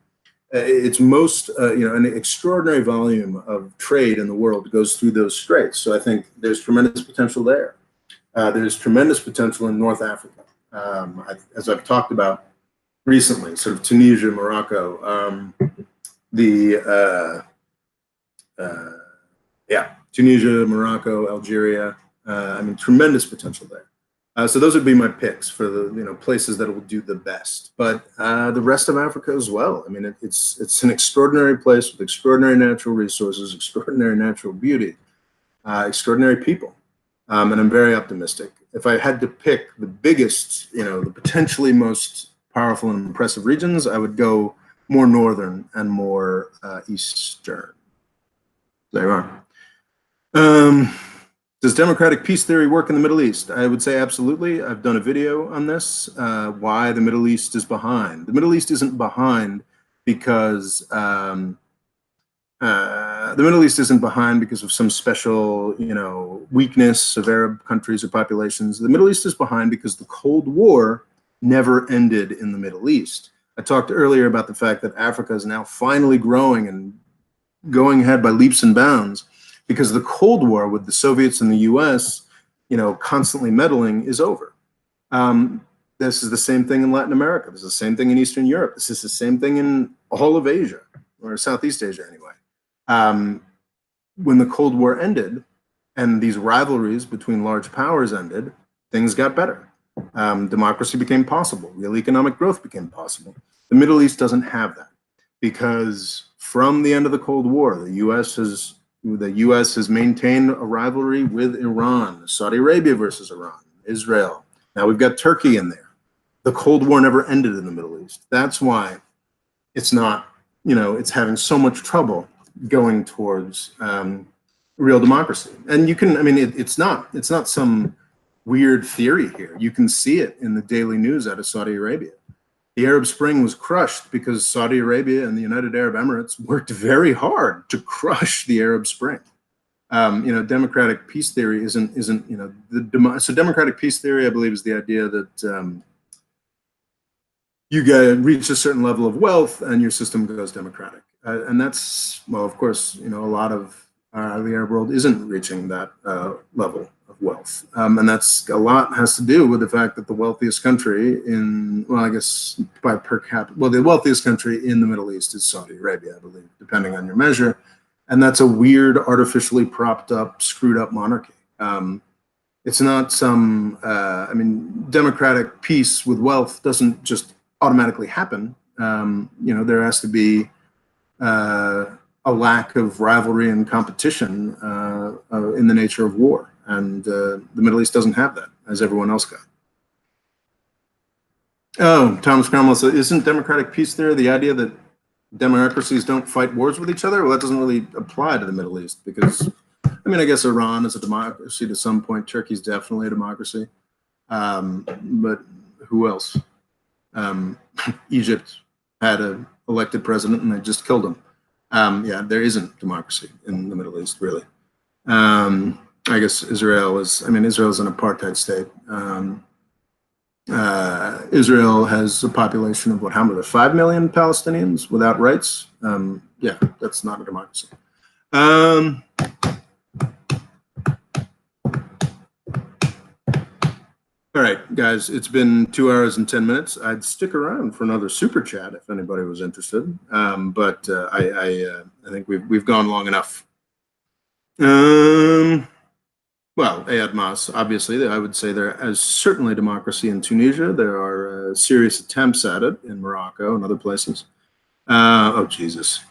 it's most, an extraordinary volume of trade in the world goes through those straits. So I think there's tremendous potential there. There's tremendous potential in North Africa. As I've talked about recently, sort of Tunisia, Morocco, Tunisia, Morocco, Algeria. I mean, tremendous potential there. So those would be my picks for the places that will do the best. But the rest of Africa as well. I mean, it's an extraordinary place with extraordinary natural resources, extraordinary natural beauty, extraordinary people, and I'm very optimistic. If I had to pick the biggest, the potentially most powerful and impressive regions, I would go more northern and more eastern. There you are. Does democratic peace theory work in the Middle East? I would say absolutely. I've done a video on this, why the Middle East is behind. The Middle East isn't behind because the Middle East isn't behind because of some special, weakness of Arab countries or populations. The Middle East is behind because the Cold War never ended in the Middle East. I talked earlier about the fact that Africa is now finally growing and going ahead by leaps and bounds, because the Cold War with the Soviets and the US, constantly meddling is over. This is the same thing in Latin America. This is the same thing in Eastern Europe. This is the same thing in all of Asia, or Southeast Asia anyway. When the Cold War ended and these rivalries between large powers ended, things got better. Democracy became possible. Real economic growth became possible. The Middle East doesn't have that because from the end of the Cold War, the U.S. has maintained a rivalry with Iran, Saudi Arabia versus Iran, Israel. Now we've got Turkey in there. The Cold War never ended in the Middle East. That's why it's not, it's having so much trouble going towards real democracy. And you can, it's not some weird theory here. You can see it in the daily news out of Saudi Arabia. The Arab Spring was crushed because Saudi Arabia and the United Arab Emirates worked very hard to crush the Arab Spring. Democratic peace theory isn't so democratic peace theory, I believe, is the idea that you reach a certain level of wealth and your system goes democratic. And that's, well, of course, a lot of the Arab world isn't reaching that level of wealth. And that's a lot has to do with the fact that the wealthiest country in, well, I guess by per capita, well, the wealthiest country in the Middle East is Saudi Arabia, I believe, depending on your measure. And that's a weird, artificially propped up, screwed up monarchy. It's not some, I mean, democratic peace with wealth doesn't just automatically happen. You know, there has to be a lack of rivalry and competition in the nature of war. And the Middle East doesn't have that, as everyone else got. Oh, Thomas Cromwell said, isn't democratic peace there the idea that democracies don't fight wars with each other? Well, that doesn't really apply to the Middle East because, I mean, I guess Iran is a democracy to some point. Turkey's definitely a democracy. But who else? Egypt had an elected president and they just killed him. Yeah, there isn't democracy in the Middle East, really. I guess Israel is, I mean, Israel's an apartheid state. Israel has a population of what, how many, 5 million Palestinians without rights? Yeah, that's not a democracy. All right, guys, it's been 2 hours and 10 minutes. I'd stick around for another super chat if anybody was interested, but I think we've gone long enough. Well, Ayad Mas, obviously, I would say there is certainly democracy in Tunisia. There are serious attempts at it in Morocco and other places. Oh, Jesus.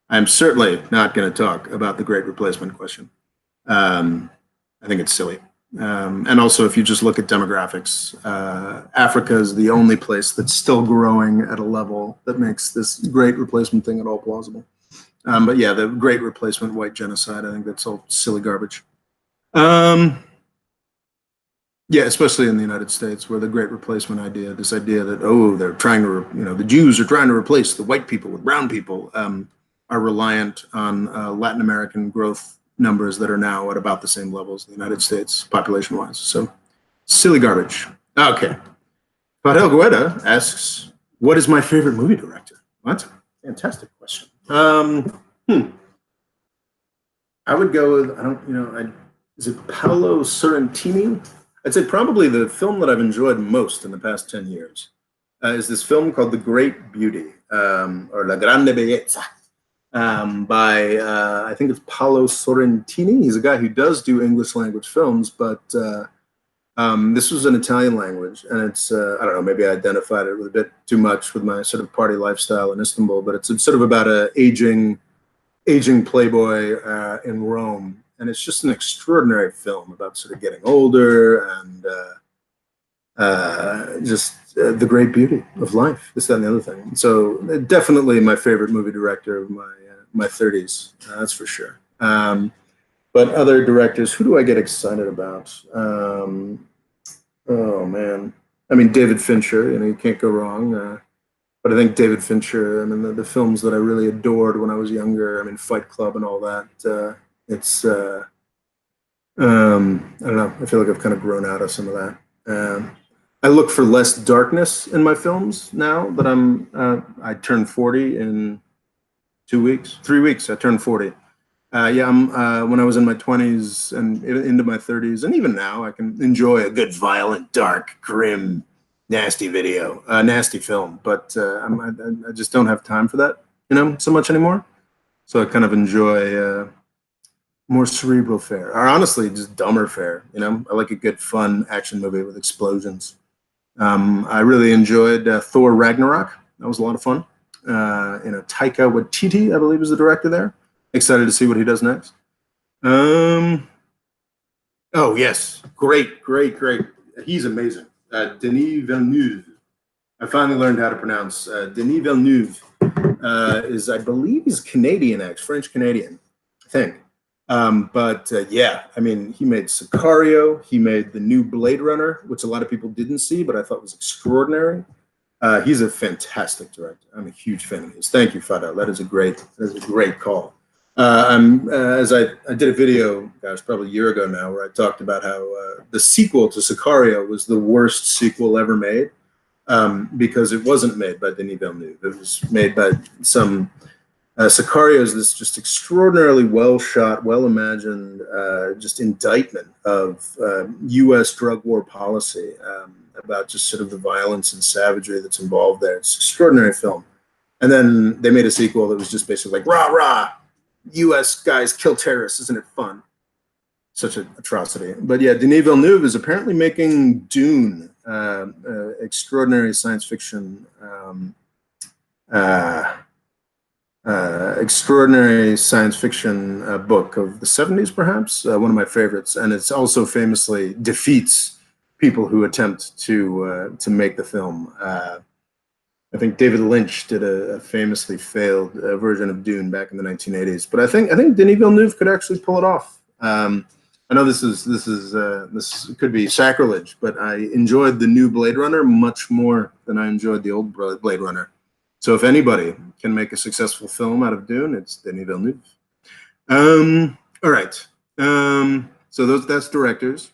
I'm certainly not going to talk about the Great Replacement question. I think it's silly. And also, if you just look at demographics, Africa is the only place that's still growing at a level that makes this Great Replacement thing at all plausible. But yeah, the Great Replacement white genocide, I think that's all silly garbage. Yeah, especially in the United States, where the Great Replacement idea, this idea that, oh, they're trying to, you know, the Jews are trying to replace the white people with brown people, are reliant on Latin American growth numbers that are now at about the same levels as the United States, population-wise. So, silly garbage. Okay. Fadel Gueda asks, what is my favorite movie director? What? Fantastic question. I would go with, I don't, you know, is it Paolo Sorrentini? I'd say probably the film that I've enjoyed most in the past 10 years is this film called The Great Beauty, or La Grande Bellezza, by, I think it's Paolo Sorrentini. He's a guy who does do English language films, but this was an Italian language, and it's, I don't know, maybe I identified it with a bit too much with my sort of party lifestyle in Istanbul, but it's sort of about an aging playboy in Rome. And it's just an extraordinary film about sort of getting older and just the great beauty of life, this, that, and the other thing. So definitely my favorite movie director of my 30s, that's for sure. But other directors, who do I get excited about? Oh, man. I mean, David Fincher, you know, you can't go wrong. But I think David Fincher, I mean, the films that I really adored when I was younger, I mean, Fight Club and all that, it's, I don't know, I feel like I've kind of grown out of some of that. I look for less darkness in my films now that I turned 40 in 3 weeks, I turned 40. Yeah, when I was in my 20s and into my 30s, and even now, I can enjoy a good, violent, dark, grim, nasty video, nasty film, but I just don't have time for that, you know, so much anymore. So I kind of enjoy more cerebral fare, or honestly, just dumber fare. You know, I like a good, fun action movie with explosions. I really enjoyed Thor Ragnarok. That was a lot of fun. You know, Taika Waititi, I believe, is the director there. Excited to see what he does next. Oh yes, great. He's amazing. Denis Villeneuve. I finally learned how to pronounce Denis Villeneuve. Is, I believe, he's Canadian, French Canadian, I think. But yeah, I mean, he made Sicario, he made the new Blade Runner, which a lot of people didn't see, but I thought was extraordinary. He's a fantastic director. I'm a huge fan of his. Thank you, Fadel. That is a great call. As I did a video, gosh, probably a year ago now, where I talked about how the sequel to Sicario was the worst sequel ever made, because it wasn't made by Denis Villeneuve. It was made by some Sicario is this just extraordinarily well shot, well imagined, just indictment of U.S. drug war policy, about just sort of the violence and savagery that's involved there. It's an extraordinary film. And then they made a sequel that was just basically like, rah, rah, U.S. guys kill terrorists. Isn't it fun? Such an atrocity. But yeah, Denis Villeneuve is apparently making Dune, extraordinary science fiction, book of the 70s, perhaps, one of my favorites. And it's also famously defeats people who attempt to make the film. I think David Lynch did a famously failed version of Dune back in the 1980s. But I think Denis Villeneuve could actually pull it off. I know this could be sacrilege, but I enjoyed the new Blade Runner much more than I enjoyed the old Blade Runner. So if anybody can make a successful film out of Dune, it's Denis Villeneuve. All right. So that's directors.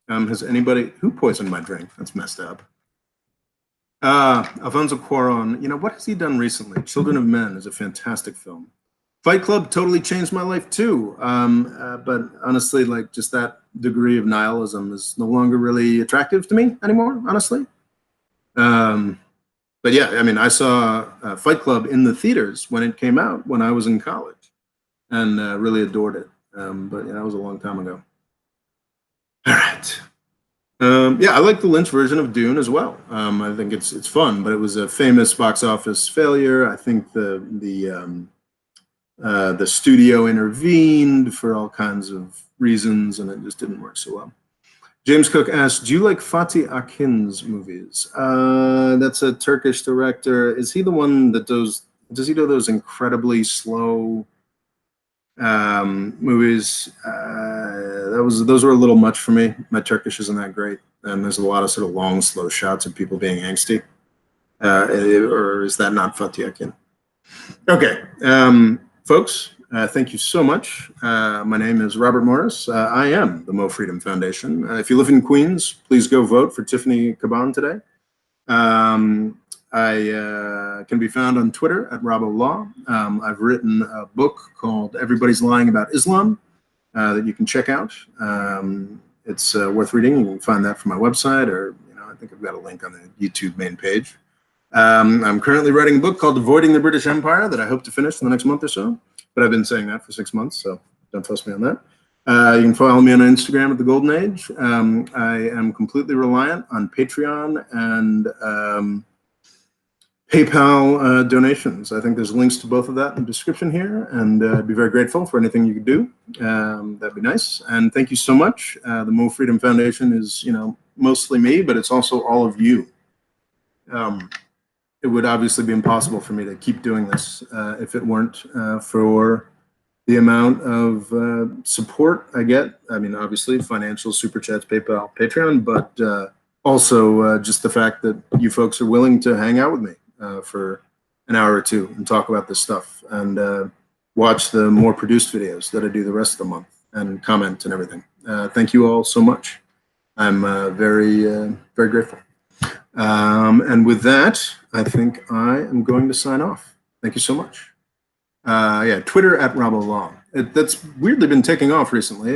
Has anybody who poisoned my drink? That's messed up. Alfonso Cuarón. You know, what has he done recently? Children of Men is a fantastic film. Fight Club totally changed my life too. But honestly, like, just that degree of nihilism is no longer really attractive to me anymore, honestly. But yeah, I mean, I saw Fight Club in the theaters when it came out when I was in college, and really adored it. But yeah, that was a long time ago. All right. Yeah, I like the Lynch version of Dune as well. I think it's fun, but it was a famous box office failure. I think the studio intervened for all kinds of reasons, and it just didn't work so well. James Cook asks, do you like Fatih Akin's movies? That's a Turkish director. Is he the one that does he do those incredibly slow movies? Those were a little much for me. My Turkish isn't that great. And there's a lot of sort of long, slow shots of people being angsty. Or is that not Fatih Akin? Okay. Folks, thank you so much. My name is Robert Morris. I am the Mo Freedom Foundation. If you live in Queens, please go vote for Tiffany Caban today. I can be found on Twitter at RoboLaw. I've written a book called Everybody's Lying About Islam that you can check out. It's worth reading. You can find that from my website, or I think I've got a link on the YouTube main page. I'm currently writing a book called Avoiding the British Empire that I hope to finish in the next month or so. But I've been saying that for 6 months, so don't trust me on that. You can follow me on Instagram at The Golden Age. I am completely reliant on Patreon and PayPal donations. I think there's links to both of that in the description here, and I'd be very grateful for anything you could do. That'd be nice. And thank you so much. The Mo Freedom Foundation is, mostly me, but it's also all of you. It would obviously be impossible for me to keep doing this if it weren't for the amount of support I get. I mean, obviously, financial, super chats, PayPal, Patreon, but also just the fact that you folks are willing to hang out with me for an hour or two and talk about this stuff, and watch the more produced videos that I do the rest of the month, and comment and everything. Thank you all so much. I'm very, very grateful. And with that, I think I am going to sign off. Thank you so much. Yeah, Twitter at RoboLaw. That's weirdly been taking off recently.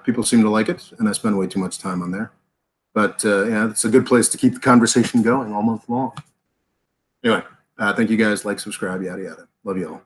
People seem to like it, and I spend way too much time on there. But yeah, it's a good place to keep the conversation going all month long. Anyway, thank you guys. Like, subscribe, yada, yada. Love you all.